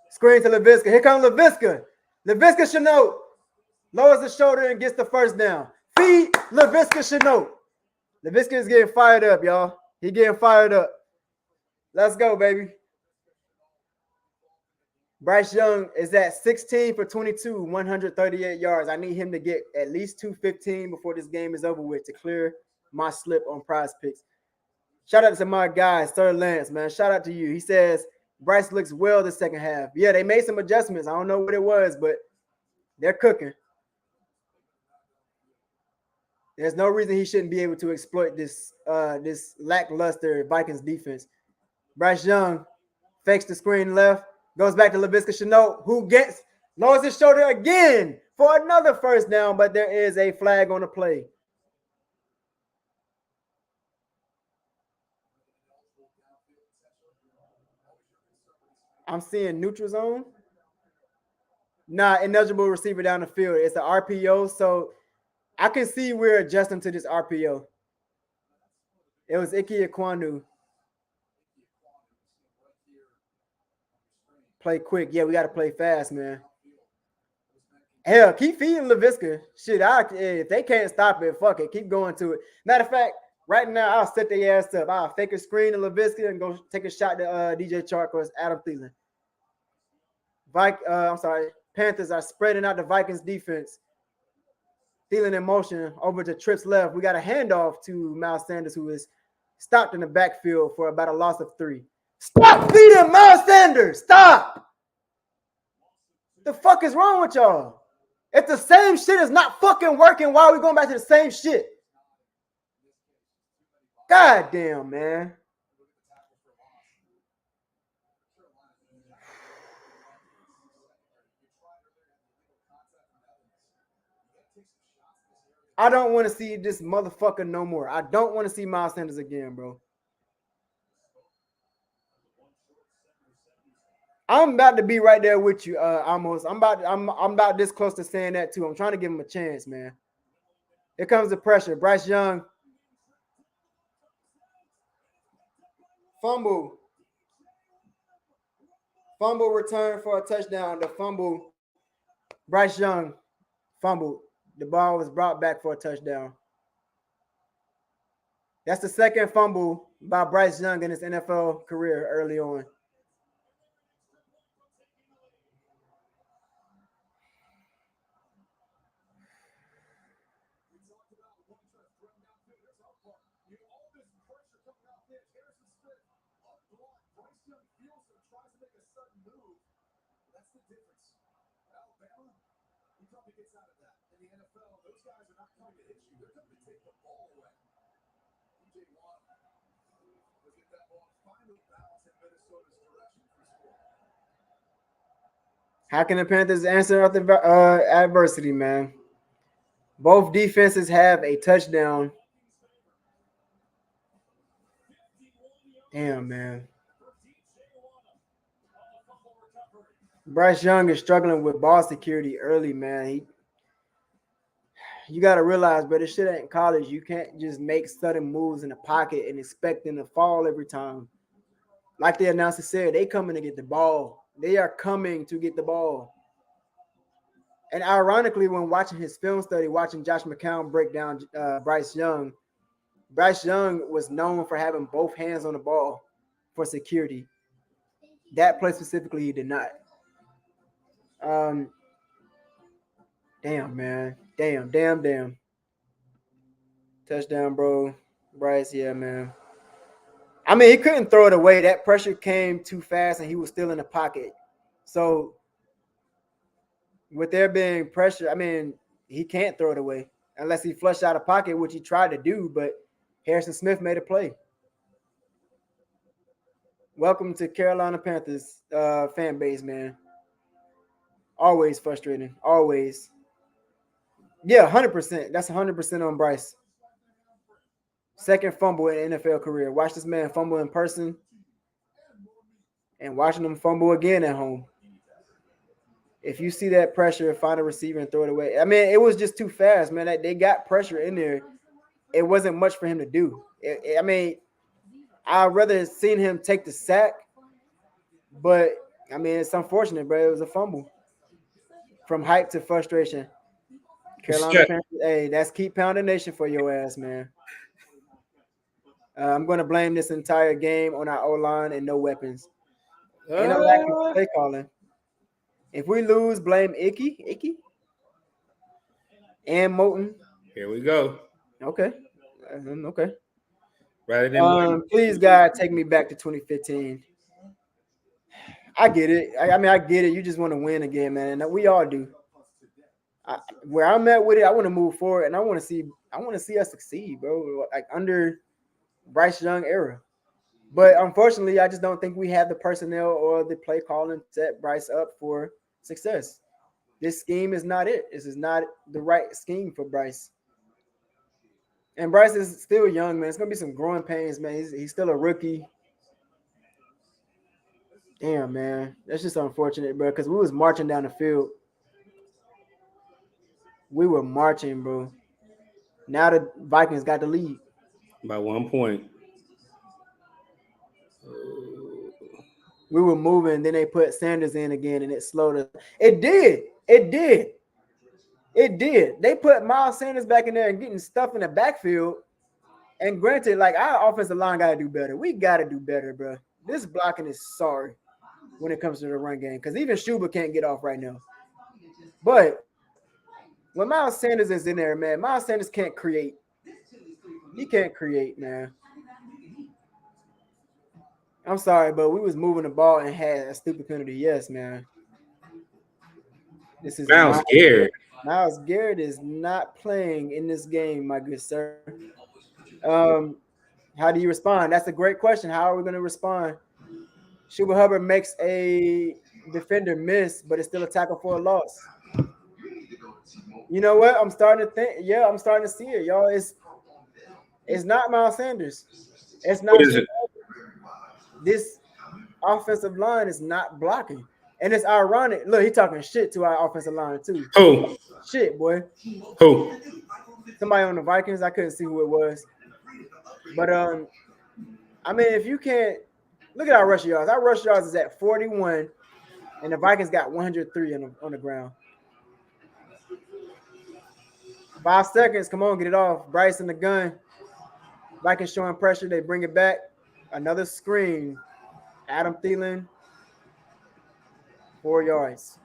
Screen to Laviska. Here comes Laviska. Laviska Shenault lowers the shoulder and gets the first down. Feed Laviska Shenault. Laviska is getting fired up, y'all. He getting fired up. Let's go, baby. Bryce Young is at 16 for 22, 138 yards. I need him to get at least 215 before this game is over with to clear my slip on Prize Picks. Shout out to my guy, Sir Lance, man. Shout out to you. He says Bryce looks well the second half. Yeah, they made some adjustments. I don't know what it was, but they're cooking. There's no reason he shouldn't be able to exploit this lackluster Vikings defense. Bryce Young fakes the screen left. Goes back to Laviska Shenault, who lowers his shoulder again for another first down, but there is a flag on the play. I'm seeing neutral zone. Nah, ineligible receiver down the field. It's an RPO, so I can see we're adjusting to this RPO. It was Ike Ekwonu. Play quick. Yeah, we got to play fast, man. Hell, keep feeding Laviska. Shit, if they can't stop it, fuck it. Keep going to it. Matter of fact, right now, I'll set their ass up. I'll fake a screen to Laviska and go take a shot to DJ Chark or Adam Thielen. Panthers are spreading out the Vikings defense. Thielen in motion over to Tripp's left. We got a handoff to Miles Sanders, who is stopped in the backfield for about a loss of 3. Stop feeding Miles Sanders. Stop. The fuck is wrong with y'all? If the same shit is not fucking working, why are we going back to the same shit? God damn, man. I don't want to see this motherfucker no more. I don't want to see Miles Sanders again, bro. I'm about to be right there with you, almost. I'm about this close to saying that too. I'm trying to give him a chance, man. Here comes the pressure. Bryce Young. Fumble. Fumble return for a touchdown. The fumble. Bryce Young fumbled. The ball was brought back for a touchdown. That's the second fumble by Bryce Young in his NFL career early on. How can the Panthers answer after adversity, man? Both defenses have a touchdown. Damn, man. Bryce Young is struggling with ball security early, man. You got to realize, but this shit ain't college. You can't just make sudden moves in the pocket and expect them to fall every time. Like the announcer said, they coming to get the ball. They are coming to get the ball. And ironically, when watching his film study, watching Josh McCown break down Bryce Young was known for having both hands on the ball for security. That play specifically, he did not. Damn, man. Damn. Touchdown, bro. Bryce, yeah, man. I mean, he couldn't throw it away. That pressure came too fast, and he was still in the pocket. So, with there being pressure, I mean, he can't throw it away unless he flushed out of pocket, which he tried to do, but Harrison Smith made a play. Welcome to Carolina Panthers fan base, man. Always frustrating. Always. Yeah, 100%. That's 100% on Bryce. Second fumble in NFL career. Watch this man fumble in person and watching him fumble again at home. If you see that pressure, find a receiver and throw it away. I mean, it was just too fast, man. They got pressure in there. It wasn't much for him to do. I mean, I'd rather seen him take the sack, but I mean, it's unfortunate, bro. It was a fumble. From hype to frustration. Carolina Panthers, hey, that's keep pounding nation for your ass, man. I'm going to blame this entire game on our O-line and no weapons. And a lack of play calling. If we lose, blame Icky, and Moten. Here we go. Okay. Okay. Rather than please, God, take me back to 2015. I get it. I mean, I get it. You just want to win again, man. We all do. Where I'm at with it, I want to move forward, and I want to see us succeed, bro. Like under Bryce Young era. But unfortunately, I just don't think we have the personnel or the play calling to set Bryce up for success. This scheme is not it. This is not the right scheme for Bryce. And Bryce is still young, man. It's gonna be some growing pains, man. He's still a rookie. Damn, man. That's just unfortunate, bro. Because we was marching down the field. We were marching, bro. Now the Vikings got the lead by 1 point. We were moving, then they put Sanders in again, and it slowed us. It did. They put Miles Sanders back in there and getting stuff in the backfield. And granted, like our offensive line got to do better. We got to do better, bro. This blocking is sorry when it comes to the run game because even Schuber can't get off right now. But when Miles Sanders is in there, man, Miles Sanders can't create. He can't create, man. I'm sorry, but we was moving the ball and had a stupid penalty. Yes, man. This is Myles Garrett. Myles Garrett is not playing in this game, my good sir. How do you respond? That's a great question. How are we going to respond? Schuba Hubbard makes a defender miss, but it's still a tackle for a loss. You know what? I'm starting to think. Yeah, I'm starting to see it, y'all. It's not Miles Sanders. It's What not is Schuba it? Hubbard. This offensive line is not blocking. And it's ironic. Look, he talking shit to our offensive line, too. Who? Shit, boy. Who? Somebody on the Vikings. I couldn't see who it was. But I mean, if you can't look at our rush yards. Our rush yards is at 41, and the Vikings got 103 on the ground. 5 seconds. Come on, get it off. Bryce in the gun. Vikings showing pressure. They bring it back. Another screen. Adam Thielen. 4 yards.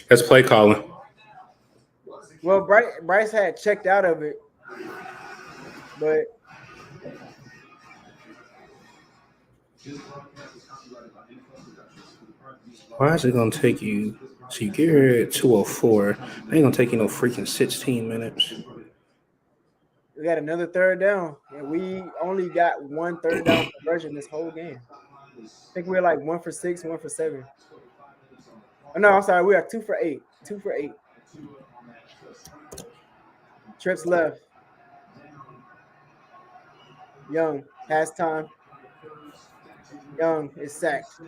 That's play calling. Well, Bryce had checked out of it, but Why is it gonna take you? So you get here at 2:04. It ain't gonna take you no freaking 16 minutes. we got another third down, and we only got 1 third down conversion this whole game. I think we're like 1 for 6, 1 for 7. Oh, no, I'm sorry. We are 2 for 8. 2 for 8. Trips left. Young has time. Young is sacked.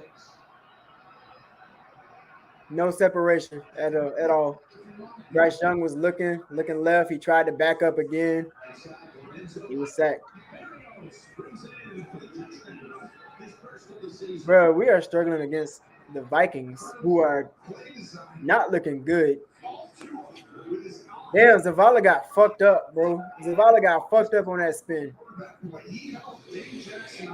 No separation at all. Bryce Young was looking left. He tried to back up again. He was sacked. Bro, we are struggling against the Vikings, who are not looking good. Damn, Zavala got fucked up, bro. Zavala got fucked up on that spin.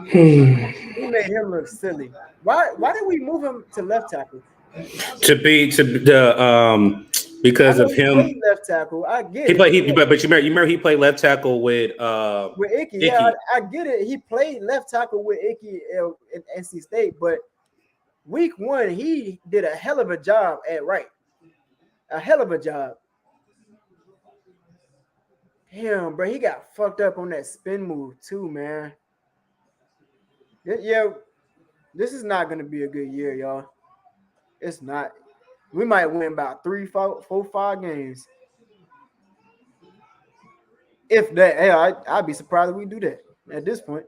He made him look silly. Why did we move him to left tackle? To the because of him. Left tackle, I get he it. Played, but you remember he played left tackle with Icky. Yeah, I get it. He played left tackle with Icky in NC State, but week 1 he did a hell of a job at right. A hell of a job. Damn, bro, he got fucked up on that spin move too, man. Yeah, this is not gonna be a good year, y'all. It's not. We might win about 3, 4, 5 games. If that, hey, I'd be surprised if we do that at this point.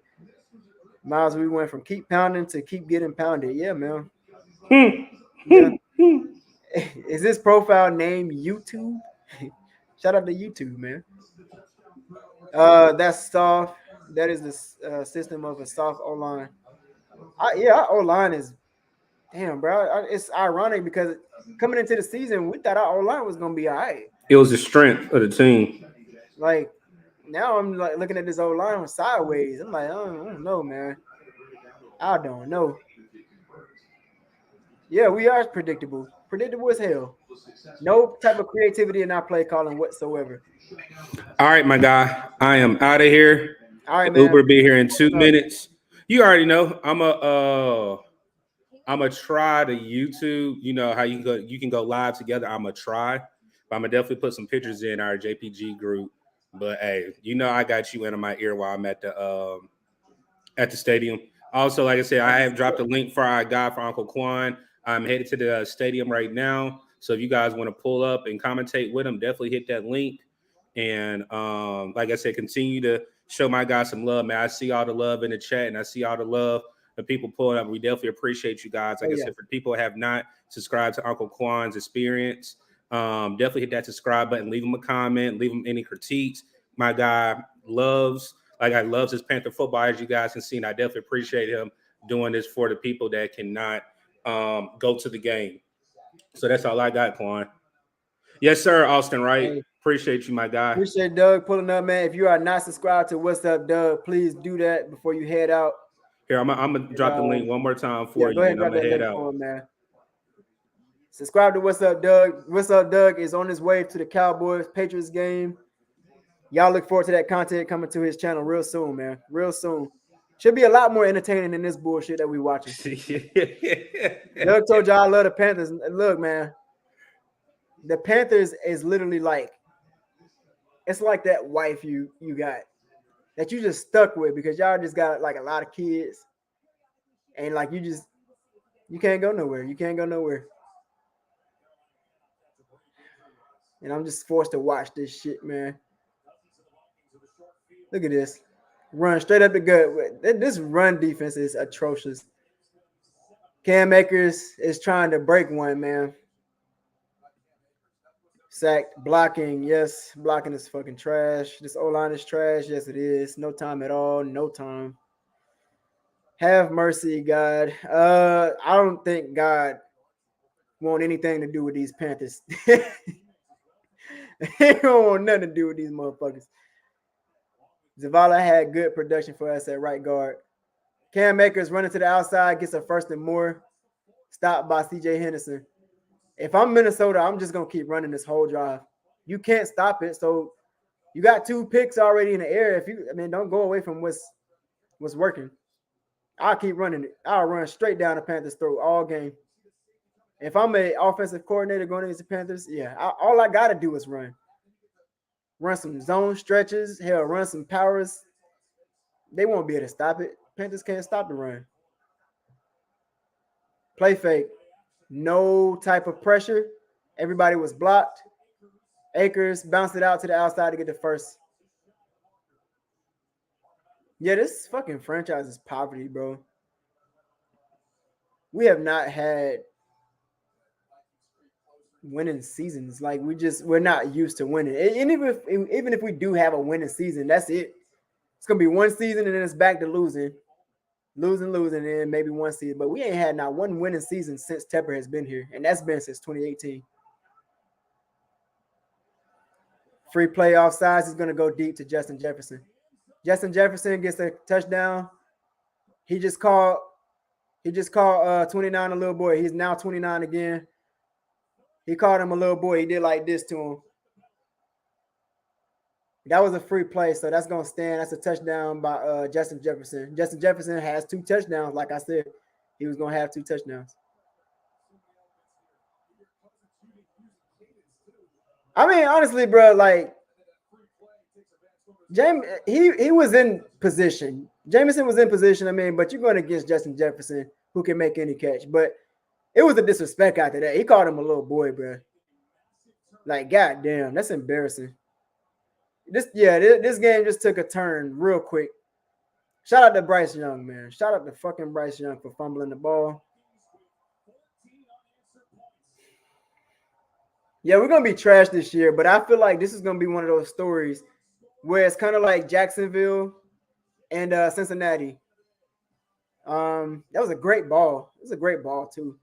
Miles, we went from keep pounding to keep getting pounded. Yeah, man. Yeah. Is this profile name YouTube? Shout out to YouTube, man. That's soft. That is the system of a soft O-line. Our O-line is damn, bro. It's ironic because coming into the season, we thought our O-line was gonna be all right. It was the strength of the team. Like now, I'm like looking at this O-line sideways. I'm like, I don't know, man. I don't know. Yeah, we are predictable. Predictable as hell. No type of creativity in our play calling whatsoever. All right, my guy. I am out of here. All right, man. Uber be here in 2 minutes. You already know. I'm a try to YouTube. You know how you can go live together. I'm a try. But I'm gonna definitely put some pictures in our JPG group. But hey, you know I got you into my ear while I'm at the stadium. Also, like I said, I have dropped a link for our guy for Uncle Quan. I'm headed to the stadium right now. So if you guys want to pull up and commentate with him, definitely hit that link. And like I said, continue to show my guy some love, man. I see all the love in the chat, and I see all the love the people pulling up. We definitely appreciate you guys. Like I said, for people who have not subscribed to Uncle Quan's Experience, definitely hit that subscribe button. Leave him a comment. Leave him any critiques. My guy loves his Panther football, as you guys can see, and I definitely appreciate him doing this for the people that cannot go to the game. So that's all I got, Quan. Yes, sir, Austin, right? Hey. Appreciate you, my guy. Appreciate Doug pulling up, man. If you are not subscribed to What's Up, Doug, please do that before you head out. Here, I'm going to drop the link one more time for you, go ahead and I'm going to head out. Him, man. Subscribe to What's Up, Doug. What's Up, Doug is on his way to the Cowboys-Patriots game. Y'all look forward to that content coming to his channel real soon, man. Real soon. Should be a lot more entertaining than this bullshit that we watching. Doug told y'all I love the Panthers. Look, man. The Panthers is literally like, it's like that wife you got. that you just stuck with because y'all just got like a lot of kids and like you can't go nowhere. You can't go nowhere. And I'm just forced to watch this shit, man. Look at this. Run straight up the gut. This run defense is atrocious. Cam Akers is trying to break one, man. Sacked, blocking. Yes, blocking is fucking trash. This O-line is trash. Yes, it is. No time at all. No time. Have mercy, God. I don't think God want anything to do with these Panthers. He don't want nothing to do with these motherfuckers. Zavala had good production for us at right guard. Cam Akers running to the outside, gets a first and more. Stopped by CJ Henderson. If I'm Minnesota, I'm just going to keep running this whole drive. You can't stop it. So you got 2 picks already in the air. Don't go away from what's working. I'll keep running it. I'll run straight down the Panthers' throat all game. If I'm an offensive coordinator going against the Panthers, yeah, all I got to do is run. Run some zone stretches. Hell, run some powers. They won't be able to stop it. Panthers can't stop the run. Play fake. No type of pressure. Everybody was blocked. Akers bounced it out to the outside to get the first. Yeah, this fucking franchise is poverty, bro. We have not had winning seasons. Like we're not used to winning. And even if we do have a winning season, that's it. It's gonna be one season and then it's back to losing, and then maybe one season. But we ain't had not one winning season since Tepper has been here, and that's been since 2018. Free playoff size is gonna go deep to Justin Jefferson. Justin Jefferson gets a touchdown. He just called 29 a little boy. He's now 29 again. He called him a little boy. He did like this to him. That was a free play, so that's going to stand. That's a touchdown by Justin Jefferson. Justin Jefferson has 2 touchdowns. Like I said, he was going to have 2 touchdowns. I mean, honestly, bro, like, he was in position. Jameson was in position, but you're going against Justin Jefferson, who can make any catch. But it was a disrespect after that. He called him a little boy, bro. Like, goddamn, that's embarrassing. This game just took a turn real quick. Shout out to Bryce Young, man. Shout out to fucking Bryce Young for fumbling the ball. Yeah, we're going to be trash this year, but I feel like this is going to be one of those stories where it's kind of like Jacksonville and Cincinnati. That was a great ball. It was a great ball, too.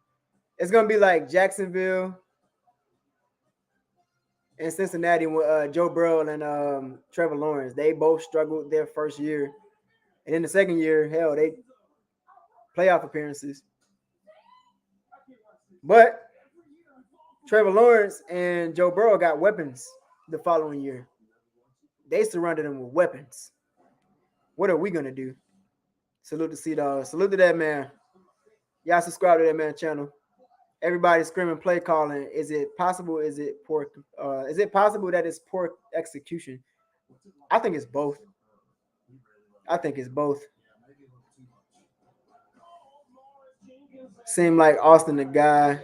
It's going to be like Jacksonville and Cincinnati with Joe Burrow and Trevor Lawrence. They both struggled their first year. And in the second year, hell, they playoff appearances. But Trevor Lawrence and Joe Burrow got weapons the following year. They surrounded them with weapons. What are we going to do? Salute to C-Dog. Salute to that man. Y'all subscribe to that man channel. Everybody screaming play calling. Is it possible? Is it poor? Is it possible that it's poor execution? I think it's both. Seemed like Austin, the guy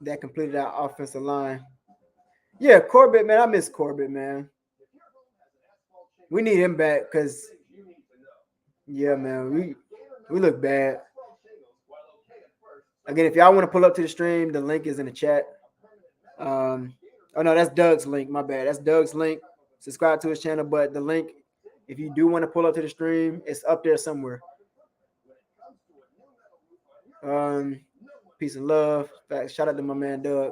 that completed our offensive line. Yeah, Corbett, man. I miss Corbett, man. We need him back because, yeah, man, we look bad. Again, if y'all want to pull up to the stream, the link is in the chat. Oh, no, that's Doug's link. My bad. That's Doug's link. Subscribe to his channel, but the link, if you do want to pull up to the stream, it's up there somewhere. Peace and love. Shout out to my man, Doug.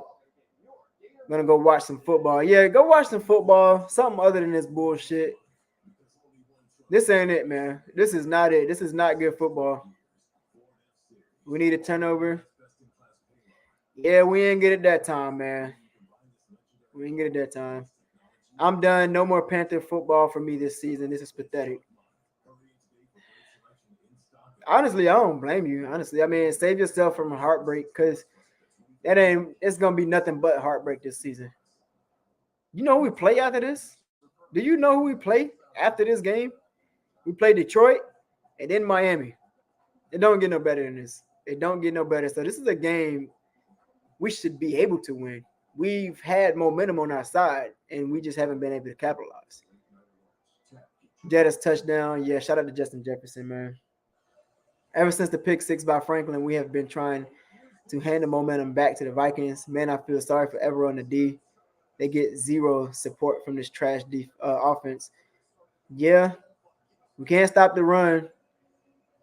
I'm going to go watch some football. Yeah, go watch some football. Something other than this bullshit. This ain't it, man. This is not it. This is not good football. We need a turnover. Yeah, we ain't get it that time, man. We ain't get it that time. I'm done. No more Panther football for me this season. This is pathetic. Honestly, I don't blame you. Honestly, save yourself from a heartbreak because it's gonna be nothing but heartbreak this season. You know who we play after this? Do you know who we play after this game? We play Detroit and then Miami. It don't get no better than this. It don't get no better. So this is a game we should be able to win. We've had momentum on our side, and we just haven't been able to capitalize. Jettis touchdown. Yeah, shout out to Justin Jefferson, man. Ever since the pick six by Franklin, we have been trying to hand the momentum back to the Vikings. Man, I feel sorry for everyone on the D. They get zero support from this trash offense. Yeah, we can't stop the run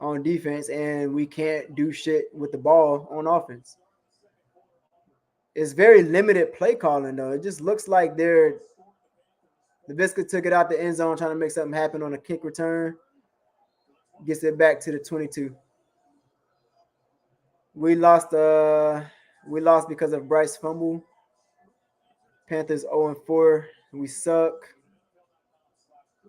on defense, and we can't do shit with the ball on offense. It's very limited play calling, though. It just looks like the Biscuit took it out the end zone trying to make something happen on a kick return. Gets it back to the 22. We lost because of Bryce fumble. Panthers 0-4. We suck.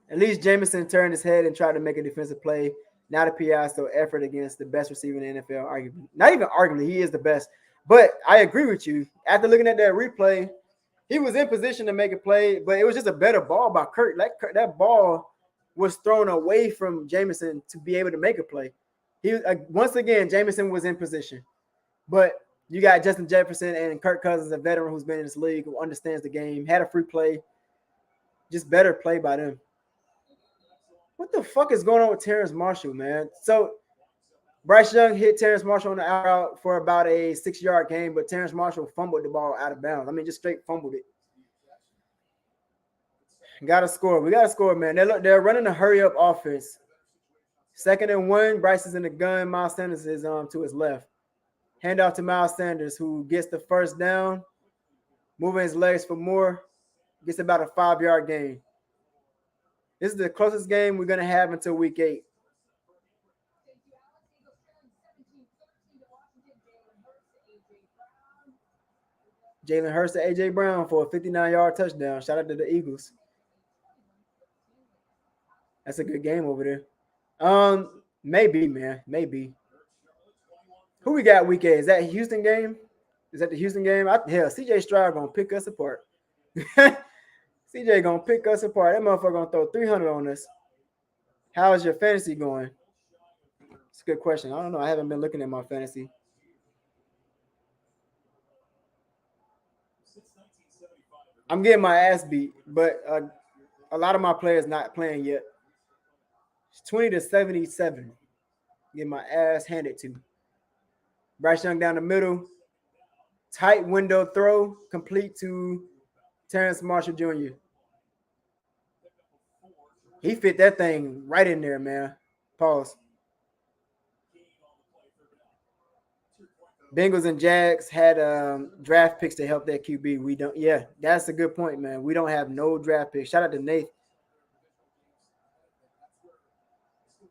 At least Jameson turned his head and tried to make a defensive play. Not a PI, so effort against the best receiver in the NFL, arguably. Not even arguably, he is the best. But I agree with you. After looking at that replay, he was in position to make a play, but it was just a better ball by Kurt. That ball was thrown away from Jameson to be able to make a play. Once again, Jameson was in position. But you got Justin Jefferson and Kirk Cousins, a veteran who's been in this league, who understands the game, had a free play. Just better play by them. What the fuck is going on with Terrence Marshall, man? So Bryce Young hit Terrence Marshall on the out for about a 6-yard gain, but Terrence Marshall fumbled the ball out of bounds. I mean, just straight fumbled it. Got to score. We got to score, man. They're running a hurry-up offense. 2nd and 1, Bryce is in the gun. Miles Sanders is to his left. Hand off to Miles Sanders, who gets the first down, moving his legs for more, gets about a 5-yard gain. This is the closest game we're going to have until week 8. Jalen Hurts to A.J. Brown for a 59-yard touchdown. Shout out to the Eagles. That's a good game over there. Maybe, man. Maybe. Who we got week 8? Is that Houston game? Is that the Houston game? Hell, C.J. Stroud going to pick us apart. C.J. going to pick us apart. That motherfucker going to throw 300 on us. How is your fantasy going? It's a good question. I don't know. I haven't been looking at my fantasy. I'm getting my ass beat, but a lot of my players not playing yet. It's 20-77. Get my ass handed to. Bryce Young down the middle. Tight window throw, complete to Terrence Marshall Jr. He fit that thing right in there, man. Pause. Bengals and Jags had draft picks to help that QB. We don't. Yeah, that's a good point, man. We don't have no draft picks. Shout out to Nate.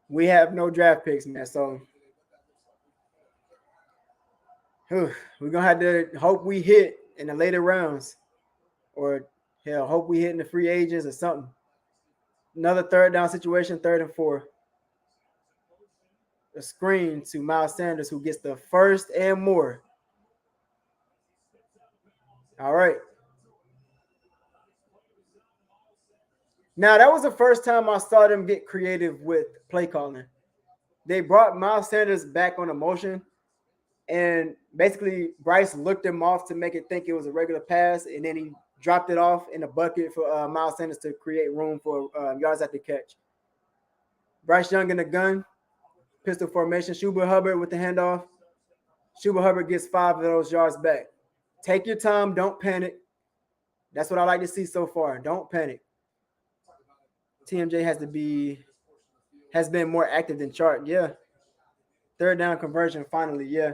We have no draft picks, man. So we're going to have to hope we hit in the later rounds, or hell, hope we hit in the free agents or something. Another 3rd down situation, 3rd and 4. A screen to Miles Sanders, who gets the first and more. All right. Now, that was the first time I saw them get creative with play calling. They brought Miles Sanders back on a motion, and basically Bryce looked him off to make it think it was a regular pass, and then he dropped it off in a bucket for Miles Sanders to create room for yards after catch. Bryce Young in the gun. Pistol formation. Chuba Hubbard with the handoff. Chuba Hubbard gets 5 of those yards back. Take your time. Don't panic. That's what I like to see so far. Don't panic. TMJ has been more active than Chart. Yeah. 3rd down conversion finally. Yeah.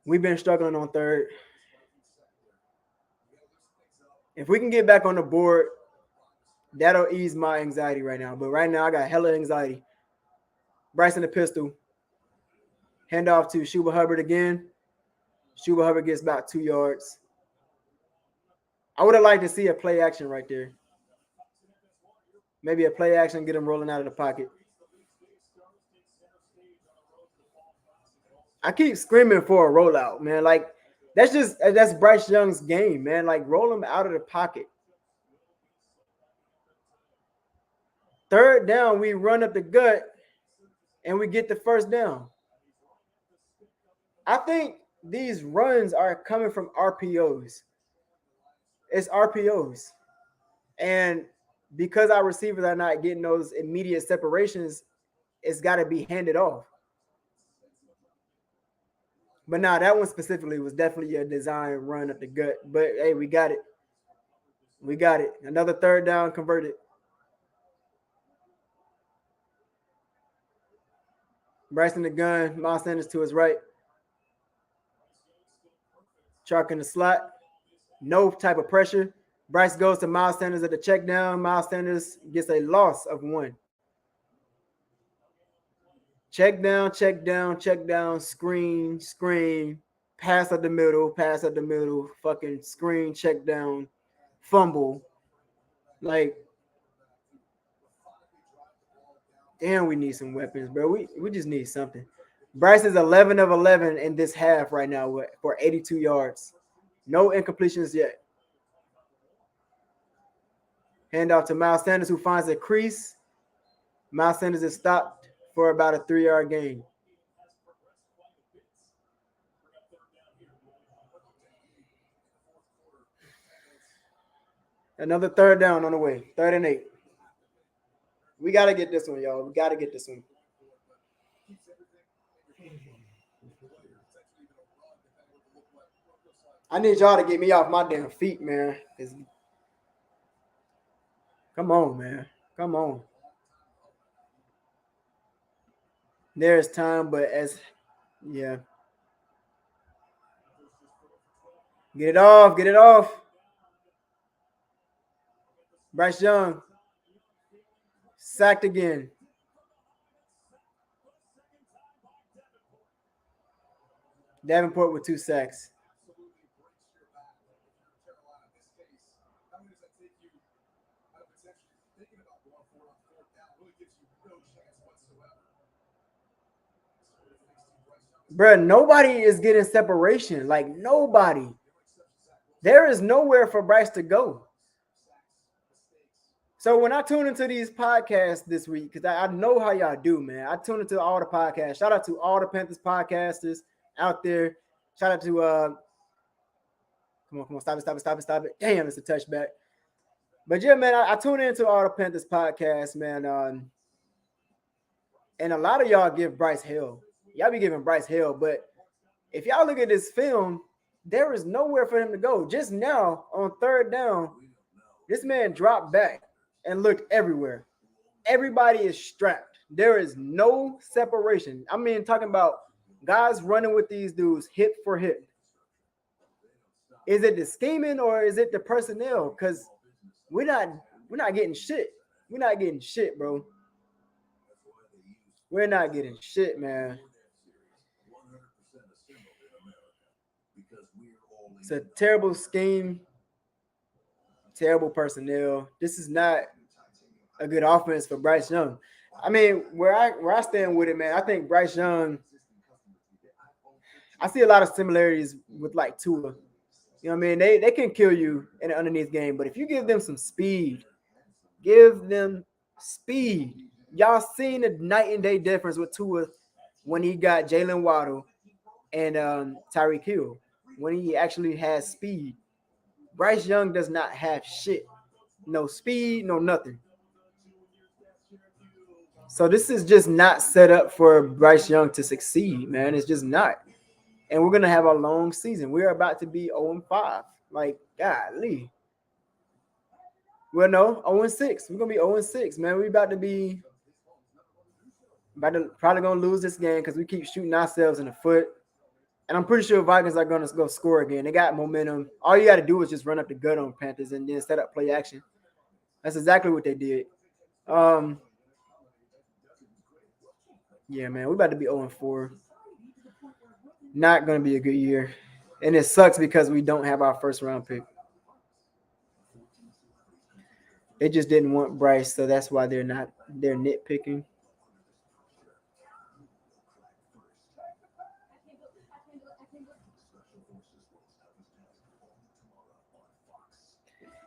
We've been struggling on 3rd. If we can get back on the board, that'll ease my anxiety right now. But right now, I got hella anxiety. Bryce in the pistol. Hand off to Chuba Hubbard again. Chuba Hubbard gets about 2 yards. I would have liked to see a play action right there. Maybe a play action, get him rolling out of the pocket. I keep screaming for a rollout, man. Like, that's Bryce Young's game, man. Like, roll him out of the pocket. Third down, we run up the gut and we get the first down. I think these runs are coming from RPOs. It's RPOs. And because our receivers are not getting those immediate separations, it's got to be handed off. But now that one specifically was definitely a design run up the gut. But hey, we got it. We got it. Another third down converted. Bryson the gun. Miles Sanders to his right. Chark in the slot. No type of pressure. Bryce goes to Miles Sanders at the check down. Miles Sanders gets a loss of 1. Check down, check down, check down, screen, pass up the middle, fucking screen, check down, fumble. Like, damn, we need some weapons, bro. We just need something. Bryce is 11 of 11 in this half right now for 82 yards. No incompletions yet. Hand off to Miles Sanders, who finds a crease. Miles Sanders is stopped for about a 3-yard gain. Another third down on the way. 3rd and 8. We got to get this one, y'all. We got to get this one. I need y'all to get me off my damn feet, man. Come on, man. Come on. There's time, but yeah. Get it off. Get it off. Bryce Young. Sacked again. Davenport with 2 sacks. Bruh, nobody is getting separation. Like, nobody. There is nowhere for Bryce to go. So when I tune into these podcasts this week, because I know how y'all do, man. I tune into all the podcasts. Shout out to all the Panthers podcasters out there. Shout out to come on, stop it. Damn, it's a touchback. But yeah, man, I tune into all the Panthers podcasts, man. And a lot of y'all give Bryce hell. Y'all be giving Bryce hell, but if y'all look at this film, there is nowhere for him to go. Just now on 3rd down, this man dropped back and looked everywhere. Everybody is strapped. There is no separation. I mean, talking about guys running with these dudes hip for hip. Is it the scheming or is it the personnel? Because we're not getting shit. We're not getting shit, bro. We're not getting shit, man. It's a terrible scheme, terrible personnel. This is not a good offense for Bryce Young. I mean, where I stand with it, man, I think Bryce Young, I see a lot of similarities with like Tua. You know what I mean? They can kill you in an underneath game, but if you give them some speed, Y'all seen the night and day difference with Tua when he got Jalen Waddle and Tyreek Hill, when he actually has speed. Bryce Young does not have shit. No speed, no nothing. So this is just not set up for Bryce Young to succeed, man. It's just not. And we're going to have a long season. We're about to be 0-5. Like, golly. Well, no, 0-6. We're going to be 0-6, man. We're about to probably going to lose this game because we keep shooting ourselves in the foot. And I'm pretty sure Vikings are going to go score again. They got momentum. All you got to do is just run up the gut on Panthers and then set up play action. That's exactly what they did. Yeah, man, we're about to be 0-4. Not going to be a good year. And it sucks because we don't have our first round pick. They just didn't want Bryce, so that's why they're nitpicking.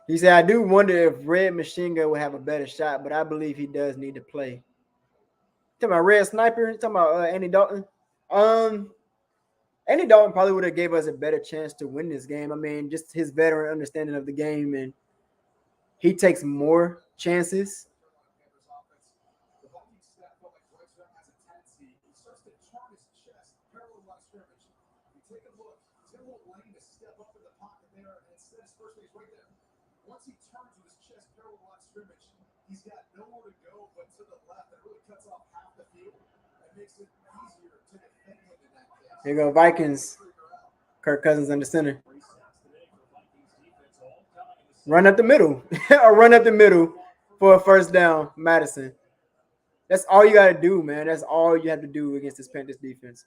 He said, I do wonder if Red Machine Gun will have a better shot, but I believe he does need to play. Talking about Red Sniper, talking about Andy Dalton. Andy Dalton probably would have gave us a better chance to win this game. I mean, just his veteran understanding of the game, and he takes more chances. Once he turns with his chest parallel line scrimmage, he's got nowhere to go but to the left. That really cuts off half the field and makes it easier to defend him in that case. Here you go, Vikings. Kirk Cousins under center. Run up the middle. Or run up the middle for a first down, Madison. That's all you got to do, man. That's all you have to do against this Panthers defense.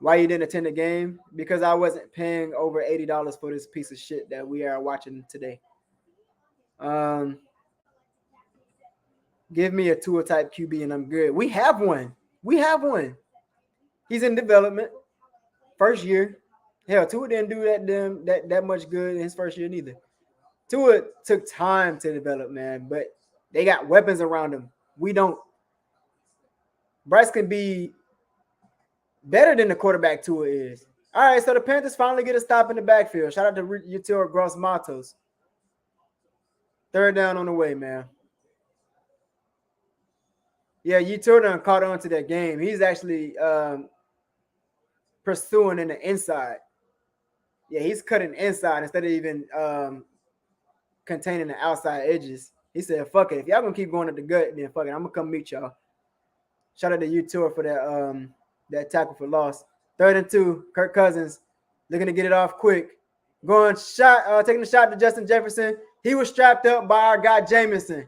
Why you didn't attend the game? Because I wasn't paying over $80 for this piece of shit that we are watching today. Give me a Tua type QB and I'm good. We have one. He's in development. First year. Hell, Tua didn't do that much good in his first year neither. Tua took time to develop, man, but they got weapons around him. We don't. Bryce can be better than the quarterback Tua is. All right, so the Panthers finally get a stop in the backfield. Shout out to Yetur Gross-Matos. Third down on the way, man. Yeah, Yetur done caught on to that game. He's actually pursuing in the inside. Yeah, he's cutting inside instead of even containing the outside edges. He said, fuck it. If y'all gonna keep going at the gut, then fuck it. I'm gonna come meet y'all. Shout out to Yetur for that tackle for loss. 3rd and 2. Kirk Cousins looking to get it off quick. Taking the shot to Justin Jefferson. He was strapped up by our guy Jamison.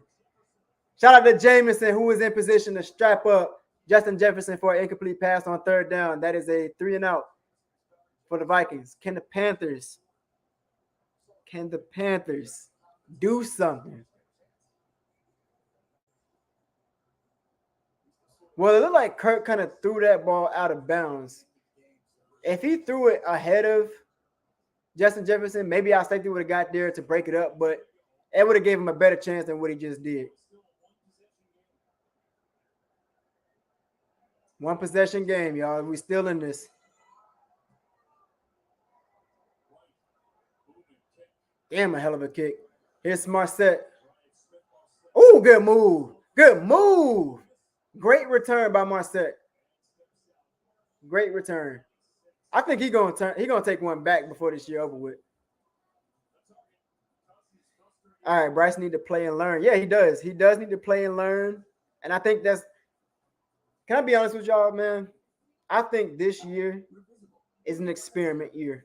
Shout out to Jamison, who was in position to strap up Justin Jefferson for an incomplete pass on 3rd down. That is a 3-and-out for the Vikings. Can the Panthers do something? Well, it looked like Kirk kind of threw that ball out of bounds. If he threw it ahead of Justin Jefferson, maybe our safety would have got there to break it up, but it would have gave him a better chance than what he just did. One possession game, y'all. We still in this. Damn, a hell of a kick. Here's Marset. Oh, good move. Good move. Great return by Marset. Great return. I think he's gonna take one back before this year over with. All right, Bryce need to play and learn. Yeah, he does. He does need to play and learn. And I think that's – can I be honest with y'all, man? I think this year is an experiment year,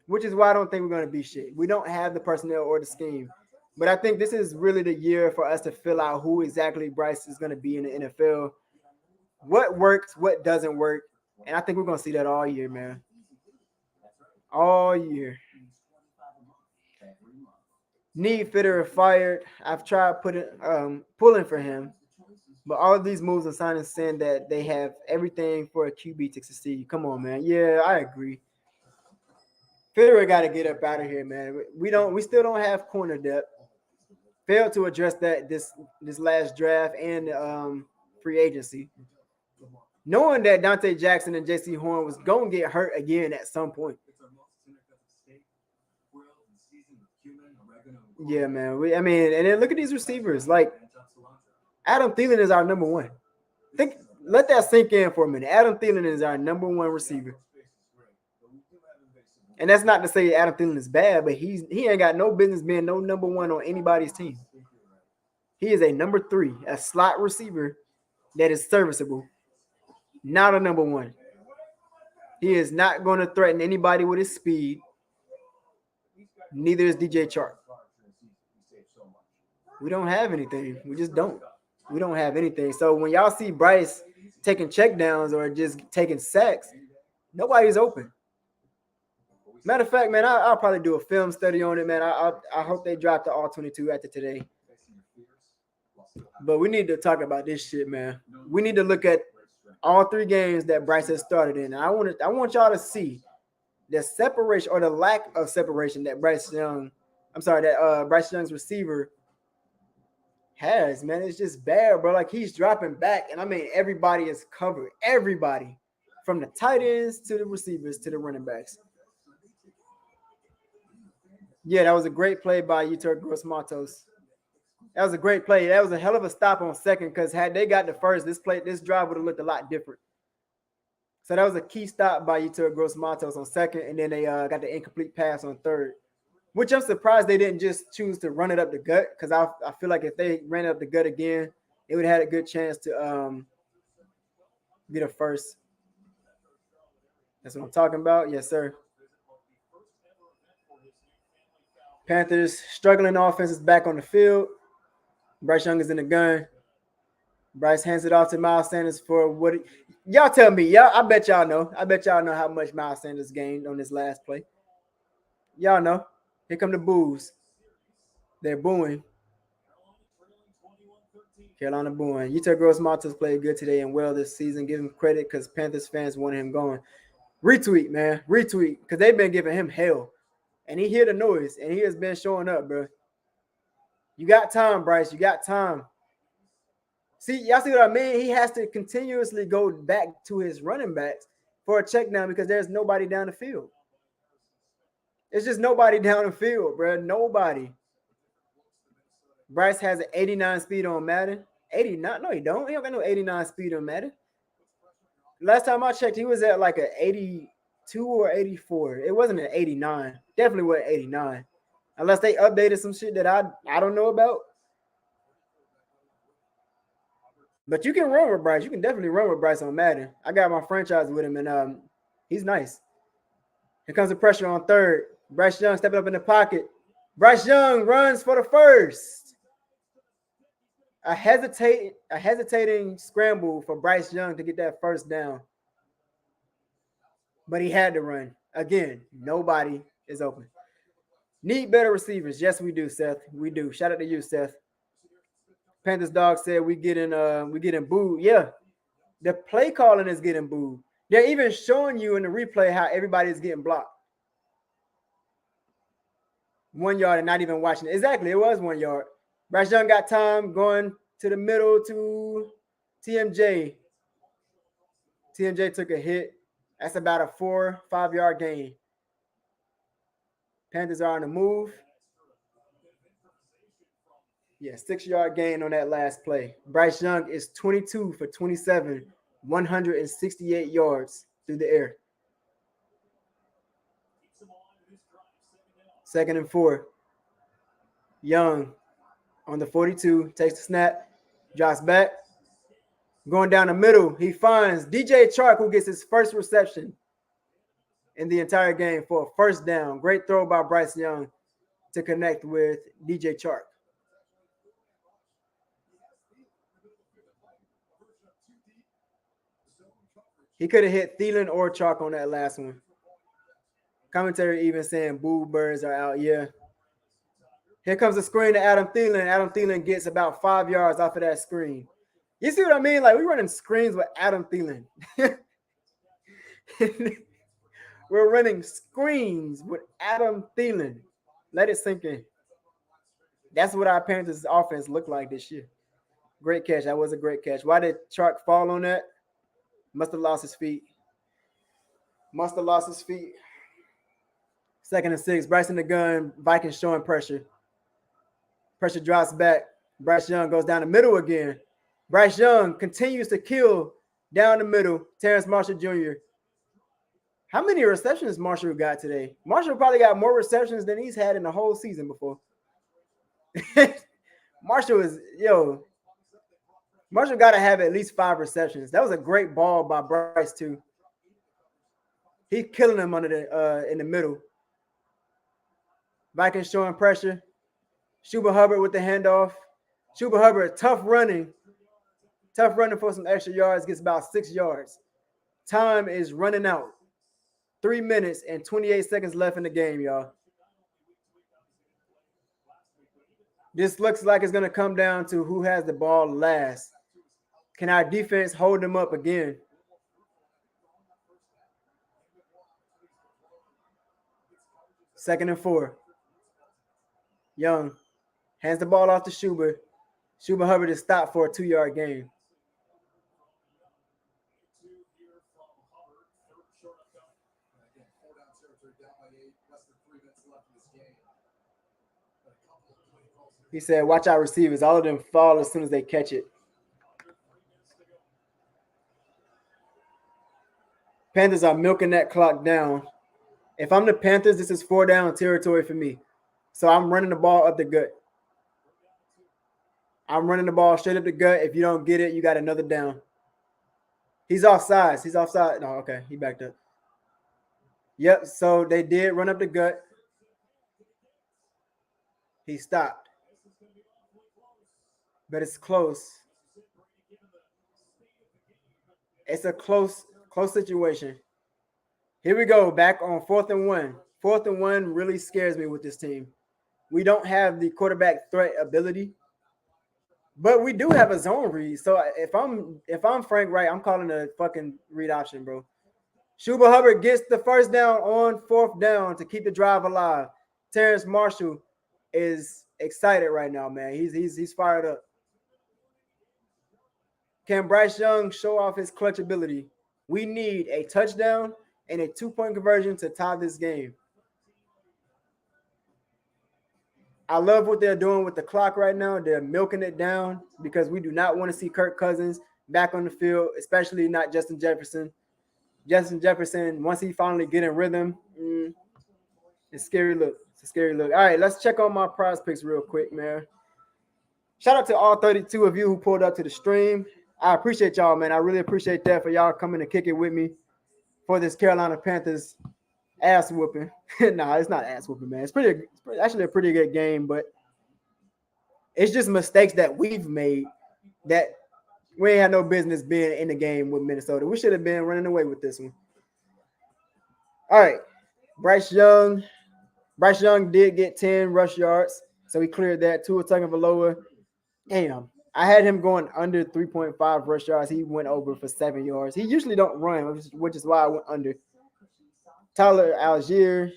which is why I don't think we're going to be shit. We don't have the personnel or the scheme. But I think this is really the year for us to fill out who exactly Bryce is going to be in the NFL, what works, what doesn't work. And I think we're going to see that all year, man. All year. Need fitter fired. I've tried pulling for him, but all of these moves and signings saying that they have everything for a QB to succeed. Come on, man. Yeah, I agree. Fitterer got to get up out of here, man. We still don't have corner depth. Failed to address that this last draft and free agency. Knowing that Dante Jackson and J.C. Horn was going to get hurt again at some point. Yeah, man. And then look at these receivers. Like, Adam Thielen is our number one. Let that sink in for a minute. Adam Thielen is our number one receiver. And that's not to say Adam Thielen is bad, but he ain't got no business being no number one on anybody's team. He is a number 3, a slot receiver that is serviceable, not a number 1. He is not going to threaten anybody with his speed. Neither is DJ Chark. We don't have anything. We just don't. We don't have anything. So when y'all see Bryce taking checkdowns or just taking sacks, nobody's open. Matter of fact, man, I'll probably do a film study on it, man. I hope they drop the all-22 after today. But we need to talk about this shit, man. We need to look at all 3 games that Bryce has started in. And I want y'all to see the separation or the lack of separation that Bryce Young I'm sorry, that Bryce Young's receiver has, man. It's just bad, bro. Like he's dropping back, and I mean everybody is covered. Everybody, from the tight ends to the receivers to the running backs. Yeah, that was a great play by Yetur Gross-Matos. That was a great play. That was a hell of a stop on second because had they got the first, this drive would have looked a lot different. So that was a key stop by Yetur Gross-Matos on second, and then they got the incomplete pass on third. Which I'm surprised they didn't just choose to run it up the gut because I feel like if they ran it up the gut again, it would have had a good chance to get a first. That's what I'm talking about. Yes, sir. Panthers struggling offense is back on the field. Bryce Young is in the gun. Bryce hands it off to Miles Sanders for what y'all tell me. Y'all, I bet y'all know. I bet y'all know how much Miles Sanders gained on this last play. Y'all know. Here come the boos. They're booing. Carolina booing. Yetur Gross-Matos played good today and well this season. Give him credit because Panthers fans wanted him going. Retweet, man. Retweet. Because they've been giving him hell. And he hear the noise. And he has been showing up, bro. You got time, Bryce. You got time. See, y'all see what I mean? He has to continuously go back to his running backs for a check down because there's nobody down the field. It's just nobody down the field, bro. Nobody. Bryce has an 89 speed on Madden. 89? No, he don't. He don't got no 89 speed on Madden. Last time I checked, he was at like an 82 or 84. It wasn't an 89. Definitely wasn't 89. Unless they updated some shit that I don't know about. But you can run with Bryce. You can definitely run with Bryce on Madden. I got my franchise with him, and he's nice. Here comes the pressure on third. Bryce Young stepping up in the pocket. Bryce Young runs for the first. A hesitating scramble for Bryce Young to get that first down. But he had to run. Again, nobody is open. Need better receivers. Yes, we do, Seth. We do. Shout out to you, Seth. Panthers dog said we getting booed. Yeah. The play calling is getting booed. They're even showing you in the replay how everybody is getting blocked. 1 yard and not even watching it. Exactly, it was 1 yard. Bryce Young got time going to the middle to TMJ. TMJ took a hit. That's about a 4-5 yard gain. Panthers are on the move. Yeah, 6 yard gain on that last play. Bryce Young is 22 for 27, 168 yards through the air. 2nd and 4. Young on the 42, takes the snap, drops back. Going down the middle, he finds DJ Chark, who gets his first reception in the entire game for a first down. Great throw by Bryce Young to connect with DJ Chark. He could have hit Thielen or Chark on that last one. Commentary even saying boo birds are out. Yeah. Here comes a screen to Adam Thielen. Adam Thielen gets about 5 yards off of that screen. You see what I mean? Like, we're running screens with Adam Thielen. We're running screens with Adam Thielen. Let it sink in. That's what our Panthers offense looked like this year. Great catch. That was a great catch. Why did Chark fall on that? Must have lost his feet. 2nd and 6. Bryce in the gun. Vikings showing pressure. Pressure drops back. Bryce Young goes down the middle again. Bryce Young continues to kill down the middle. Terrence Marshall Jr. How many receptions Marshall got today? Marshall probably got more receptions than he's had in the whole season before. Marshall got to have at least 5 receptions. That was a great ball by Bryce too. He's killing him under in the middle. Vikings showing pressure. Chuba Hubbard with the handoff. Chuba Hubbard, tough running for some extra yards, gets about 6 yards. Time is running out. 3 minutes and 28 seconds left in the game, y'all. This looks like it's going to come down to who has the ball last. Can our defense hold them up again? Second and 4. Young hands the ball off to Schubert. Schubert Hubbard is stopped for a 2-yard gain. He said, watch out receivers. All of them fall as soon as they catch it. Panthers are milking that clock down. If I'm the Panthers, this is 4-down territory for me. So I'm running the ball up the gut. I'm running the ball straight up the gut. If you don't get it, you got another down. He's offside. He's offside. No, okay. He backed up. Yep. So they did run up the gut. He stopped. But it's close. It's a close situation. Here we go. Back on 4th and 1. 4th and 1 really scares me with this team. We don't have the quarterback threat ability. But we do have a zone read. So if I'm Frank Wright, I'm calling a fucking read option, bro. Schubert Hubbard gets the first down on 4th down to keep the drive alive. Terrence Marshall is excited right now, man. He's fired up. Can Bryce Young show off his clutch ability? We need a touchdown and a 2-point conversion to tie this game. I love what they're doing with the clock right now. They're milking it down because we do not want to see Kirk Cousins back on the field, especially not Justin Jefferson. Justin Jefferson, once he finally get in rhythm, it's a scary look. It's a scary look. All right, let's check on my prize picks real quick, man. Shout out to all 32 of you who pulled up to the stream. I appreciate y'all, man. I really appreciate that for y'all coming to kick it with me for this Carolina Panthers ass whooping. Nah, it's not ass whooping, man. It's actually a pretty good game, but it's just mistakes that we've made that we ain't had no business being in the game with Minnesota. We should have been running away with this one. All right. Bryce Young did get 10 rush yards, so he cleared that. Tua Tagovailoa. Damn. I had him going under 3.5 rush yards. He went over for 7 yards. He usually don't run, which is why I went under. Tyler Algier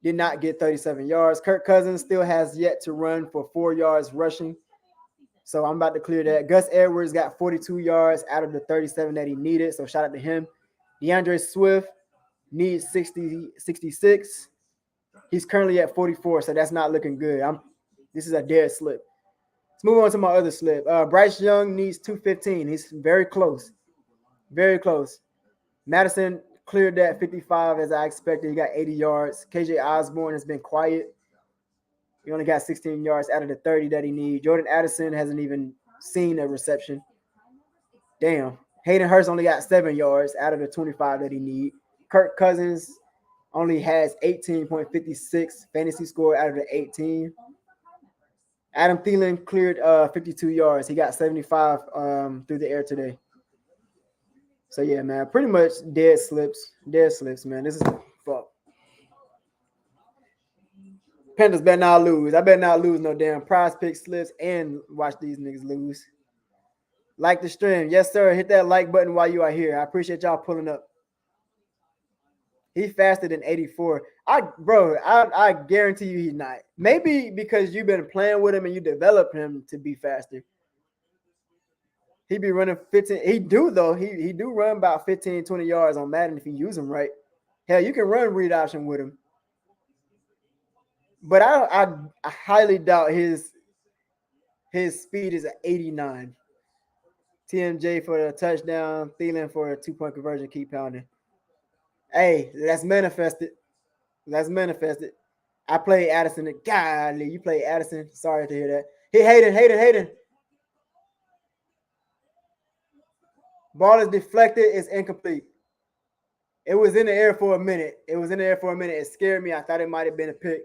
did not get 37 yards. Kirk Cousins still has yet to run for 4 yards rushing. So I'm about to clear that. Gus Edwards got 42 yards out of the 37 that he needed. So shout out to him. DeAndre Swift needs 66. He's currently at 44, so that's not looking good. This is a dead slip. Let's move on to my other slip. Bryce Young needs 215. He's very close. Very close. Madison cleared that 55 as I expected. He got 80 yards. KJ Osborne has been quiet. He only got 16 yards out of the 30 that he needs. Jordan Addison hasn't even seen a reception. Damn. Hayden Hurst only got 7 yards out of the 25 that he needs. Kirk Cousins only has 18.56 fantasy score out of the 18. Adam Thielen cleared 52 yards. He got 75 through the air today. So, yeah, man, pretty much dead slips. Dead slips, man. This is fuck. Panthers better not lose. I better not lose no damn prize pick slips and watch these niggas lose. Like the stream. Yes, sir. Hit that like button while you are here. I appreciate y'all pulling up. He faster than 84. I guarantee you he's not. Maybe because you've been playing with him and you develop him to be faster. He be running 15. He do, though. He do run about 15, 20 yards on Madden if you use him right. Hell, you can run read option with him. But I highly doubt his speed is at 89. TMJ for the touchdown. Thielen for a 2-point conversion. Keep pounding. Hey, that's manifested. That's manifested. I play Addison. Golly, you play Addison. Sorry to hear that. He hated. Ball is deflected. It's incomplete. It was in the air for a minute. It scared me. I thought it might have been a pick.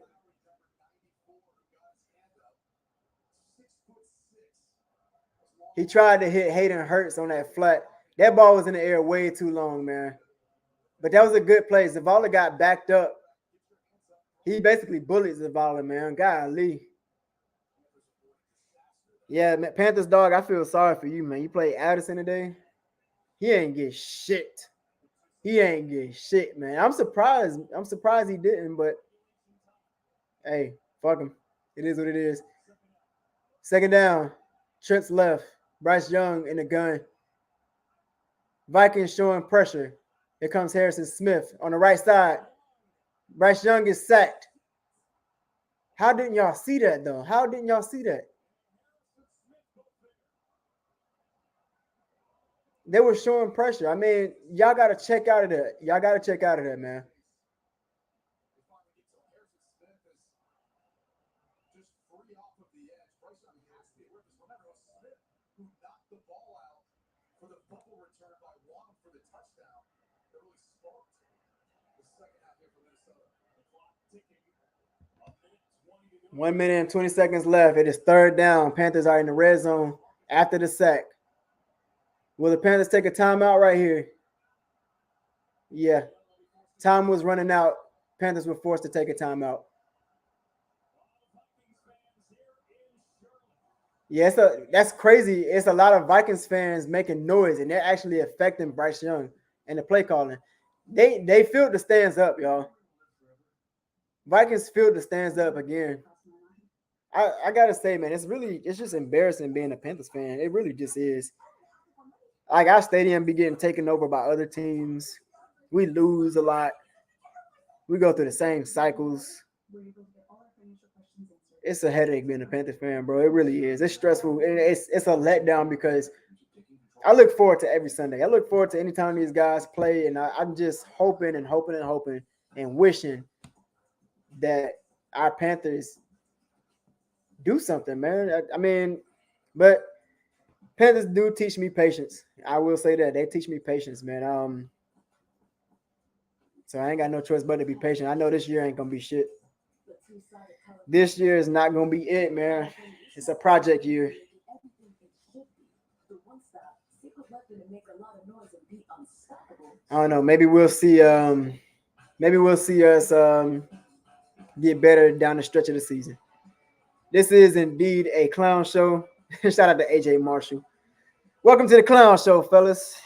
He tried to hit Hayden Hurst on that flat. That ball was in the air way too long, man. But that was a good play. Zavala got backed up. He basically bullied Zavala, man. Golly. Yeah, man, Panthers dog, I feel sorry for you, man. You played Addison today. He ain't get shit. Man. I'm surprised he didn't, but hey, fuck him. It is what it is. Second down. Trent's left. Bryce Young in the gun. Vikings showing pressure. Here comes Harrison Smith on the right side. Bryce Young is sacked. How didn't y'all see that, though? How didn't y'all see that? They were showing pressure. I mean, y'all got to check out of that. Y'all got to check out of that, man. One minute and 20 seconds left. It is third down. Panthers are in the red zone after the sack. Will the Panthers take a timeout right here? Yeah. Time was running out. Panthers were forced to take a timeout. Yeah, that's crazy. It's a lot of Vikings fans making noise, and they're actually affecting Bryce Young and the play calling. They filled the stands up, y'all. Vikings filled the stands up again. I gotta say, man, it's just embarrassing being a Panthers fan. It really just is. Like our stadium be getting taken over by other teams. We lose a lot. We go through the same cycles. It's a headache being a Panthers fan, bro. It really is. It's stressful. It's a letdown because I look forward to every Sunday. I look forward to any time these guys play, and I'm just hoping and hoping and hoping and wishing that our Panthers do something, man. I mean, but Panthers do teach me patience. I will say that they teach me patience, man. So I ain't got no choice but to be patient. I know this year ain't gonna be shit. This year is not gonna be it, man. It's a project year. I don't know. Maybe we'll see. Maybe we'll see us get better down the stretch of the season. This is indeed a clown show. Shout out to AJ Marshall. Welcome to the clown show, fellas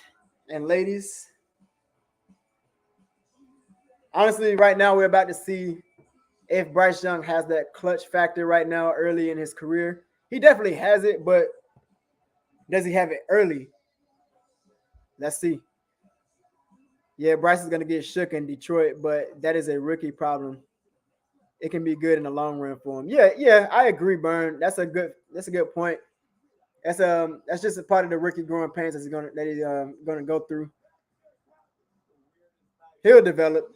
and ladies. Honestly, right now we're about to see if Bryce Young has that clutch factor right now early in his career. He definitely has it, but does he have it early? Let's see. Yeah, Bryce is going to get shook in Detroit, but that is a rookie problem. It can be good in the long run for him. Yeah, I agree, Burn. That's a good point. That's just a part of the rookie growing pains that he's gonna go through. He'll develop,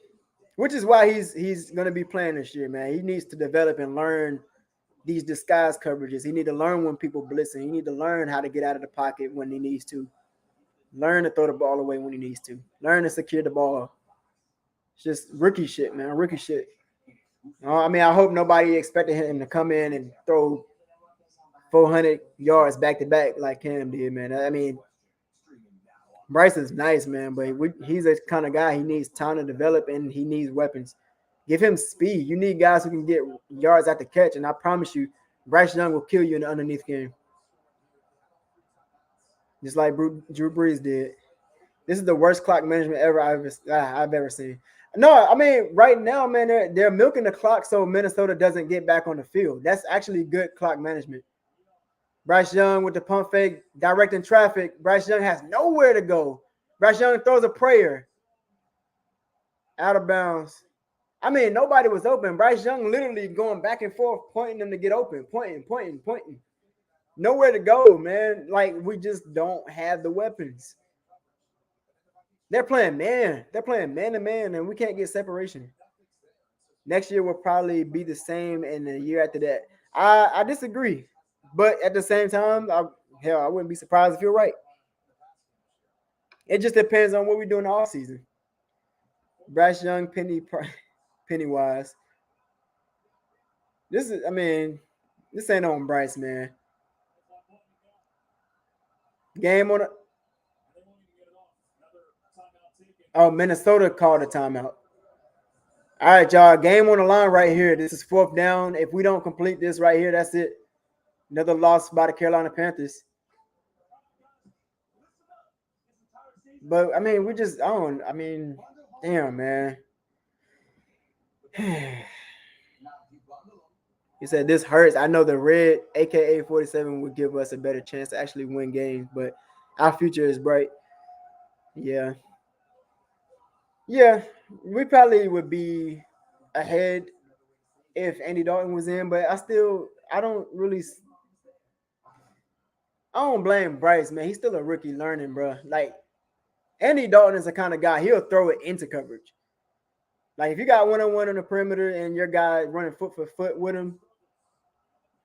which is why he's gonna be playing this year, man. He needs to develop and learn these disguise coverages. He need to learn when people blitzing. He need to learn how to get out of the pocket when he needs to. Learn to throw the ball away when he needs to. Learn to secure the ball. It's just rookie shit, man. Rookie shit. I mean, I hope nobody expected him to come in and throw 400 yards back to back like Cam did, man. I mean, Bryce is nice, man, but he's a kind of guy. He needs time to develop and he needs weapons. Give him speed. You need guys who can get yards at the catch, and I promise you, Bryce Young will kill you in the underneath game. Just like Drew Brees did. This is the worst clock management I've ever seen. No, I mean, right now, man, they're milking the clock so Minnesota doesn't get back on the field. That's actually good clock management. Bryce Young with the pump fake, directing traffic. Bryce Young has nowhere to go. Bryce Young throws a prayer. Out of bounds. I mean, nobody was open. Bryce Young literally going back and forth, pointing them to get open, pointing. Nowhere to go, man. Like, we just don't have the weapons. They're playing man. They're playing man to man, and we can't get separation. Next year will probably be the same, and the year after that. I disagree. But at the same time, I wouldn't be surprised if you're right. It just depends on what we do in the offseason. Bryce Young, Pennywise. This ain't on Bryce, man. Game on it. Oh, Minnesota called a timeout. All right, y'all. Game on the line right here. This is fourth down. If we don't complete this right here, that's it. Another loss by the Carolina Panthers. But, I mean, damn, man. He said, this hurts. I know the red, aka 47, would give us a better chance to actually win games, but our future is bright. Yeah. Yeah. We probably would be ahead if Andy Dalton was in, but I don't blame Bryce, man. He's still a rookie learning, bro. Like, Andy Dalton is the kind of guy, he'll throw it into coverage. Like, if you got one-on-one on the perimeter and your guy running foot for foot with him,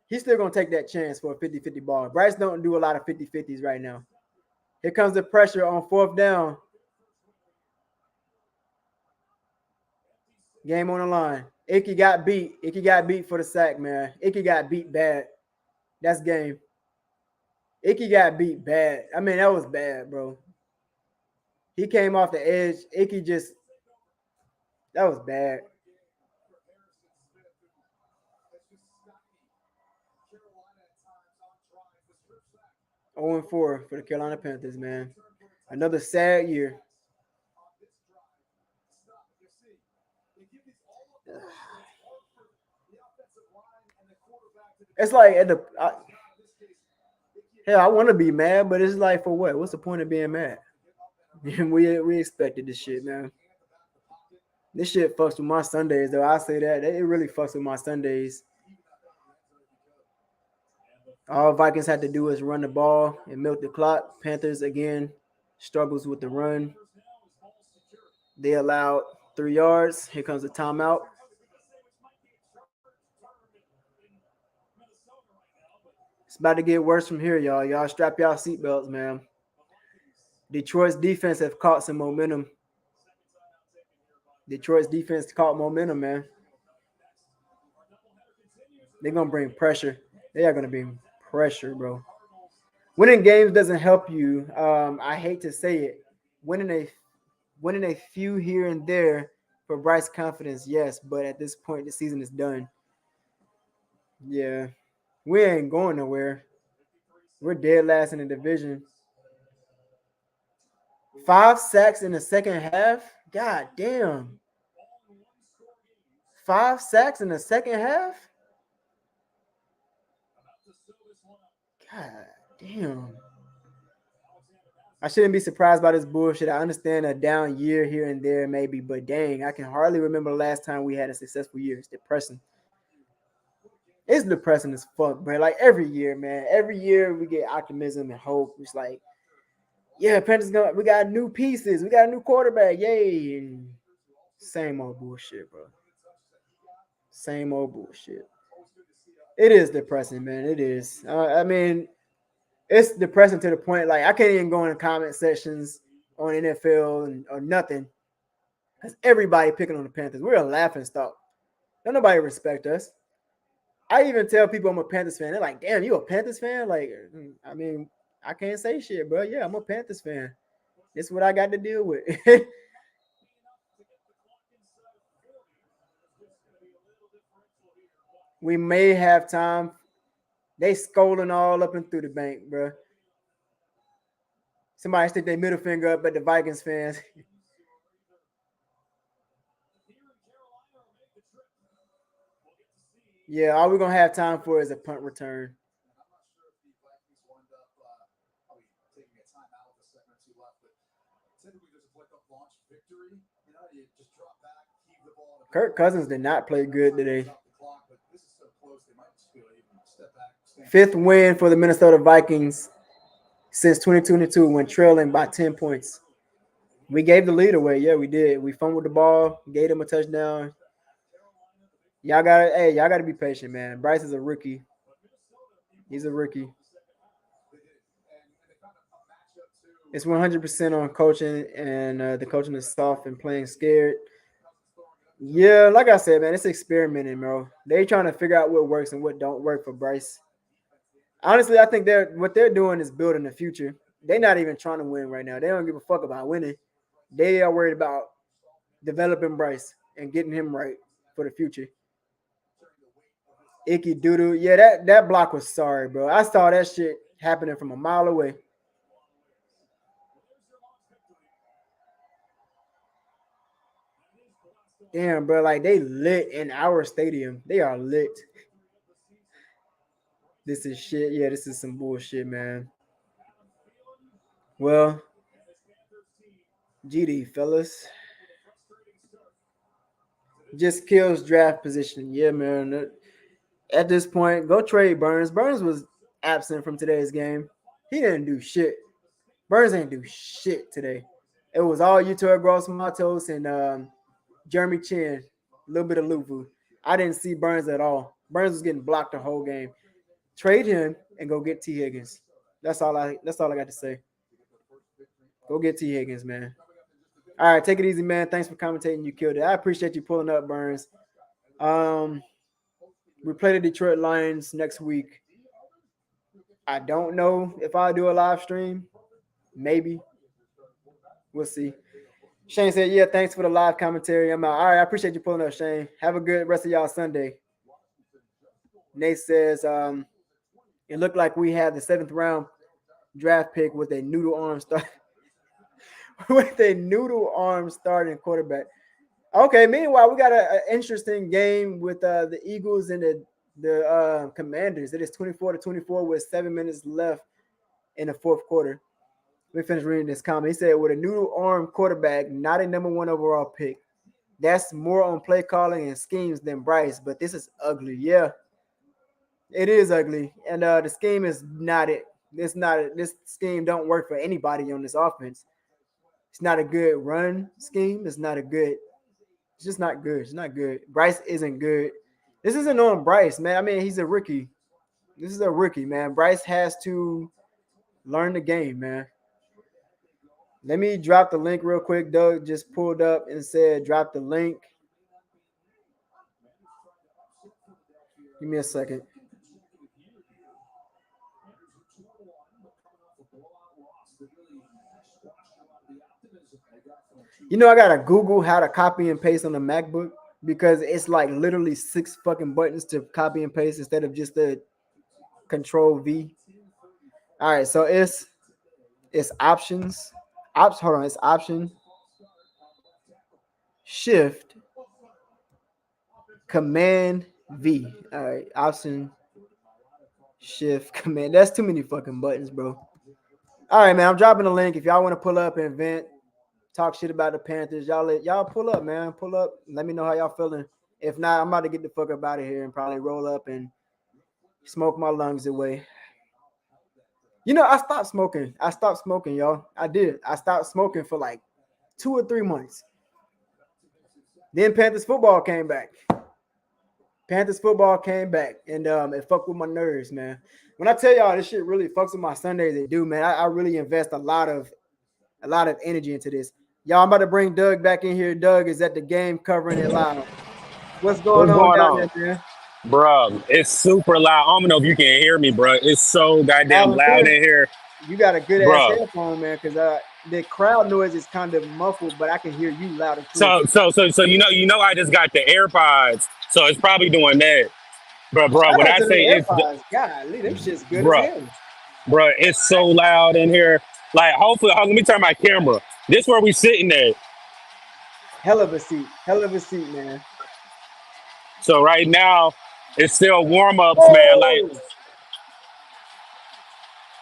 he's still going to take that chance for a 50-50 ball. Bryce don't do a lot of 50-50s right now. Here comes the pressure on fourth down. Game on the line. Icky got beat. Icky got beat for the sack, man. Icky got beat bad. That's game. Icky got beat bad. I mean, that was bad, bro. He came off the edge. Icky just, that was bad. Oh and 4 for the Carolina Panthers, man. Another sad year. It's like hell, I want to be mad, but it's like for what? What's the point of being mad? we expected this shit, man. This shit fucks with my Sundays, though. I say that it really fucks with my Sundays. All Vikings had to do is run the ball and milk the clock. Panthers again struggles with the run. They allowed 3 yards. Here comes a timeout. It's about to get worse from here, y'all. Y'all strap y'all seatbelts, man. Detroit's defense have caught some momentum. Detroit's defense caught momentum, man. They're going to bring pressure. They are going to bring pressure, bro. Winning games doesn't help you. I hate to say it. Winning a few here and there for Bryce confidence, yes. But at this point, the season is done. Yeah. We ain't going nowhere. We're dead last in the division. 5 sacks in the second half? God damn. 5 sacks in the second half? God damn. I shouldn't be surprised by this bullshit. I understand a down year here and there, maybe, but dang, I can hardly remember the last time we had a successful year. It's depressing. It's depressing as fuck, bro. Like every year, man. Every year we get optimism and hope. It's like, yeah, Panthers we got new pieces. We got a new quarterback. Yay. And same old bullshit, bro. Same old bullshit. It is depressing, man. It is. I mean, it's depressing to the point like I can't even go in the comment sections on NFL or nothing because everybody picking on the Panthers. We're a laughing stock. Don't nobody respect us. I even tell people I'm a Panthers fan. They're like, "Damn, you a Panthers fan?" Like, I mean, I can't say shit, bro. Yeah, I'm a Panthers fan. This is what I got to deal with. We may have time. They scolding all up and through the bank, bro. Somebody stick their middle finger up at the Vikings fans. Yeah, all we're gonna have time for is a punt return. Kirk Cousins did not play good today. 5th win for the Minnesota Vikings since 2022 when trailing by 10 points. We gave the lead away. Yeah, we did. We fumbled the ball, gave them a touchdown. Y'all gotta be patient, man. Bryce is a rookie. He's a rookie. It's 100% on coaching, and the coaching is soft and playing scared. Yeah, like I said, man, it's experimenting, bro. They trying to figure out what works and what don't work for Bryce. Honestly, I think what they're doing is building the future. They're not even trying to win right now. They don't give a fuck about winning. They are worried about developing Bryce and getting him right for the future. Icky doodoo. Yeah, that block was sorry, bro. I saw that shit happening from a mile away. Damn, bro. Like they lit in our stadium. They are lit. This is shit. Yeah, this is some bullshit, man. Well, GD, fellas. Just kills draft position. Yeah, man. At this point, go trade Burns. Burns was absent from today's game. He didn't do shit. Burns ain't do shit today. It was all Yutor Gross Matos and Jeremy Chin, a little bit of Luvu. I didn't see Burns at all. Burns was getting blocked the whole game. Trade him and go get T. Higgins. That's all I got to say. Go get T. Higgins, man. All right, take it easy, man. Thanks for commentating. You killed it. I appreciate you pulling up, Burns. We play the Detroit Lions next week. I don't know if I'll do a live stream. Maybe. We'll see. Shane said, yeah, thanks for the live commentary. I'm out. All right, I appreciate you pulling up, Shane. Have a good rest of y'all Sunday. Nate says, it looked like we had the 7th round draft pick with a noodle arm start. With a noodle arm starting quarterback. Okay, meanwhile, we got an interesting game with the Eagles and the Commanders. It is 24-24 with 7 minutes left in the fourth quarter. Let me finish reading this comment. He said, with a noodle arm quarterback, not a number 1 overall pick. That's more on play calling and schemes than Bryce, but this is ugly. Yeah, it is ugly. And the scheme is not it. This scheme don't work for anybody on this offense. It's not a good run scheme. It's just not good. It's not good. Bryce isn't good. This isn't on Bryce, man. I mean, he's a rookie. This is a rookie, man. Bryce has to learn the game, man. Let me drop the link real quick. Doug just pulled up and said, drop the link. Give me a second. You know, I got to Google how to copy and paste on the MacBook because it's like literally 6 fucking buttons to copy and paste instead of just the Control V. All right, so it's options. Hold on, it's option, shift, command V. All right, option, shift, command. That's too many fucking buttons, bro. All right, man, I'm dropping a link. If y'all want to pull up and vent, talk shit about the Panthers, y'all pull up, man. Pull up. Let me know how y'all feeling. If not, I'm about to get the fuck up out of here and probably roll up and smoke my lungs away. You know, I stopped smoking. Y'all. I did. I stopped smoking for like 2 or 3 months. Then Panthers football came back. And it fucked with my nerves, man. When I tell y'all this shit really fucks with my Sundays, it do, man. I really invest a lot of energy into this. Y'all, I'm about to bring Doug back in here. Doug is at the game covering it live. What's going on down there, man? Bro, it's super loud. I don't know if you can hear me, bro. It's so goddamn loud in here. You got a good ass headphone, man, because the crowd noise is kind of muffled, but I can hear you loud and clear. So you know I just got the AirPods, so it's probably doing that. Bro, when I say it's golly, them shit's good as hell. Bro, it's so loud in here. Like, hopefully, let me turn my camera. This where we sitting at. Hell of a seat, man. So right now, it's still warm-ups, man. Like,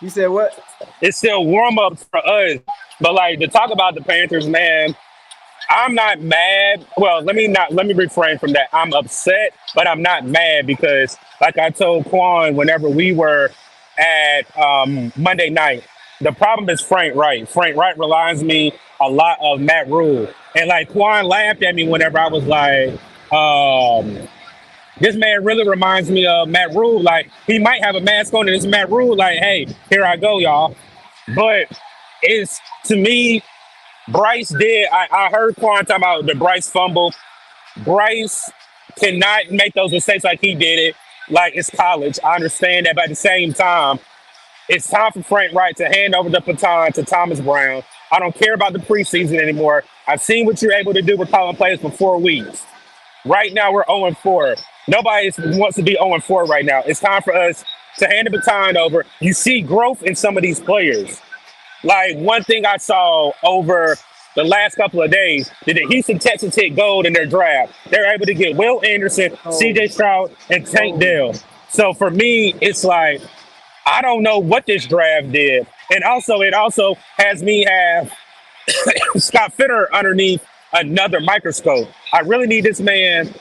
you said what? It's still warm-ups for us. But like, to talk about the Panthers, man, I'm not mad. Well, let me refrain from that. I'm upset, but I'm not mad because, like I told Quan whenever we were at Monday night, the problem is Frank Wright. Frank Wright reminds me a lot of Matt Rule. And like Quan laughed at me whenever I was like, this man really reminds me of Matt Rule. Like, he might have a mask on and it's Matt Rule. Like, hey, here I go, y'all. But it's, to me, Bryce did. I heard Quan talking about the Bryce fumble. Bryce cannot make those mistakes like he did it. Like, it's college. I understand that. But at the same time, it's time for Frank Wright to hand over the baton to Thomas Brown. I don't care about the preseason anymore. I've seen what you're able to do with calling players for 4 weeks. Right now, we're 0-4. Nobody wants to be 0-4 right now. It's time for us to hand the baton over. You see growth in some of these players. Like, one thing I saw over the last couple of days, did the Houston Texans hit gold in their draft? They're able to get Will Anderson, C.J. Stroud, and Tank Dell. So for me, it's like I don't know what this draft did, and also it also has me have Scott Fitter underneath another microscope. I really need this man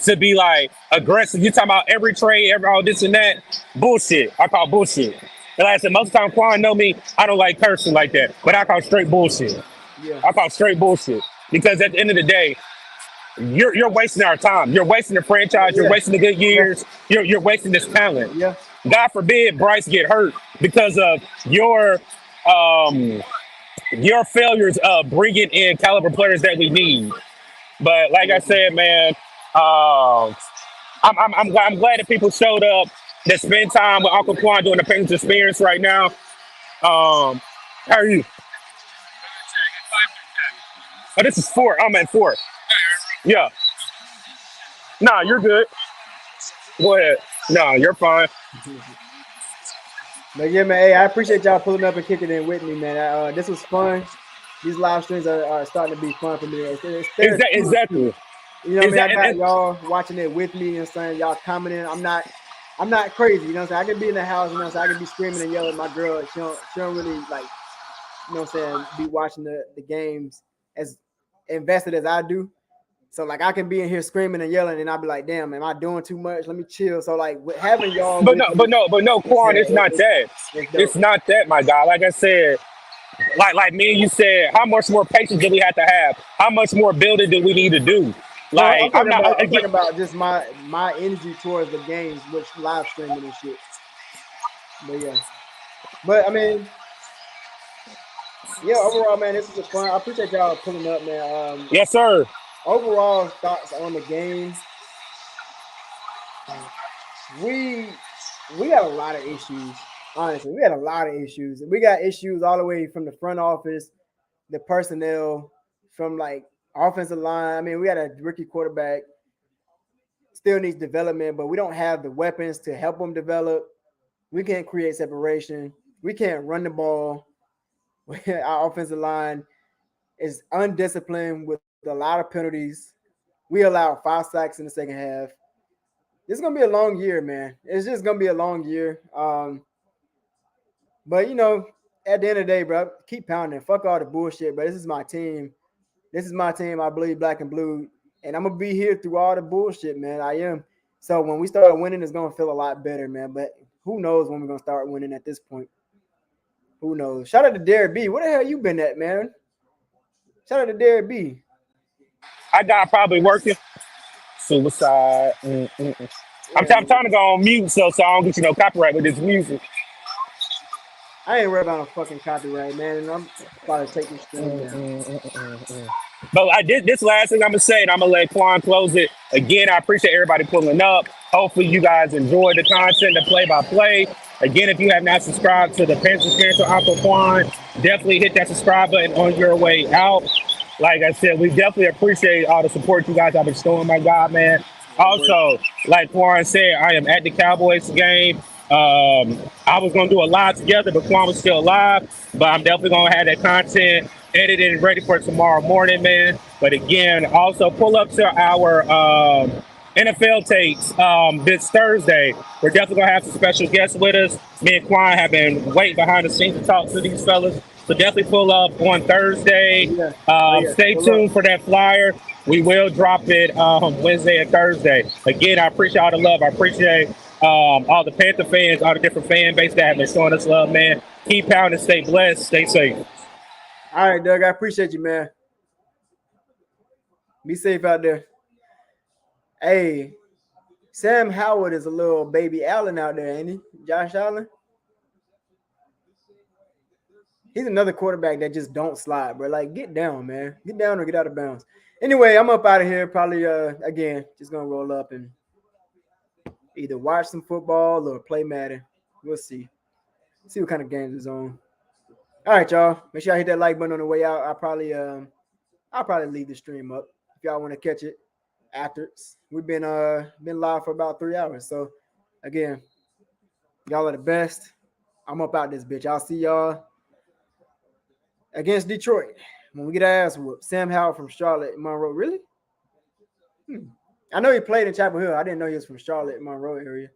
to be like aggressive. You talking about every trade, every all this and that bullshit. I call bullshit. And like I said, most of the time Quan know me, I don't like cursing like that, but I call straight bullshit. Yeah. I call straight bullshit because at the end of the day, you're wasting our time. You're wasting the franchise. You're Yeah. wasting the good years. You're wasting this talent. Yeah. God forbid Bryce get hurt because of um your failures of bringing in caliber players that we need. But like I said, man, I'm glad that people showed up that spend time with Uncle Quan doing the Panthers Experience right now. How are you? Oh, this is four. I'm at four. Yeah. Nah, you're good. Go ahead. Nah, you're fine. But yeah, man, hey, I appreciate y'all pulling up and kicking in with me, man. This was fun. These live streams are starting to be fun for me. It's Exactly. You know what I mean? I got y'all watching it with me, you know what I'm saying? Y'all commenting. I'm not crazy, you know what I'm saying? I can be in the house, you know what I'm saying? I can be screaming and yelling at my girl. She don't really like, you know what I'm saying, be watching the games as invested as I do. So like I can be in here screaming and yelling, and I'll be like, "Damn, am I doing too much? Let me chill." So like having y'all, but no, Quan, it's not that. It's not that, my guy. Like I said, like me and you said, how much more patience do we have to have? How much more building do we need to do? Like I'm talking about just my energy towards the games, which live streaming and shit. But yeah, but I mean, yeah, overall, man, this is a fun. I appreciate y'all pulling up, man. Yes, sir. Overall thoughts on the game. We got a lot of issues. Honestly, we had a lot of issues. We got issues all the way from the front office, the personnel, from like offensive line. I mean, we got a rookie quarterback, still needs development, but we don't have the weapons to help him develop. We can't create separation. We can't run the ball. Our offensive line is undisciplined with a lot of penalties. We allowed 5 sacks in the second half. It's gonna be a long year, man. It's just gonna be a long year. But you know, at the end of the day, bro, keep pounding. Fuck all the bullshit, bro. This is my team. This is my team. I bleed black and blue, and I'm gonna be here through all the bullshit, man. I am. So when we start winning, it's gonna feel a lot better, man. But who knows when we're gonna start winning at this point? Who knows? Shout out to Derek B. Where the hell you been at, man? Shout out to Derek B. I got probably working. Suicide. I'm trying to go on mute so I don't get no copyright with this music. I ain't worried about no fucking copyright, man. And I'm about to take this stream down. But I did this last thing I'm gonna say, and I'm gonna let Quan close it. Again, I appreciate everybody pulling up. Hopefully, you guys enjoyed the content, the play-by-play. Again, if you have not subscribed to the Panthers Experience or Uncle Quan, definitely hit that subscribe button on your way out. Like I said, we definitely appreciate all the support you guys have been showing, my God, man. Also, like Quan said, I am at the Cowboys game. I was gonna do a live together, but Quan was still alive. But I'm definitely gonna have that content edited and ready for tomorrow morning, man. But again, also pull up to our NFL takes this Thursday. We're definitely gonna have some special guests with us. Me and Quan have been waiting behind the scenes to talk to these fellas. So definitely pull up on Thursday. Stay tuned for that flyer. We will drop it Wednesday and Thursday. Again, I appreciate all the love. I appreciate all the Panther fans, all the different fan base that have been showing us love, man. Keep pounding, stay blessed, stay safe. All right, Doug, I appreciate you, man. Be safe out there. Hey, Sam Howard is a little baby Allen out there, ain't he? Josh Allen? He's another quarterback that just don't slide, bro. Like, get down, man. Get down or get out of bounds. Anyway, I'm up out of here. Probably, again, just going to roll up and either watch some football or play Madden. We'll see. See what kind of games is on. All right, y'all. Make sure y'all hit that like button on the way out. I'll probably leave the stream up if y'all want to catch it after. We've been live for about 3 hours. So, again, y'all are the best. I'm up out this bitch. I'll see y'all against Detroit when we get our ass whooped. Sam Howell from Charlotte, Monroe. Really? I know he played in Chapel Hill. I didn't know he was from Charlotte, Monroe area.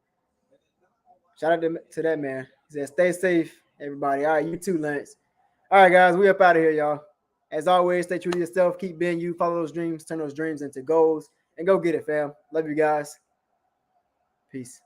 Shout out to that man. He said, stay safe, everybody. All right, you too, Lance. All right, guys, we up out of here, y'all. As always, stay true to yourself. Keep being you. Follow those dreams. Turn those dreams into goals. And go get it, fam. Love you guys. Peace.